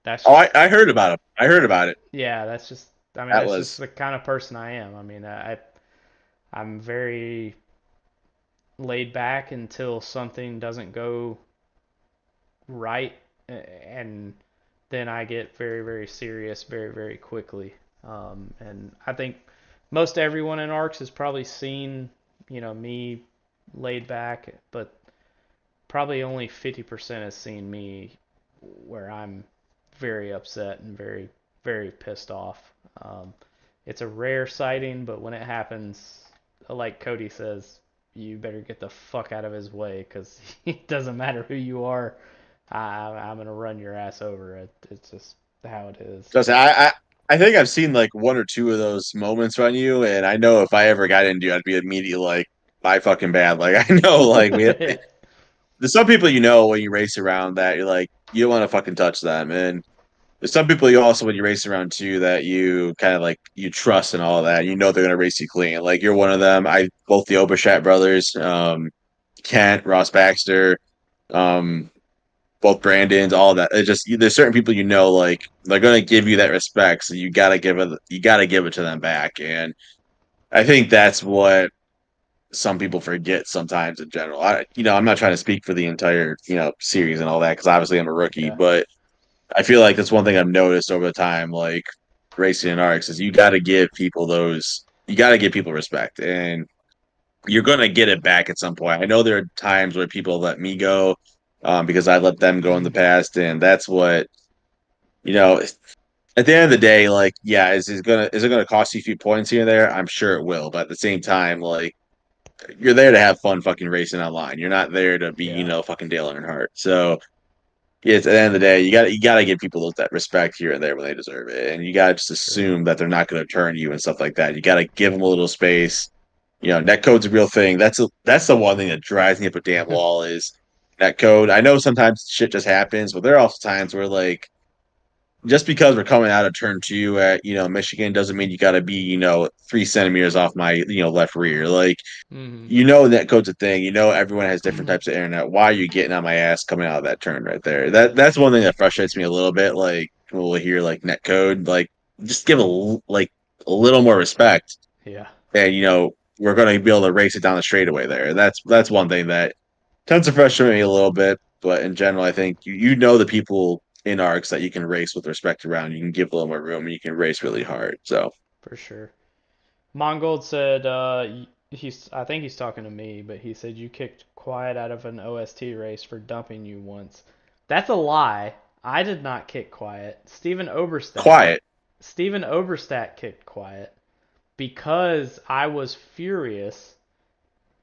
Speaker 1: that's
Speaker 2: Oh,
Speaker 1: just,
Speaker 2: I heard about it. I heard about it.
Speaker 1: yeah, that's just. I mean,
Speaker 2: That
Speaker 1: that's just
Speaker 2: was
Speaker 1: the kind of person I am. I mean, I'm very laid back until something doesn't go right, and then I get very, very serious very, very quickly. And I think most everyone in ARCS has probably seen, me laid back, but probably only 50% has seen me where I'm very upset and very, very pissed off. It's a rare sighting, but when it happens, like Cody says, you better get the fuck out of his way because it doesn't matter who you are. I'm gonna run your ass over. It's just how it is.
Speaker 2: just I think I've seen like one or two of those moments on you, and I know if I ever got into you, I'd be immediately like, my fucking bad. Like I know, like
Speaker 1: Yeah.
Speaker 2: there's some people when you race around that you're like you don't want to fucking touch them, and there's some people you also when you race around too that you kind of like you trust and all that. You know they're gonna race you clean. Like you're one of them. I both the Oberstadt brothers, Kent, Ross Baxter, um, both Brandons, all that. It's just there's certain people like they're gonna give you that respect, so you gotta give it to them back. And I think that's what some people forget sometimes in general. I'm not trying to speak for the entire series and all that because obviously I'm a rookie,
Speaker 1: Yeah,
Speaker 2: but I feel like that's one thing I've noticed over the time, like racing in arcs, is you got to give people respect, and you're going to get it back at some point. I know there are times where people let me go because I let them go in the past, and that's what you know. At the end of the day, like, yeah, is it gonna cost you a few points here and there? I'm sure it will, but at the same time, like, you're there to have fun, fucking racing online. You're not there to be,
Speaker 1: yeah,
Speaker 2: fucking Dale Earnhardt. So it's at the end of the day, you gotta give people that respect here and there when they deserve it, and you gotta just
Speaker 1: for sure.
Speaker 2: assume that they're not going to turn you and stuff like that. You gotta give them a little space. Net code's a real thing. That's the one thing that drives me up a damn wall is net code. I know sometimes shit just happens, but there are also times where like just because we're coming out of turn two at Michigan doesn't mean you got to be 3 centimeters off my left rear. Like
Speaker 1: Hmm.
Speaker 2: net code's a thing. Everyone has different types of internet. Why are you getting on my ass coming out of that turn right there? That's one thing that frustrates me a little bit. Like when we'll hear like net code, like just give like a little more respect,
Speaker 1: Yeah,
Speaker 2: and we're going to be able to race it down the straightaway there. That's one thing that tends to frustrate me a little bit. But in general, I think the people in arcs that you can race with respect around. You can give a little more room, and you can race really hard. So
Speaker 1: for sure. Mongold said he's. I think he's talking to me, but he said you kicked Quiet out of an OST race for dumping you once. That's a lie. I did not kick Quiet.
Speaker 2: quiet.
Speaker 1: Steven Oberstadt kicked Quiet because I was furious,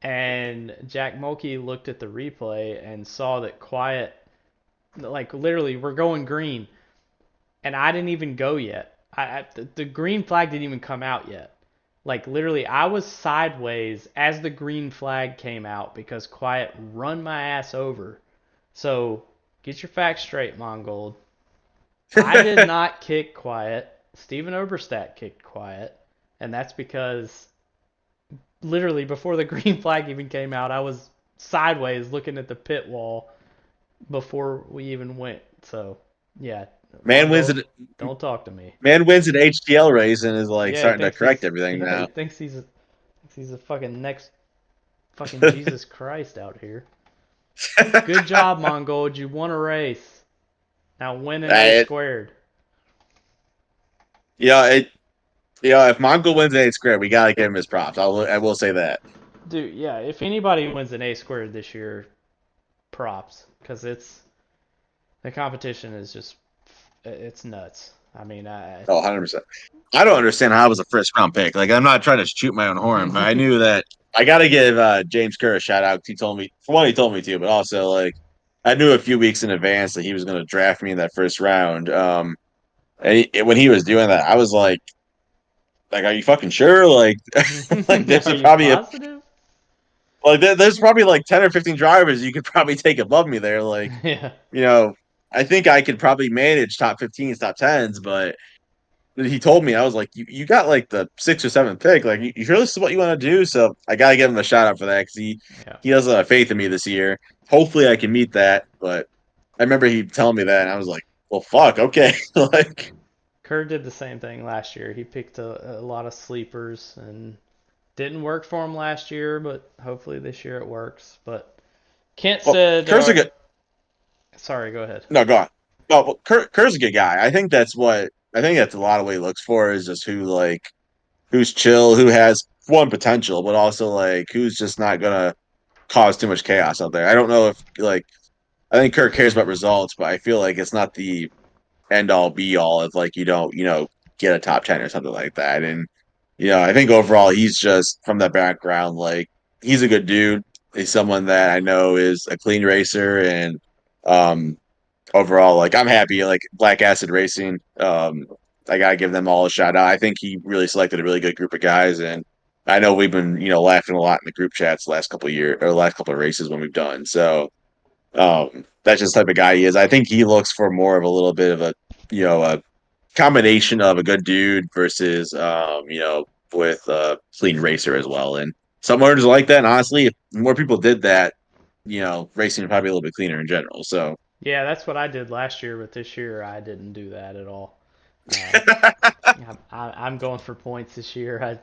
Speaker 1: and Jack Mulkey looked at the replay and saw that Quiet, like literally, we're going green, and I didn't even go yet. The green flag didn't even come out yet. Like literally, I was sideways as the green flag came out because Quiet run my ass over. So get your facts straight, Mongold. I did not kick Quiet. Steven Oberstadt kicked Quiet, and that's because literally before the green flag even came out, I was sideways looking at the pit wall before we even went. So yeah,
Speaker 2: man wins
Speaker 1: Mongold,
Speaker 2: it.
Speaker 1: don't talk to me.
Speaker 2: Man wins an HTL race and is like
Speaker 1: Yeah, he
Speaker 2: starting to
Speaker 1: thinks
Speaker 2: correct
Speaker 1: he's
Speaker 2: everything
Speaker 1: yeah he
Speaker 2: now.
Speaker 1: thinks he's a fucking next fucking Jesus Christ out here. Good job, Mongold. You won a race. Now win an A
Speaker 2: it,
Speaker 1: squared.
Speaker 2: it, if Mongol wins an 8 square, we gotta give him his props. I will say that.
Speaker 1: Dude, yeah, if anybody wins an A squared this year, props. Because the competition is just, it's nuts. I mean,
Speaker 2: Oh, 100%. I don't understand how I was a first round pick. Like, I'm not trying to shoot my own horn, but I knew that I got to give James Kerr a shout out. He told me, for one, he told me to, but also, like, I knew a few weeks in advance that he was going to draft me in that first round. And when he was doing that, I was are you fucking sure? Like,
Speaker 1: Are you positive?
Speaker 2: there's probably like 10 or 15 drivers you could probably take above me there. Like,
Speaker 1: Yeah.
Speaker 2: you know, I think I could probably manage top 15s, top 10s, but he told me, I was like, you got like the sixth or seventh pick. Like, you sure this is what you want to do? So I gotta give him a shout out for that because
Speaker 1: Yeah.
Speaker 2: he has faith in me this year. Hopefully, I can meet that. But I remember he telling me that, and I was like, well, fuck, okay, like,
Speaker 1: Kerr did the same thing last year. He picked a lot of sleepers and didn't work for him last year, but hopefully this year it works. But Kent
Speaker 2: well,
Speaker 1: said,
Speaker 2: Kerr's a good.
Speaker 1: sorry, go ahead.
Speaker 2: No, go on. No, well, Kerr's a good guy. I think that's a lot of what he looks for is just who's chill, who has one potential, but also like who's just not gonna cause too much chaos out there. I don't know if like I think Kirk cares about results, but I feel like it's not the end all be all if like you don't, get a top 10 or something like that. And I think overall he's just from that background, like he's a good dude. He's someone that I know is a clean racer and um overall, like I'm happy. Like Black Acid Racing, I gotta give them all a shout out. I think he really selected a really good group of guys, and I know we've been laughing a lot in the group chats the last couple of years or last couple of races when we've done. So that's just the type of guy he is. I think he looks for more of a little bit of a combination of a good dude versus with a clean racer as well. And some owners like that. And honestly, if more people did that, racing would probably be a little bit cleaner in general. So.
Speaker 1: Yeah, that's what I did last year, but this year I didn't do that at all. Uh, I'm going for points this year.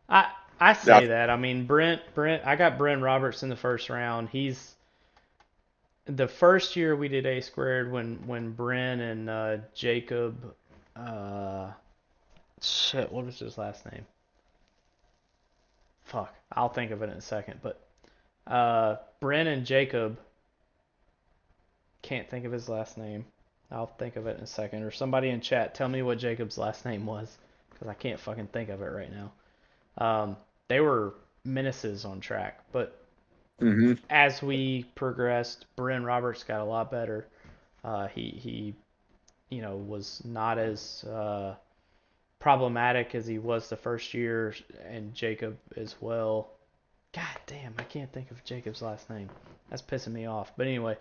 Speaker 1: I I
Speaker 2: Now,
Speaker 1: say that. I mean, Brent. I got Brent Roberts in the first round. He's the first year we did A squared when Brent and Jacob. Uh, shit, what was his last name? Fuck, I'll think of it in a second. But Brent and Jacob, can't think of his last name. I'll think of it in a second. Or somebody in chat, tell me what Jacob's last name was, because I can't fucking think of it right now. They were menaces on track, but
Speaker 2: mhm.
Speaker 1: as we progressed, Bryn Roberts got a lot better. He was not as problematic as he was the first year, and Jacob as well. God damn, I can't think of Jacob's last name. That's pissing me off. But anyway,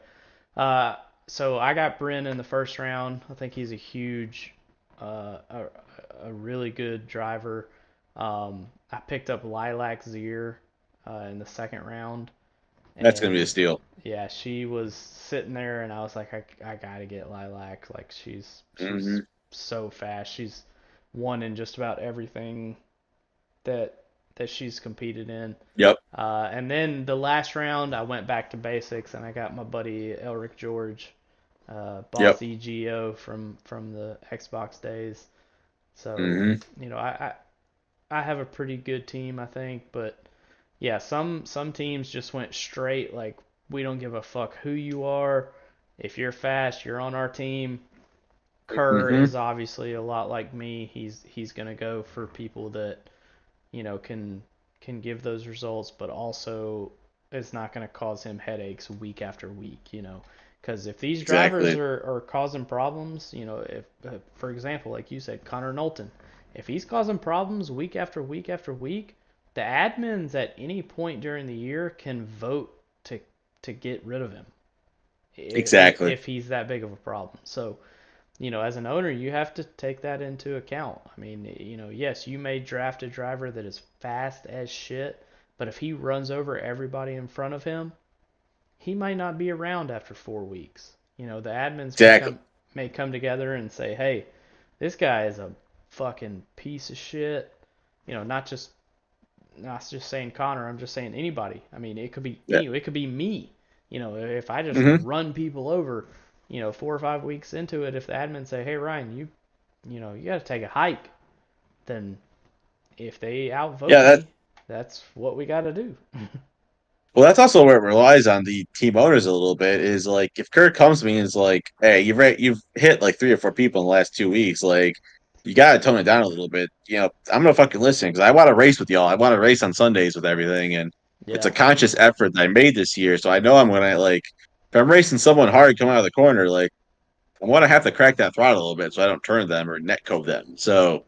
Speaker 1: uh, so I got Bryn in the first round. I think he's a huge, a really good driver. I picked up Lilac Zier in the second round,
Speaker 2: That's gonna be a
Speaker 1: and
Speaker 2: steal.
Speaker 1: yeah, she was sitting there, and I was like, I gotta get Lilac. Like she's
Speaker 2: Hmm.
Speaker 1: so fast. She's won in just about everything that she's competed in.
Speaker 2: Yep.
Speaker 1: And then the last round, I went back to basics, and I got my buddy Elric George,
Speaker 2: Yep.
Speaker 1: Boss EGO from the Xbox days. So
Speaker 2: Hmm.
Speaker 1: I have a pretty good team, I think, but yeah, some teams just went straight like we don't give a fuck who you are. If you're fast, you're on our team. Kerr
Speaker 2: Hmm.
Speaker 1: is obviously a lot like me. He's gonna go for people that can give those results, but also it's not going to cause him headaches week after week. Because if these drivers
Speaker 2: Exactly.
Speaker 1: are causing problems, if for example, like you said, Connor Knowlton, if he's causing problems week after week after week, the admins at any point during the year can vote to get rid of him
Speaker 2: Exactly.
Speaker 1: if he's that big of a problem. So as an owner, you have to take that into account. I mean, yes, you may draft a driver that is fast as shit, but if he runs over everybody in front of him, he might not be around after 4 weeks. The admins
Speaker 2: Exactly.
Speaker 1: may come together and say, "Hey, this guy is a fucking piece of shit." Not just saying Connor. I'm just saying anybody. I mean, it could be
Speaker 2: Yeah.
Speaker 1: it could be me. If I just
Speaker 2: Hmm.
Speaker 1: run people over, 4 or 5 weeks into it, if the admins say, "Hey Ryan, you got to take a hike," then if they outvote
Speaker 2: Yeah. That.
Speaker 1: me, that's what we got to do.
Speaker 2: Well, that's also where it relies on the team owners a little bit. Is like if Kirk comes to me and is like, "Hey, you've hit like 3 or 4 people in the last 2 weeks. Like, you got to tone it down a little bit. I'm gonna fucking listen because I want to race with y'all. I want to race on Sundays with everything, and it's a
Speaker 1: Yeah,
Speaker 2: conscious effort that I made this year. So I know I'm gonna like if I'm racing someone hard coming out of the corner, like I want to have to crack that throttle a little bit so I don't turn them or net cove them. So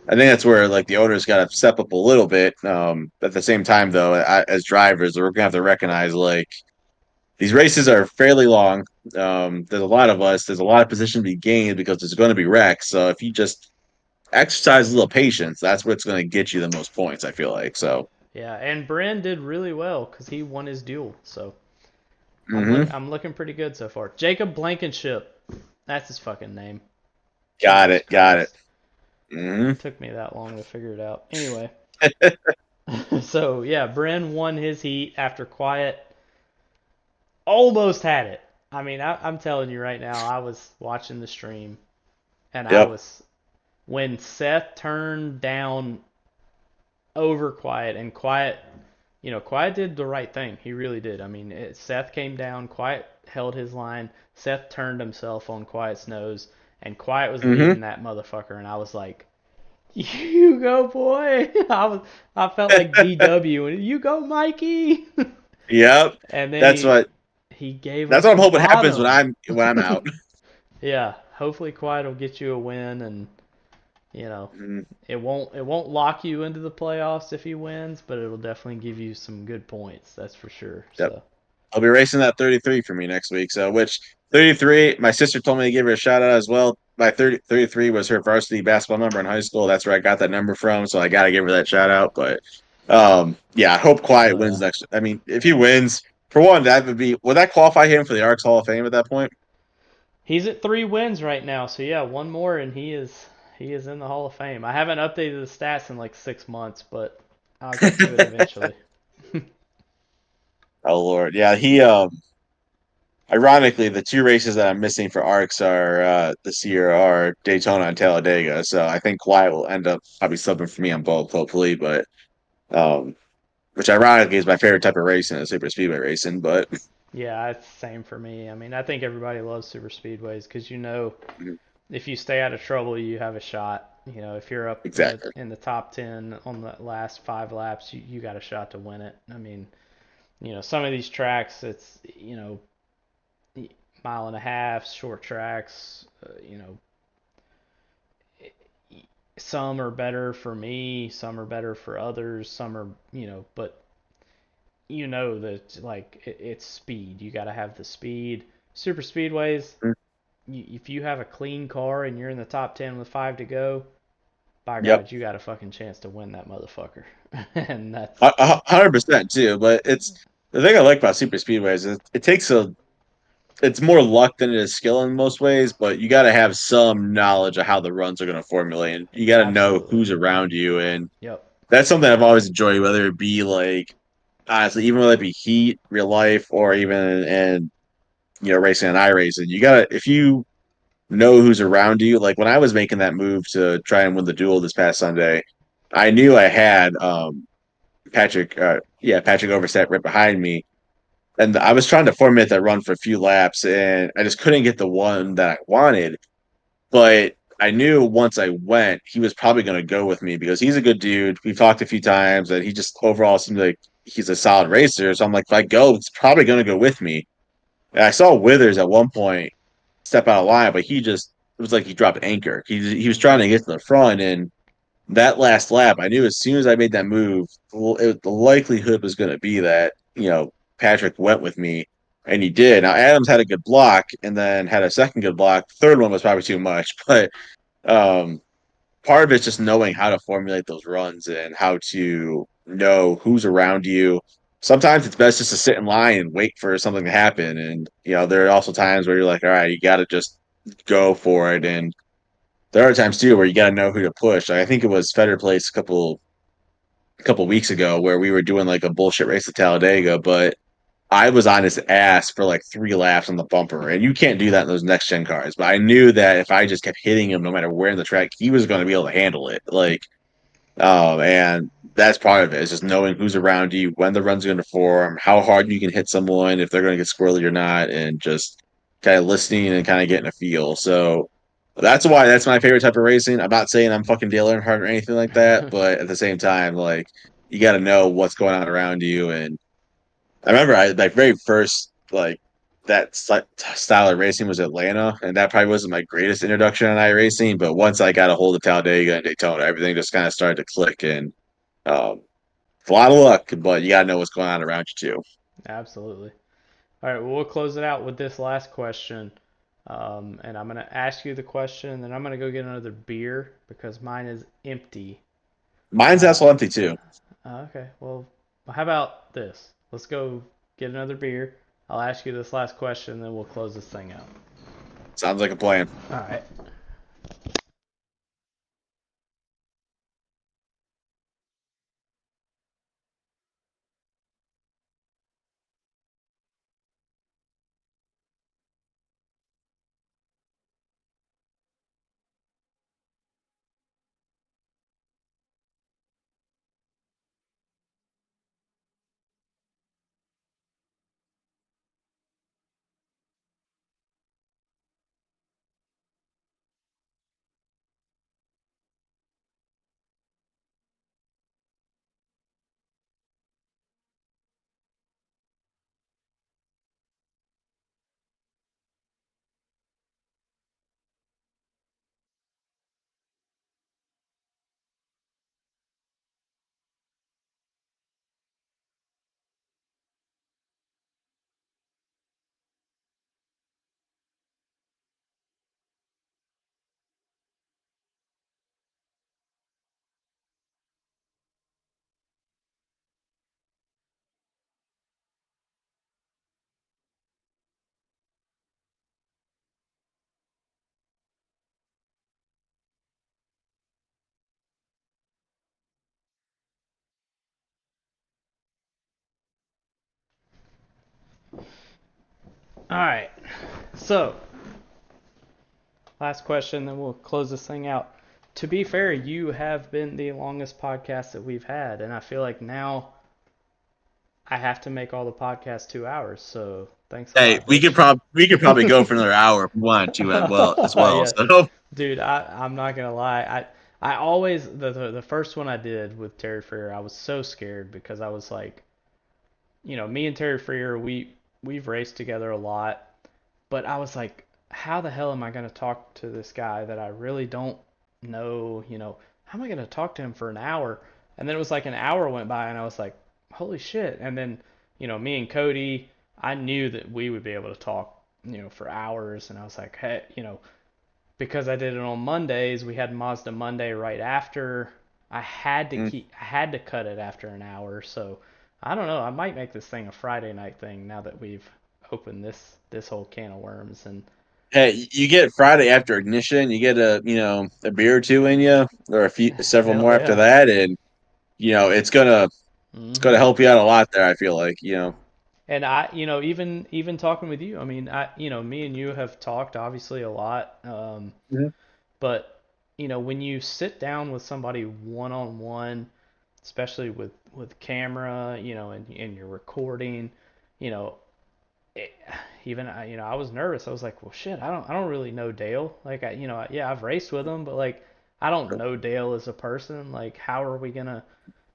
Speaker 2: I think that's where like the owners got to step up a little bit. At the same time, though, as drivers, we're gonna have to recognize like these races are fairly long. There's a lot of us. There's a lot of position to be gained because there's going to be wrecks. So if you just exercise a little patience. That's what's going to get you the most points. I feel like so.
Speaker 1: Yeah, and Bren did really well because he won his duel. So
Speaker 2: Hmm.
Speaker 1: I'm looking pretty good so far. Jacob Blankenship, that's his fucking name.
Speaker 2: Got
Speaker 1: Jesus
Speaker 2: it. Got it.
Speaker 1: Christ,
Speaker 2: Hmm.
Speaker 1: took me that long to figure it out. Anyway, so yeah, Bren won his heat after Quiet almost had it. I mean, I'm telling you right now, I was watching the stream and I
Speaker 2: Yep.
Speaker 1: was when Seth turned down over Quiet and Quiet, Quiet did the right thing. He really did. I mean, Seth came down, Quiet held his line, Seth turned himself on Quiet's nose, and Quiet was
Speaker 2: Hmm.
Speaker 1: leading that motherfucker, and I was like, "You go, boy!" I felt like DW, and you go, Mikey.
Speaker 2: Yep.
Speaker 1: And then
Speaker 2: That's
Speaker 1: he
Speaker 2: what.
Speaker 1: he gave
Speaker 2: That's
Speaker 1: us
Speaker 2: what I'm
Speaker 1: the
Speaker 2: hoping happens
Speaker 1: bottom.
Speaker 2: when I'm out.
Speaker 1: Yeah, hopefully Quiet will get you a win, and you know
Speaker 2: Mhm.
Speaker 1: it won't lock you into the playoffs if he wins, but it'll definitely give you some good points. That's for sure.
Speaker 2: Yep.
Speaker 1: So
Speaker 2: I'll be racing that 33 for me next week. So, which 33, my sister told me to give her a shout out as well. My 33 was her varsity basketball number in high school. That's where I got that number from. So I got to give her that shout out. But yeah, I hope Quiet
Speaker 1: hell
Speaker 2: wins
Speaker 1: yeah,
Speaker 2: next. I mean, if he wins, for one, would that qualify him for the ARCS Hall of Fame at that point?
Speaker 1: he's at 3 wins right now. So yeah, one more and he is in the Hall of Fame. I haven't updated the stats in like 6 months, but I'll get to it eventually.
Speaker 2: Oh Lord, yeah. Ironically, the two races that I'm missing for ARCS are this year are Daytona and Talladega. So I think Quiet will end up probably subbing for me on both, hopefully. But um, which ironically is my favorite type of racing, is super speedway racing. But
Speaker 1: Yeah, it's the same for me. I mean, I think everybody loves super speedways because
Speaker 2: mhm,
Speaker 1: if you stay out of trouble, you have a shot. If you're up in the
Speaker 2: exactly.
Speaker 1: in the top 10 on the last 5 laps, you got a shot to win it. I mean, some of these tracks, it's mile and a half, short tracks. Some are better for me, some are better for others, some are but that like it's speed. You got to have the speed. Super speedways,
Speaker 2: Mm,
Speaker 1: if you have a clean car and you're in the top 10 with 5 to go, by
Speaker 2: yep,
Speaker 1: God, you got a fucking chance to win that motherfucker. And that's
Speaker 2: 100% too. But it's the thing I like about super speedways is it takes a it's more luck than it is skill in most ways, but you got to have some knowledge of how the runs are going to formulate, and you got to know
Speaker 1: absolutely.
Speaker 2: who's around you, and
Speaker 1: Yep.
Speaker 2: that's something I've always enjoyed, whether it be like honestly, even whether it be heat, real life, or even in racing and iRacing. You gotta if you know who's around you. Like when I was making that move to try and win the duel this past Sunday, I knew I had Patrick Overstep right behind me, and I was trying to formulate that run for a few laps, and I just couldn't get the one that I wanted. But I knew once I went, he was probably going to go with me because he's a good dude. We've talked a few times, and he just overall seemed like he's a solid racer. So I'm like, if I go, it's probably going to go with me. And I saw Withers at one point step out of line, but it was like he dropped anchor. He was trying to get to the front, and that last lap, I knew as soon as I made that move, the likelihood was going to be that Patrick went with me, and he did. Now Adams had a good block, and then had a second good block. The third one was probably too much, but um, part of it's just knowing how to formulate those runs and how to know who's around you. Sometimes it's best just to sit in line and wait for something to happen, and there are also times where you're like, all right, you got to just go for it, and there are times too where you got to know who to push. Like, I think it was Federer Place a couple weeks ago where we were doing like a bullshit race at Talladega, but I was on his ass for like 3 laps on the bumper, and you can't do that in those next gen cars. But I knew that if I just kept hitting him, no matter where in the track, he was going to be able to handle it. And that's part of it. Is just knowing who's around you, when the run's going to form, how hard you can hit someone, if they're going to get squirrely or not, and just kind of listening and kind of getting a feel. So that's my favorite type of racing. I'm not saying I'm fucking Dale Earnhardt or anything like that, but at the same time, like you got to know what's going on around you. And I remember my very first that style of racing was Atlanta, and that probably wasn't my greatest introduction on iRacing. But once I got a hold of Talladega and Daytona, everything just kind of started to click, and um, it's a lot of luck, but you got to know what's going on around you too.
Speaker 1: Absolutely. All right, well, we'll close it out with this last question. And I'm going to ask you the question, and then I'm going to go get another beer because mine is empty.
Speaker 2: Mine's
Speaker 1: Uh,
Speaker 2: also empty too.
Speaker 1: okay, well, how about this? Let's go get another beer. I'll ask you this last question, and then we'll close this thing out.
Speaker 2: Sounds like a plan.
Speaker 1: All right. All right. So, last question, then we'll close this thing out. To be fair, you have been the longest podcast that we've had, and I feel like now I have to make all the podcasts 2 hours. So thanks a
Speaker 2: Hey,
Speaker 1: lot, bitch.
Speaker 2: we could probably go for another hour if we wanted to as well.
Speaker 1: Yeah,
Speaker 2: So
Speaker 1: dude, I'm not gonna lie. I always the first one I did with Terry Freer, I was so scared because I was like, me and Terry Freer, we've raced together a lot, but I was like, how the hell am I gonna talk to this guy that I really don't know? How am I gonna talk to him for an hour? And then it was like an hour went by, and I was like, holy shit! And then, me and Cody, I knew that we would be able to talk, for hours, and I was like, hey, because I did it on Mondays, we had Mazda Monday right after.
Speaker 2: mm,
Speaker 1: I had to cut it after an hour, so I don't know. I might make this thing a Friday night thing now that we've opened this whole can of worms. And
Speaker 2: hey, you get Friday after ignition, you get a beer or two in you, or several
Speaker 1: hell
Speaker 2: more after
Speaker 1: yeah.
Speaker 2: that, and it's gonna
Speaker 1: Hmm.
Speaker 2: help you out a lot there. I feel like
Speaker 1: And I, even talking with you, I mean, me and you have talked obviously a lot,
Speaker 2: Mhm.
Speaker 1: but when you sit down with somebody one on one, especially with camera, and you're recording, you know, it, even I was nervous. I was like, well, shit, I don't really know Dale. Like, yeah, I've raced with him, but like, I don't know Dale as a person. Like, how are we gonna,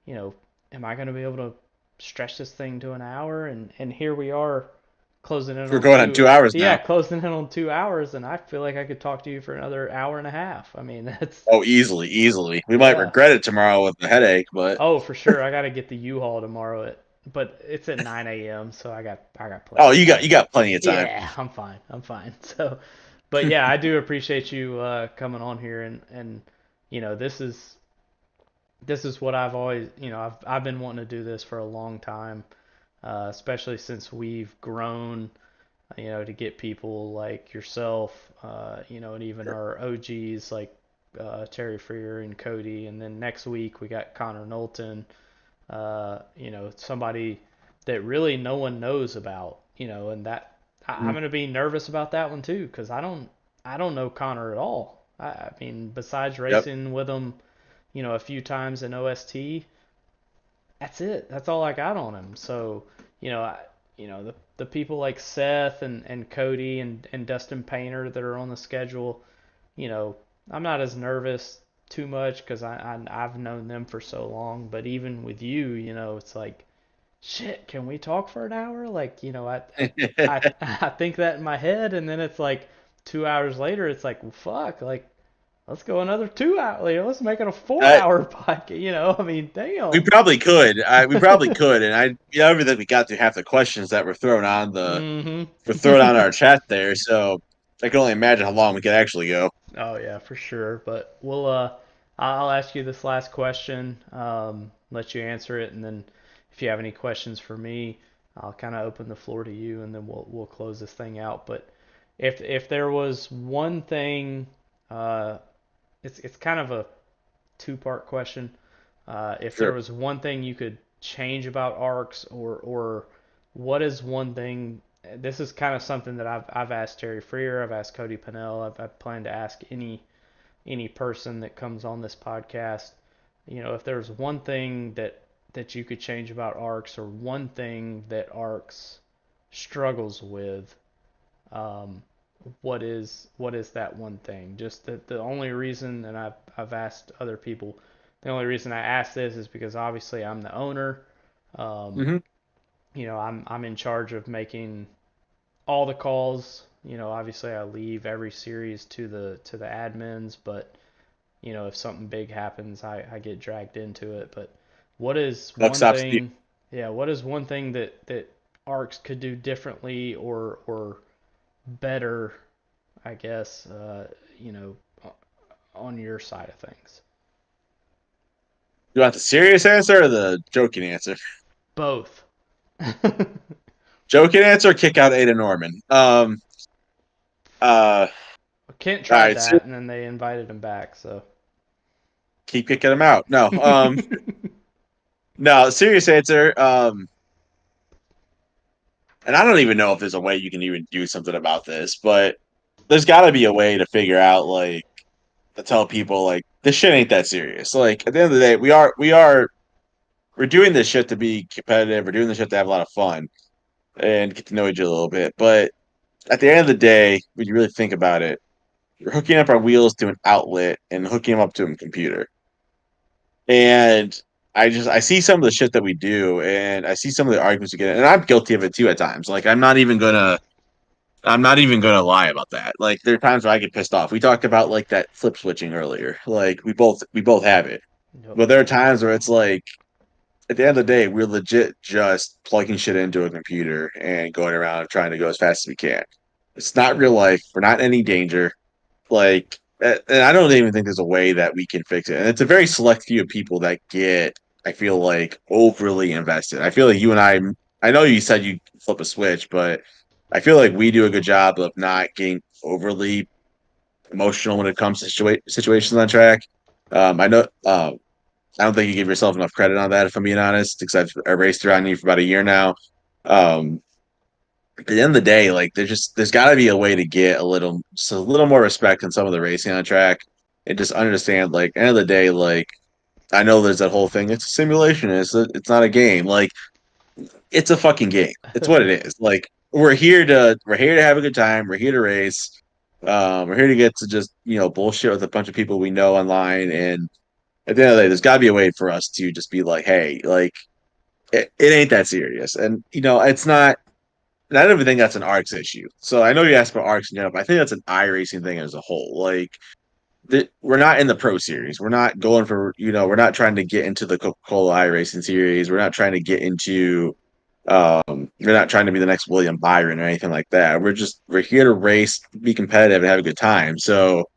Speaker 1: you know, am I gonna be able to stretch this thing to an hour? And here we are, closing in
Speaker 2: We're
Speaker 1: on
Speaker 2: going on
Speaker 1: two.
Speaker 2: 2 hours
Speaker 1: Yeah,
Speaker 2: now.
Speaker 1: closing in on 2 hours, and I feel like I could talk to you for another hour and a half. I mean, that's
Speaker 2: Oh, easily, easily. We might
Speaker 1: yeah.
Speaker 2: regret it tomorrow with the headache, but
Speaker 1: Oh, for sure. I got to get the U-Haul tomorrow but it's at 9 a.m. So I got plenty
Speaker 2: oh,
Speaker 1: of
Speaker 2: you
Speaker 1: time.
Speaker 2: got plenty of time.
Speaker 1: Yeah, I'm fine. I'm fine. So, but yeah, I do appreciate you coming on here and this is what I've always I've been wanting to do this for a long time, especially since we've grown, to get people like yourself, and even
Speaker 2: Sure.
Speaker 1: our OGs like Terry Freer and Cody, and then next week we got Connor Knowlton, somebody that really no one knows about, and that I'm
Speaker 2: Mhm.
Speaker 1: gonna be nervous about that one too, because I don't know Connor at all. I mean, besides
Speaker 2: Yep.
Speaker 1: racing with him, a few times in OST, that's it. That's all I got on him. So, the people like Seth and Cody and Dustin Painter that are on the schedule, you know, I'm not as nervous too much because I've known them for so long. But even with you, it's like, shit, can we talk for an hour? Like, I think that in my head, and then it's like 2 hours later, it's like, well, fuck, like, let's go another 2 hours. Let's make it a four
Speaker 2: I,
Speaker 1: hour podcast. I mean,
Speaker 2: we
Speaker 1: damn.
Speaker 2: probably could. We probably could, and I don't even think we got to half the questions that were thrown on
Speaker 1: Mm-hmm.
Speaker 2: were thrown on our chat there. So I can only imagine how long we could actually go.
Speaker 1: Oh yeah, for sure. But I'll ask you this last question, let you answer it, and then if you have any questions for me, I'll kind of open the floor to you, and then we'll close this thing out. But if there was one thing, uh, it's kind of a two-part question. If there
Speaker 2: Sure.
Speaker 1: was one thing you could change about ARCS, or what is one thing? This is kind of something that I've asked Terry Freer, I've asked Cody Pennell, I've planned to ask any person that comes on this podcast. You know, if there's one thing that you could change about ARCS, or one thing that ARCS struggles with, um, what is that one thing? Just the only reason, and I've asked other people, the only reason I ask this is because obviously I'm the owner. Um,
Speaker 2: Hmm.
Speaker 1: I'm in charge of making all the calls. Obviously I leave every series to the admins, but if something big happens, I get dragged into it. But what is
Speaker 2: Buck
Speaker 1: one
Speaker 2: stops with you.
Speaker 1: thing? Yeah, what is one thing that ARCS could do differently, or better, I guess, you know, on your side of things?
Speaker 2: You want the serious answer or the joking answer?
Speaker 1: Both.
Speaker 2: Joking answer, kick out Ada Norman. Uh,
Speaker 1: Kent
Speaker 2: all
Speaker 1: tried
Speaker 2: right,
Speaker 1: that, and then they invited him back. So.
Speaker 2: keep kicking him out. No, no, serious answer. And I don't even know if there's a way you can even do something about this, but there's got to be a way to figure out, like, to tell people, like, this shit ain't that serious. Like, at the end of the day, we're doing this shit to be competitive. We're doing this shit to have a lot of fun and get to know each other a little bit. But at the end of the day, when you really think about it, you're hooking up our wheels to an outlet and hooking them up to a computer. And I see some of the shit that we do, and I see some of the arguments we get, and I'm guilty of it too at times. Like, I'm not even gonna lie about that. Like, there are times where I get pissed off. We talked about, like, that flip switching earlier. Like, we both have it.
Speaker 1: Yep.
Speaker 2: But there are times where it's like, at the end of the day, we're legit just plugging shit into a computer and going around trying to go as fast as we can. It's not real life. We're not in any danger. Like, and I don't even think there's a way that we can fix it. And it's a very select few of people that get, I feel like, overly invested. I feel like you and I know you said you flip a switch, but I feel like we do a good job of not getting overly emotional when it comes to situations on track. I know, I don't think you give yourself enough credit on that, if I'm being honest, because I raced around you for about a year now. Um, at the end of the day, like, there's got to be a way to get a little more respect in some of the racing on track, and just understand, like, end of the day, like, I know there's that whole thing. It's a simulation. It's not a game. Like, it's a fucking game. It's what it is. Like, we're here to have a good time. We're here to race. We're here to get to just bullshit with a bunch of people we know online. And at the end of the day, there's got to be a way for us to just be like, hey, like, it ain't that serious. And it's not. And I don't even think that's an ARCS issue. So I know you asked about ARCS in general, but I think that's an iRacing thing as a whole. Like, we're not in the Pro Series. We're not going for, we're not trying to get into the Coca-Cola iRacing series. We're not trying to get into, we're not trying to be the next William Byron or anything like that. We're here to race, be competitive, and have a good time. So,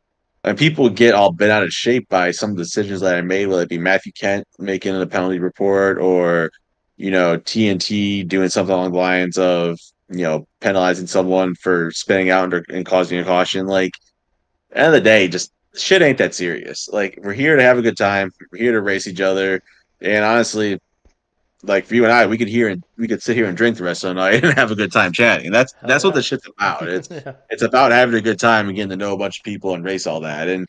Speaker 2: and people get all bent out of shape by some of the decisions that I made, whether it be Matthew Kent making a penalty report, or TNT doing something along the lines of penalizing someone for spinning out and causing a caution. Like, at the end of the day, just shit ain't that serious. Like, we're here to have a good time. We're here to race each other. And honestly, like, for you and I, we could sit here and drink the rest of the night and have a good time chatting.
Speaker 1: Hell
Speaker 2: That's what
Speaker 1: yeah.
Speaker 2: the shit's about. It's
Speaker 1: Yeah.
Speaker 2: it's about having a good time and getting to know a bunch of people and race all that. And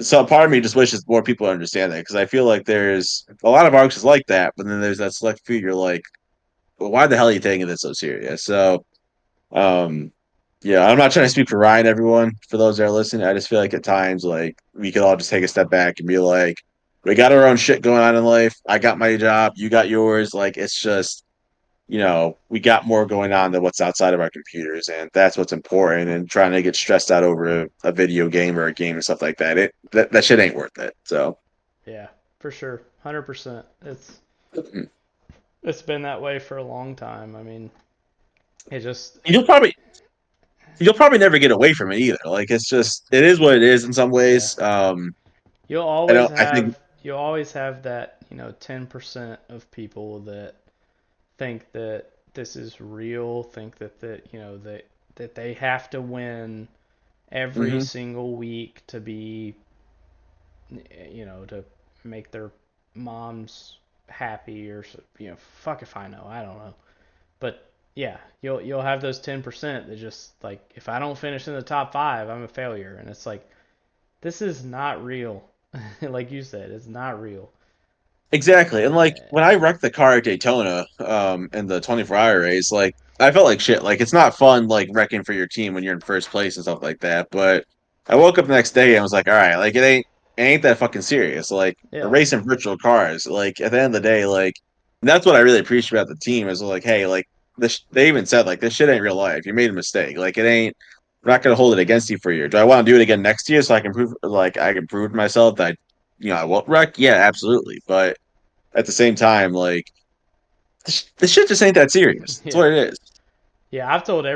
Speaker 2: so part of me just wishes more people understand that, because I feel like there's a lot of arcs like that, but then there's that select few. You're like, well, why the hell are you taking this so serious? So, um, yeah, I'm not trying to speak for Ryan, everyone. For those that are listening, I just feel like at times, like, we could all just take a step back and be like, we got our own shit going on in life. I got my job, you got yours. Like, it's just, we got more going on than what's outside of our computers, and that's what's important. And trying to get stressed out over a video game or a game and stuff like that, that shit ain't worth it. So,
Speaker 1: Yeah, for sure. 100%.
Speaker 2: mm.
Speaker 1: It's been that way for a long time. I mean, it just
Speaker 2: you'll probably you'll probably never get away from it either. Like it's just it is what it is in some
Speaker 1: Yeah.
Speaker 2: ways.
Speaker 1: You'll
Speaker 2: I
Speaker 1: always
Speaker 2: don't. I think.
Speaker 1: have you'll always have that, 10% of people that think that this is real, think that they have to win every
Speaker 2: Hmm.
Speaker 1: single week to be, to make their moms happy or, fuck if I know, I don't know. But yeah, you'll have those 10% that just like, if I don't finish in the top 5, I'm a failure, and it's like, this is not real. Like you said, it's not real.
Speaker 2: Exactly. And like
Speaker 1: Uh,
Speaker 2: when I wrecked the car at Daytona, in the 24-hour race, like I felt like shit. Like it's not fun like wrecking for your team when you're in first place and stuff like that. But I woke up the next day and I was like, all right, like it ain't that fucking serious. Like we're
Speaker 1: yeah,
Speaker 2: racing virtual cars. Like at the end of the day, like and that's what I really appreciate about the team is like, hey, like this they even said like this shit ain't real life. You made a mistake. Like it ain't we're not gonna hold it against you for a year. Do I want to do it again next year so I can prove like I can prove to myself that I won't wreck? Yeah, absolutely. But at the same time, like this shit just ain't that serious. That's
Speaker 1: yeah.
Speaker 2: what it is.
Speaker 1: Yeah, I've told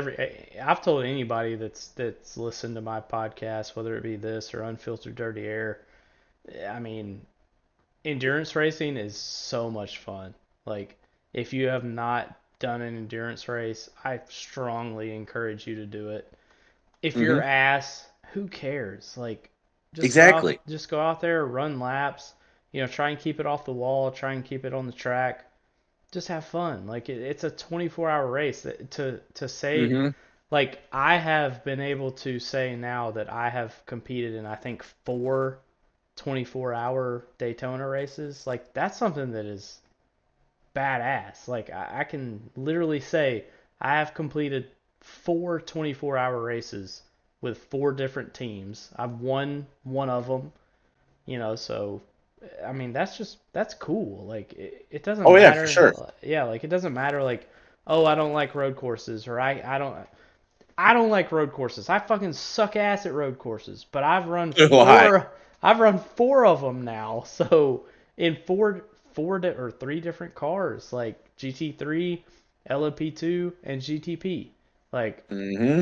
Speaker 1: anybody that's listened to my podcast, whether it be this or Unfiltered Dirty Air. I mean, endurance racing is so much fun. Like, if you have not done an endurance race, I strongly encourage you to do it. If you're
Speaker 2: Hmm.
Speaker 1: ass, who cares? Like,
Speaker 2: Exactly.
Speaker 1: just go out there, run laps. Try and keep it off the wall. Try and keep it on the track. Just have fun. Like, it's a 24-hour race. To say,
Speaker 2: Hmm.
Speaker 1: like, I have been able to say now that I have competed in, I think, four 24-hour Daytona races. Like, that's something that is badass. Like, I can literally say I have completed four 24-hour races with four different teams. I've won one of them, so I mean, that's cool. Like, it doesn't
Speaker 2: Oh yeah, for
Speaker 1: matter.
Speaker 2: sure.
Speaker 1: Yeah, like, it doesn't matter, like, oh, I don't like road courses, or I don't like road courses. I fucking suck ass at road courses, but
Speaker 2: Why?
Speaker 1: I've run four of them now. So, in or three different cars, like GT3, LMP2, and GTP. Like,
Speaker 2: Hmm.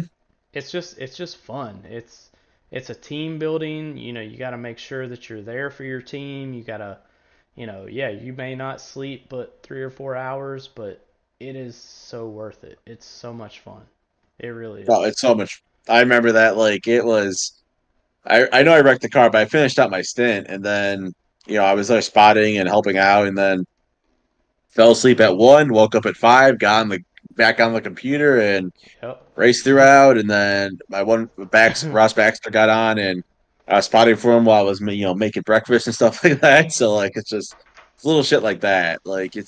Speaker 1: it's just fun. It's a team building. You got to make sure that you're there for your team. You got to, yeah, you may not sleep but 3 or 4 hours, but it is so worth it. It's so much fun. It really
Speaker 2: Oh,
Speaker 1: is.
Speaker 2: it's so much. I remember that. Like it was. I know I wrecked the car, but I finished out my stint, and then I was there spotting and helping out, and then fell asleep at 1, woke up at 5, got on the back on the computer, and
Speaker 1: Yep.
Speaker 2: race throughout, and then my one backs Ross Baxter got on, and I was spotting for him while I was making breakfast and stuff like that. So like it's little shit like that. Like you're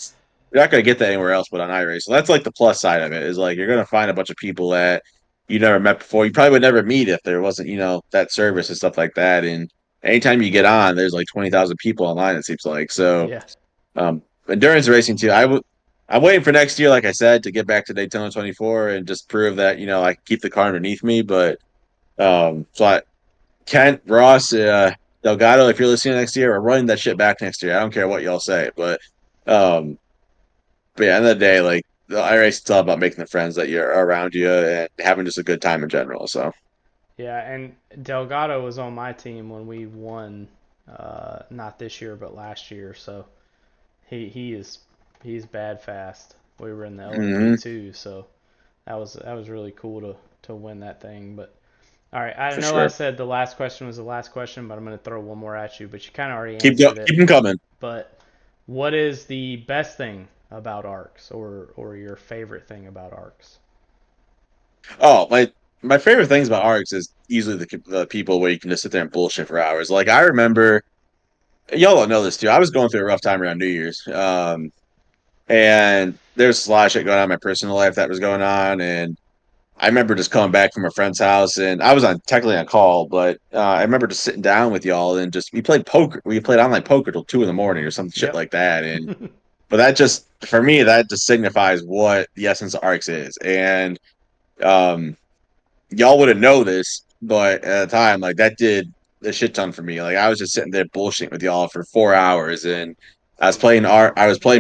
Speaker 2: not gonna get that anywhere else but on iRace. So that's like the plus side of it is like you're gonna find a bunch of people that you never met before. You probably would never meet if there wasn't that service and stuff like that. And anytime you get on, there's like 20,000 people online. It seems like so.
Speaker 1: Yeah.
Speaker 2: Um, endurance racing too. I'm waiting for next year, like I said, to get back to Daytona 24 and just prove that I can keep the car underneath me. But so Kent Ross, Delgado, if you're listening next year, we're running that shit back next year. I don't care what y'all say, um, but yeah, end of the day, like the iRace, it's all about making the friends that you're around you and having just a good time in general. So
Speaker 1: Yeah, and Delgado was on my team when we won, not this year but last year. So he's bad fast. We were in the
Speaker 2: mhm,
Speaker 1: LMP2, so that was really cool to win that thing. But all right, I
Speaker 2: for
Speaker 1: know I
Speaker 2: sure.
Speaker 1: said the last question was the last question, but I'm gonna throw one more at you. But you kind of already answered
Speaker 2: Keep
Speaker 1: it.
Speaker 2: them coming.
Speaker 1: But what is the best thing about ARCS, or your favorite thing about ARCS?
Speaker 2: Oh, my favorite things about ARCs is usually the people where you can just sit there and bullshit for hours. Like I remember, y'all don't know this too. I was going through a rough time around New Year's. And there's a lot of shit going on in my personal life that was going on. And I remember just coming back from a friend's house and I was technically on call, but I remember just sitting down with y'all and just we played poker. We played online poker till 2 in the morning or some shit
Speaker 1: Yep.
Speaker 2: like that. And but that just for me, that just signifies what the essence of ARCS is. And um y'all wouldn't know this, but at the time, like that did a shit ton for me. Like I was just sitting there bullshitting with y'all for 4 hours, and I was playing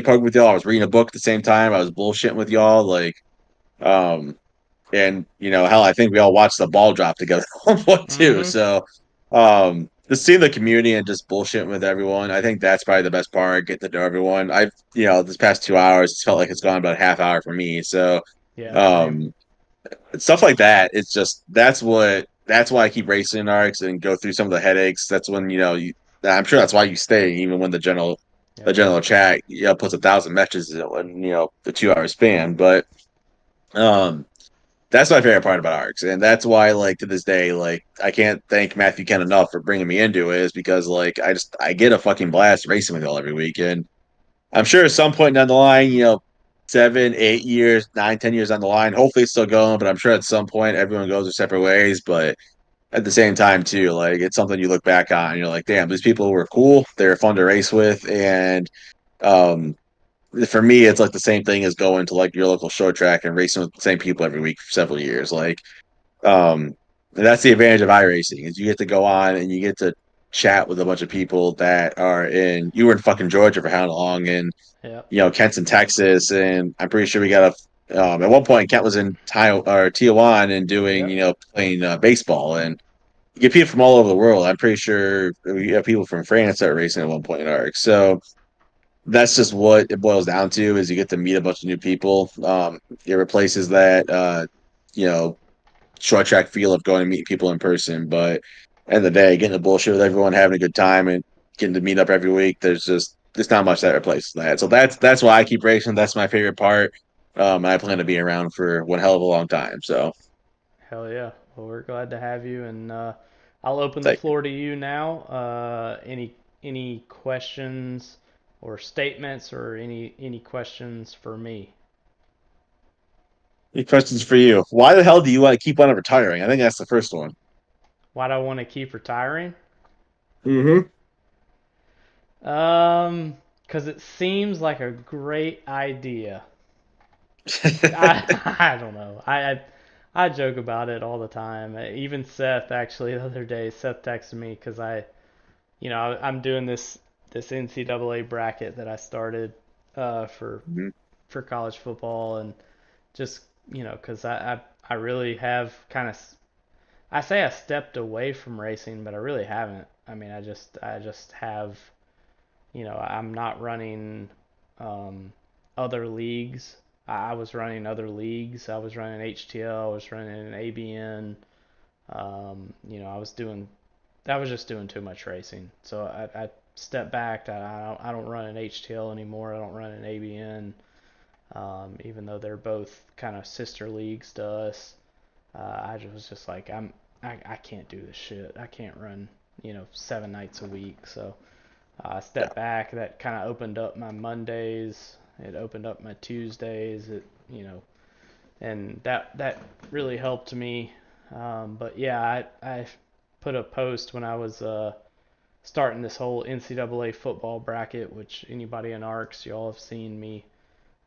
Speaker 2: poker with y'all. I was reading a book at the same time. I was bullshitting with y'all. Um, And hell, I think we all watched the ball drop together one point too.
Speaker 1: Mm-hmm.
Speaker 2: So, just seeing the community and just bullshitting with everyone, I think that's probably the best part. Getting to know everyone. This past 2 hours, it's felt like it's gone about a half hour for me. So,
Speaker 1: Yeah, same.
Speaker 2: um, stuff like that. It's just that's why I keep racing arcs and go through some of the headaches. That's when I'm sure that's why you stay even when the
Speaker 1: Yep.
Speaker 2: general chat puts 1,000 matches in the 2 hour span. But um that's my favorite part about arcs, and that's why, like, to this day, like, I can't thank Matthew Ken enough for bringing me into it. Is because, like, I get a fucking blast racing with y'all every week, and I'm sure at some point down the line, 7, 8 years, 9, 10 years down the line, hopefully it's still going. But I'm sure at some point everyone goes their separate ways. But at the same time, too, like, it's something you look back on and you're like, damn, these people were cool. They're fun to race with, and um, for me, it's like the same thing as going to like your local short track and racing with the same people every week for several years. Like, and that's the advantage of iRacing is you get to go on and you get to chat with a bunch of people that are in. You were in fucking Georgia for how long, and
Speaker 1: Yep.
Speaker 2: Kent's in Texas, and I'm pretty sure we got a. At one point, Kent was in Tijuana and doing
Speaker 1: Yep.
Speaker 2: playing baseball, and you get people from all over the world. I'm pretty sure we have people from France that are racing at one point in ARC. So that's just what it boils down to is you get to meet a bunch of new people. It replaces that you know short track feel of going to meet people in person. But end of the day, getting to bullshit with everyone, having a good time, and getting to meet up every week, there's not much that replaces that. So that's why I keep racing. That's my favorite part. And I plan to be around for one hell of a long time. So
Speaker 1: Hell yeah. Well, we're glad to have you, and I'll open the
Speaker 2: thank you.
Speaker 1: floor to you now. Any questions or statements or any questions for me?
Speaker 2: Any questions for you? Why the hell do you want to keep on retiring? I think that's the first one.
Speaker 1: Why do I want to keep retiring?
Speaker 2: Mm-hmm.
Speaker 1: Um, because it seems like a great idea. I don't know. I joke about it all the time. Even Seth actually the other day, Seth texted me because I'm doing this NCAA bracket that I started uh, for
Speaker 2: Mhm.
Speaker 1: for college football, and just because I really have kind of, I say I stepped away from racing, but I really haven't. I mean, I just have, I'm not running um, other leagues. I was running other leagues. I was running HTL. I was running an ABN. I was just doing too much racing. So I stepped back. I don't run an HTL anymore. I don't run an ABN. Even though they're both kind of sister leagues to us. I was just like, I can't do this shit. I can't run, 7 nights a week. So I
Speaker 2: Yeah.
Speaker 1: stepped back. That kind of opened up my Mondays. It opened up my Tuesdays. And that really helped me. But yeah, I put a post when I was starting this whole NCAA football bracket, which anybody in ARCS, y'all have seen me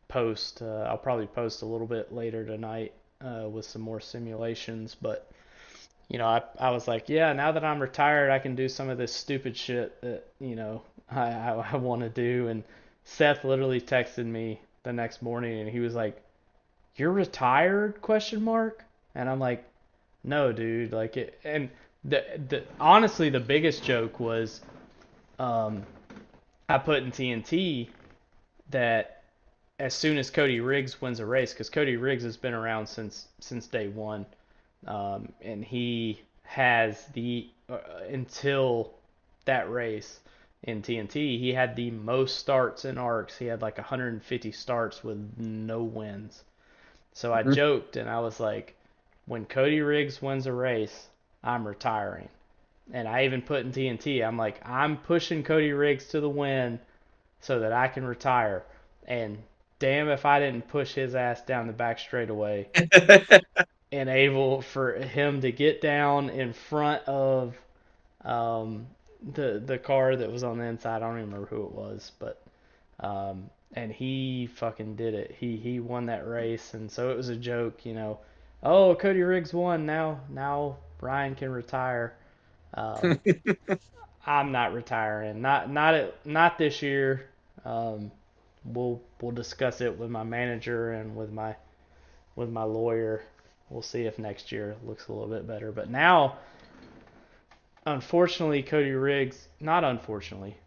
Speaker 1: post. I'll probably post a little bit later tonight with some more simulations. But I was like, yeah, now that I'm retired, I can do some of this stupid shit that I want to do. And Seth literally texted me the next morning, and he was like, "You're retired?" Question mark. And I'm like, "No, dude." Like it, and the honestly, the biggest joke was um, I put in TNT that as soon as Cody Riggs wins a race, because Cody Riggs has been around since day one, and he has the until that race in TNT, he had the most starts in ARCS. He had like 150 starts with no wins. So I
Speaker 2: Mhm.
Speaker 1: joked and I was like, when Cody Riggs wins a race, I'm retiring. And I even put in TNT, I'm like, I'm pushing Cody Riggs to the win so that I can retire. And damn if I didn't push his ass down the back straightaway and able for him to get down in front of um, the car that was on the inside. I don't even remember who it was, but and he fucking did it. He won that race, and so it was a joke. Oh, Cody Riggs won. Now Ryan can retire. Um, I'm not retiring. Not this year. Um, we'll discuss it with my manager and with my lawyer. we'll see if next year looks a little bit better. But now, unfortunately, Cody Riggs, not unfortunately,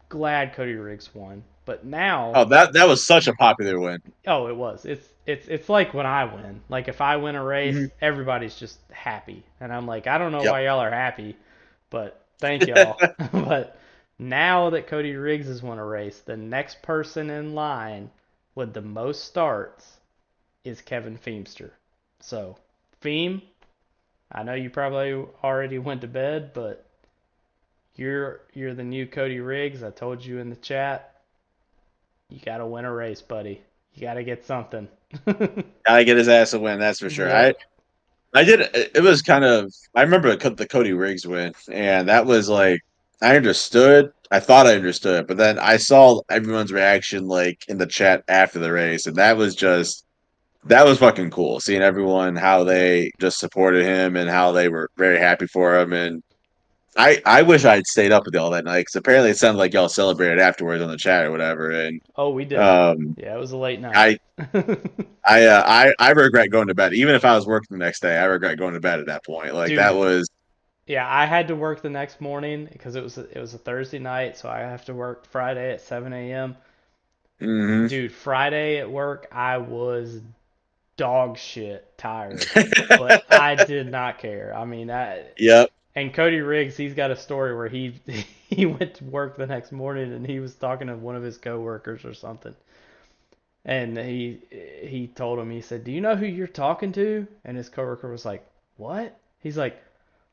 Speaker 1: glad Cody Riggs won. But now,
Speaker 2: Oh, that was such a popular win.
Speaker 1: oh, it was. It's like when I win. Like if I win a race,
Speaker 2: Hmm.
Speaker 1: everybody's just happy, and I'm like, I don't know
Speaker 2: Yep.
Speaker 1: why y'all are happy, but thank y'all. But now that Cody Riggs has won a race, the next person in line with the most starts is Kevin Feemster. So, Feem, I know you probably already went to bed, but you're the new Cody Riggs. I told you in the chat. You gotta win a race, buddy. You gotta get something.
Speaker 2: Gotta get his ass a win, that's for sure.
Speaker 1: Yep.
Speaker 2: I did. It was kind of. I remember the Cody Riggs win, and that was like I understood. I thought I understood, but then I saw everyone's reaction like in the chat after the race, and that was fucking cool. Seeing everyone how
Speaker 1: Yep.
Speaker 2: they just supported him and how they were very happy for him. And I wish I'd stayed up with y'all that night because apparently it sounded like y'all celebrated afterwards on the chat or whatever. And
Speaker 1: Oh, we did.
Speaker 2: um,
Speaker 1: Yeah, it was a late night.
Speaker 2: I I regret going to bed. Even if I was working the next day, I regret going to bed at that point. Like that
Speaker 1: Dude,
Speaker 2: was.
Speaker 1: yeah, I had to work the next morning because it was a Thursday night, so I have to work Friday at 7 a.m.
Speaker 2: Mhm.
Speaker 1: Dude, Friday at work, I was dog shit tired, but I did not care. I mean,
Speaker 2: Yep.
Speaker 1: and Cody Riggs, he's got a story where he he went to work the next morning and he was talking to one of his coworkers or something. And he told him, he said, "Do you know who you're talking to?" And his coworker was like, "What?" He's like,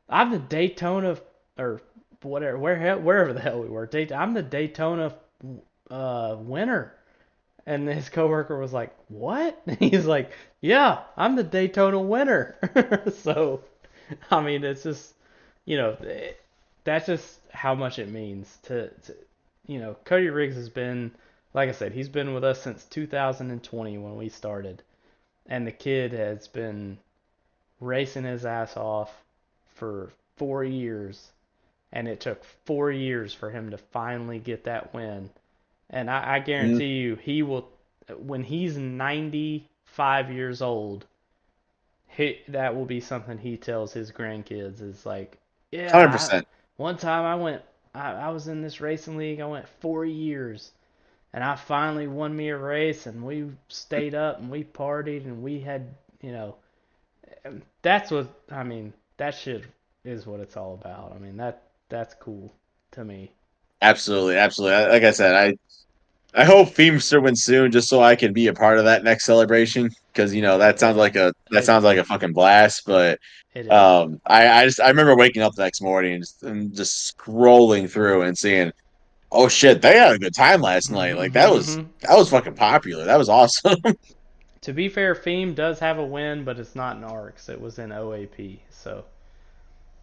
Speaker 1: "I'm the Daytona or whatever, wherever the hell we were. I'm the Daytona winner." And his coworker was like, "What?" He's like, "Yeah, I'm the Daytona winner." So, I mean, it's just, that's just how much it means to Cody Riggs has been, like I said, he's been with us since 2020 when we started, and the kid has been racing his ass off for 4 years, and it took 4 years for him to finally get that win. And I
Speaker 2: Mhm.
Speaker 1: guarantee you, he will, when he's 95 years old, that will be something he tells his grandkids is like, yeah,
Speaker 2: 100%.
Speaker 1: one time I was in this racing league. I went 4 years, and I finally won me a race, and we stayed up and we partied and we had, you know, that's what I mean. That shit is what it's all about. I mean that's cool to me.
Speaker 2: Absolutely, absolutely. Like I said, I hope Feemster wins soon, just so I can be a part of that next celebration. Because
Speaker 1: Yeah,
Speaker 2: that
Speaker 1: it
Speaker 2: sounds like a fucking blast. But
Speaker 1: it is.
Speaker 2: I remember waking up the next morning and just scrolling through and seeing, oh shit, they had a good time last night. Like that was fucking popular. That was awesome.
Speaker 1: To be fair, Feem does have a win, but it's not in ARCS. It was in OAP, so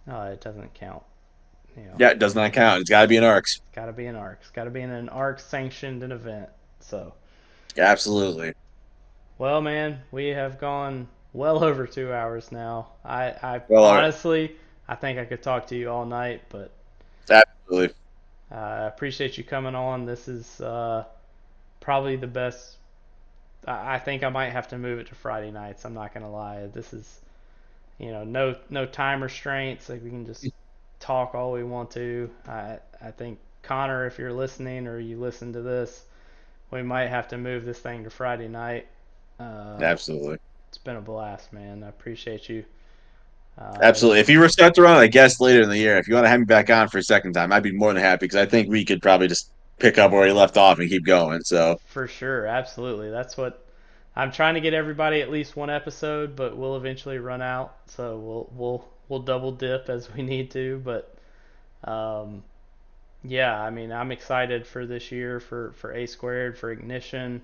Speaker 1: it doesn't count. You know,
Speaker 2: Yeah, it does not count. It's got to be an ARCS.
Speaker 1: got to be in ARCS. Got to be in an ARCS sanctioned event. So,
Speaker 2: Absolutely.
Speaker 1: well, man, we have gone well over 2 hours now. I
Speaker 2: Well,
Speaker 1: honestly, I think I could talk to you all night, but
Speaker 2: absolutely
Speaker 1: I appreciate you coming on. This is probably the best. I think I might have to move it to Friday nights. I'm not gonna lie. This is, no time restraints. Like we can just talk all we want to. I think Connor, if you're listening or you listen to this, we might have to move this thing to Friday night. Uh,
Speaker 2: absolutely.
Speaker 1: it's been a blast, man. I appreciate you.
Speaker 2: Absolutely. If you were stuck around, I guess later in the year, if you want to have me back on for a second time, I'd be more than happy because I think we could probably just pick up where he left off and keep going. So
Speaker 1: For sure, absolutely. That's what I'm trying to get everybody at least one episode, but we'll eventually run out. So we'll double dip as we need to. But um, yeah, I mean, I'm excited for this year for A squared, for Ignition,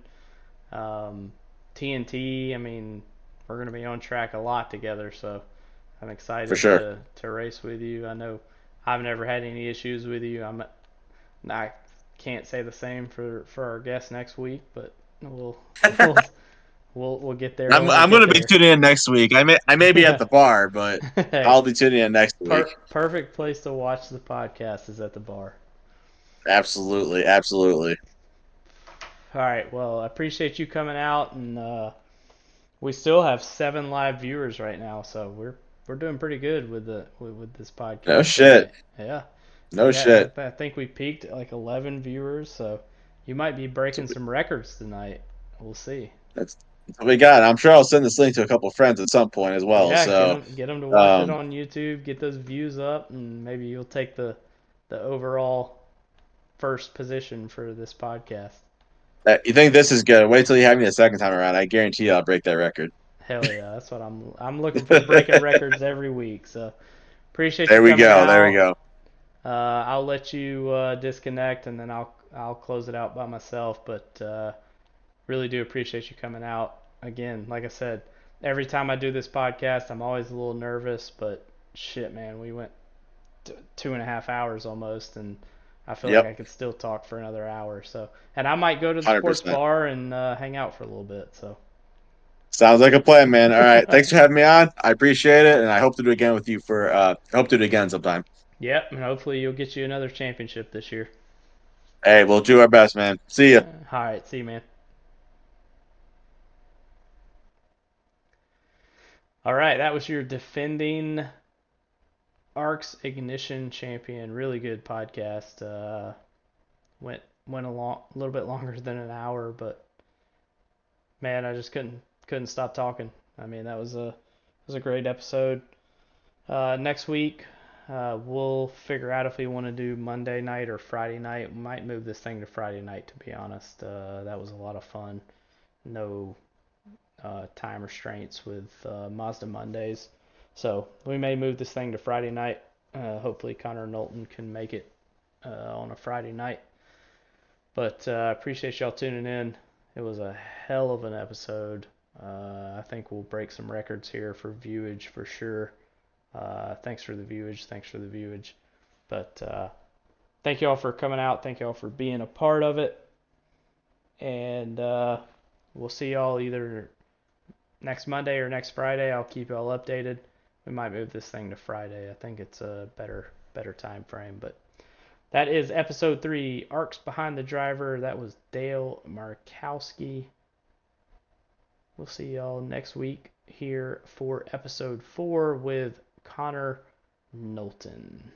Speaker 1: um, TNT. I mean, we're gonna be on track a lot together. So I'm
Speaker 2: for
Speaker 1: excited
Speaker 2: sure.
Speaker 1: to race with you. I know I've never had any issues with you. I can't say the same for our guest next week, but we'll we'll we'll get there when we
Speaker 2: I'm going
Speaker 1: get
Speaker 2: to be
Speaker 1: there.
Speaker 2: tuning in next week. I may be at the bar, but
Speaker 1: Hey,
Speaker 2: I'll be tuning in next week.
Speaker 1: perfect place to watch the podcast is at the bar.
Speaker 2: Absolutely, absolutely.
Speaker 1: All right, well, I appreciate you coming out, and We still have 7 live viewers right now, so we're doing pretty good with with this
Speaker 2: No
Speaker 1: podcast
Speaker 2: shit.
Speaker 1: tonight. Yeah,
Speaker 2: No shit.
Speaker 1: I think we peaked at like 11 viewers, so you might be breaking some records tonight. We'll see.
Speaker 2: That's what we got. I'm sure I'll send this link to a couple friends at some point as well.
Speaker 1: Yeah,
Speaker 2: So,
Speaker 1: get them to watch it
Speaker 2: um,
Speaker 1: on YouTube, get those views up, and maybe you'll take the overall first position for this podcast.
Speaker 2: you think this is good? Wait till you have me the second time around. I guarantee you I'll break that record.
Speaker 1: Hell yeah, that's what I'm looking for breaking records every week. So appreciate you
Speaker 2: There we
Speaker 1: coming
Speaker 2: go. There we
Speaker 1: out.
Speaker 2: go.
Speaker 1: I'll let you disconnect and then I'll close it out by myself. But really do appreciate you coming out. Again, like I said, every time I do this podcast, I'm always a little nervous. But shit, man, we went 2.5 hours almost, and I feel like
Speaker 2: Yep.
Speaker 1: I could still talk for another hour. So, and I might go to the sports
Speaker 2: 100%.
Speaker 1: bar and hang out for a little bit. So,
Speaker 2: Sounds like a plan, man. All right. Thanks for having me on. I appreciate it. And I hope to do it again with you I hope to do it again sometime.
Speaker 1: yep, and hopefully you'll get you another championship this year.
Speaker 2: Hey, we'll do our best, man. See ya.
Speaker 1: All right, see you, man. All right, that was your defending ARCS Ignition champion. Really good podcast. Went a little bit longer than an hour, but man, I just couldn't stop talking. I mean, that was a great episode. Next week, we'll figure out if we want to do Monday night or Friday night. We might move this thing to Friday night, to be honest. That was a lot of fun. No time restraints with Mazda Mondays. So we may move this thing to Friday night. Hopefully Connor Knowlton can make it on a Friday night. But appreciate y'all tuning in. It was a hell of an episode. I think we'll break some records here for viewage for sure. Thanks for the viewage. Thanks for the viewage. But thank you all for coming out. Thank you all for being a part of it. And we'll see y'all either next Monday or next Friday. I'll keep y'all updated. We might move this thing to Friday. I think it's a better time frame. But that is episode 3, Arcs Behind the Driver. That was Dale Markowski. We'll see y'all next week here for episode 4 with Connor Knowlton.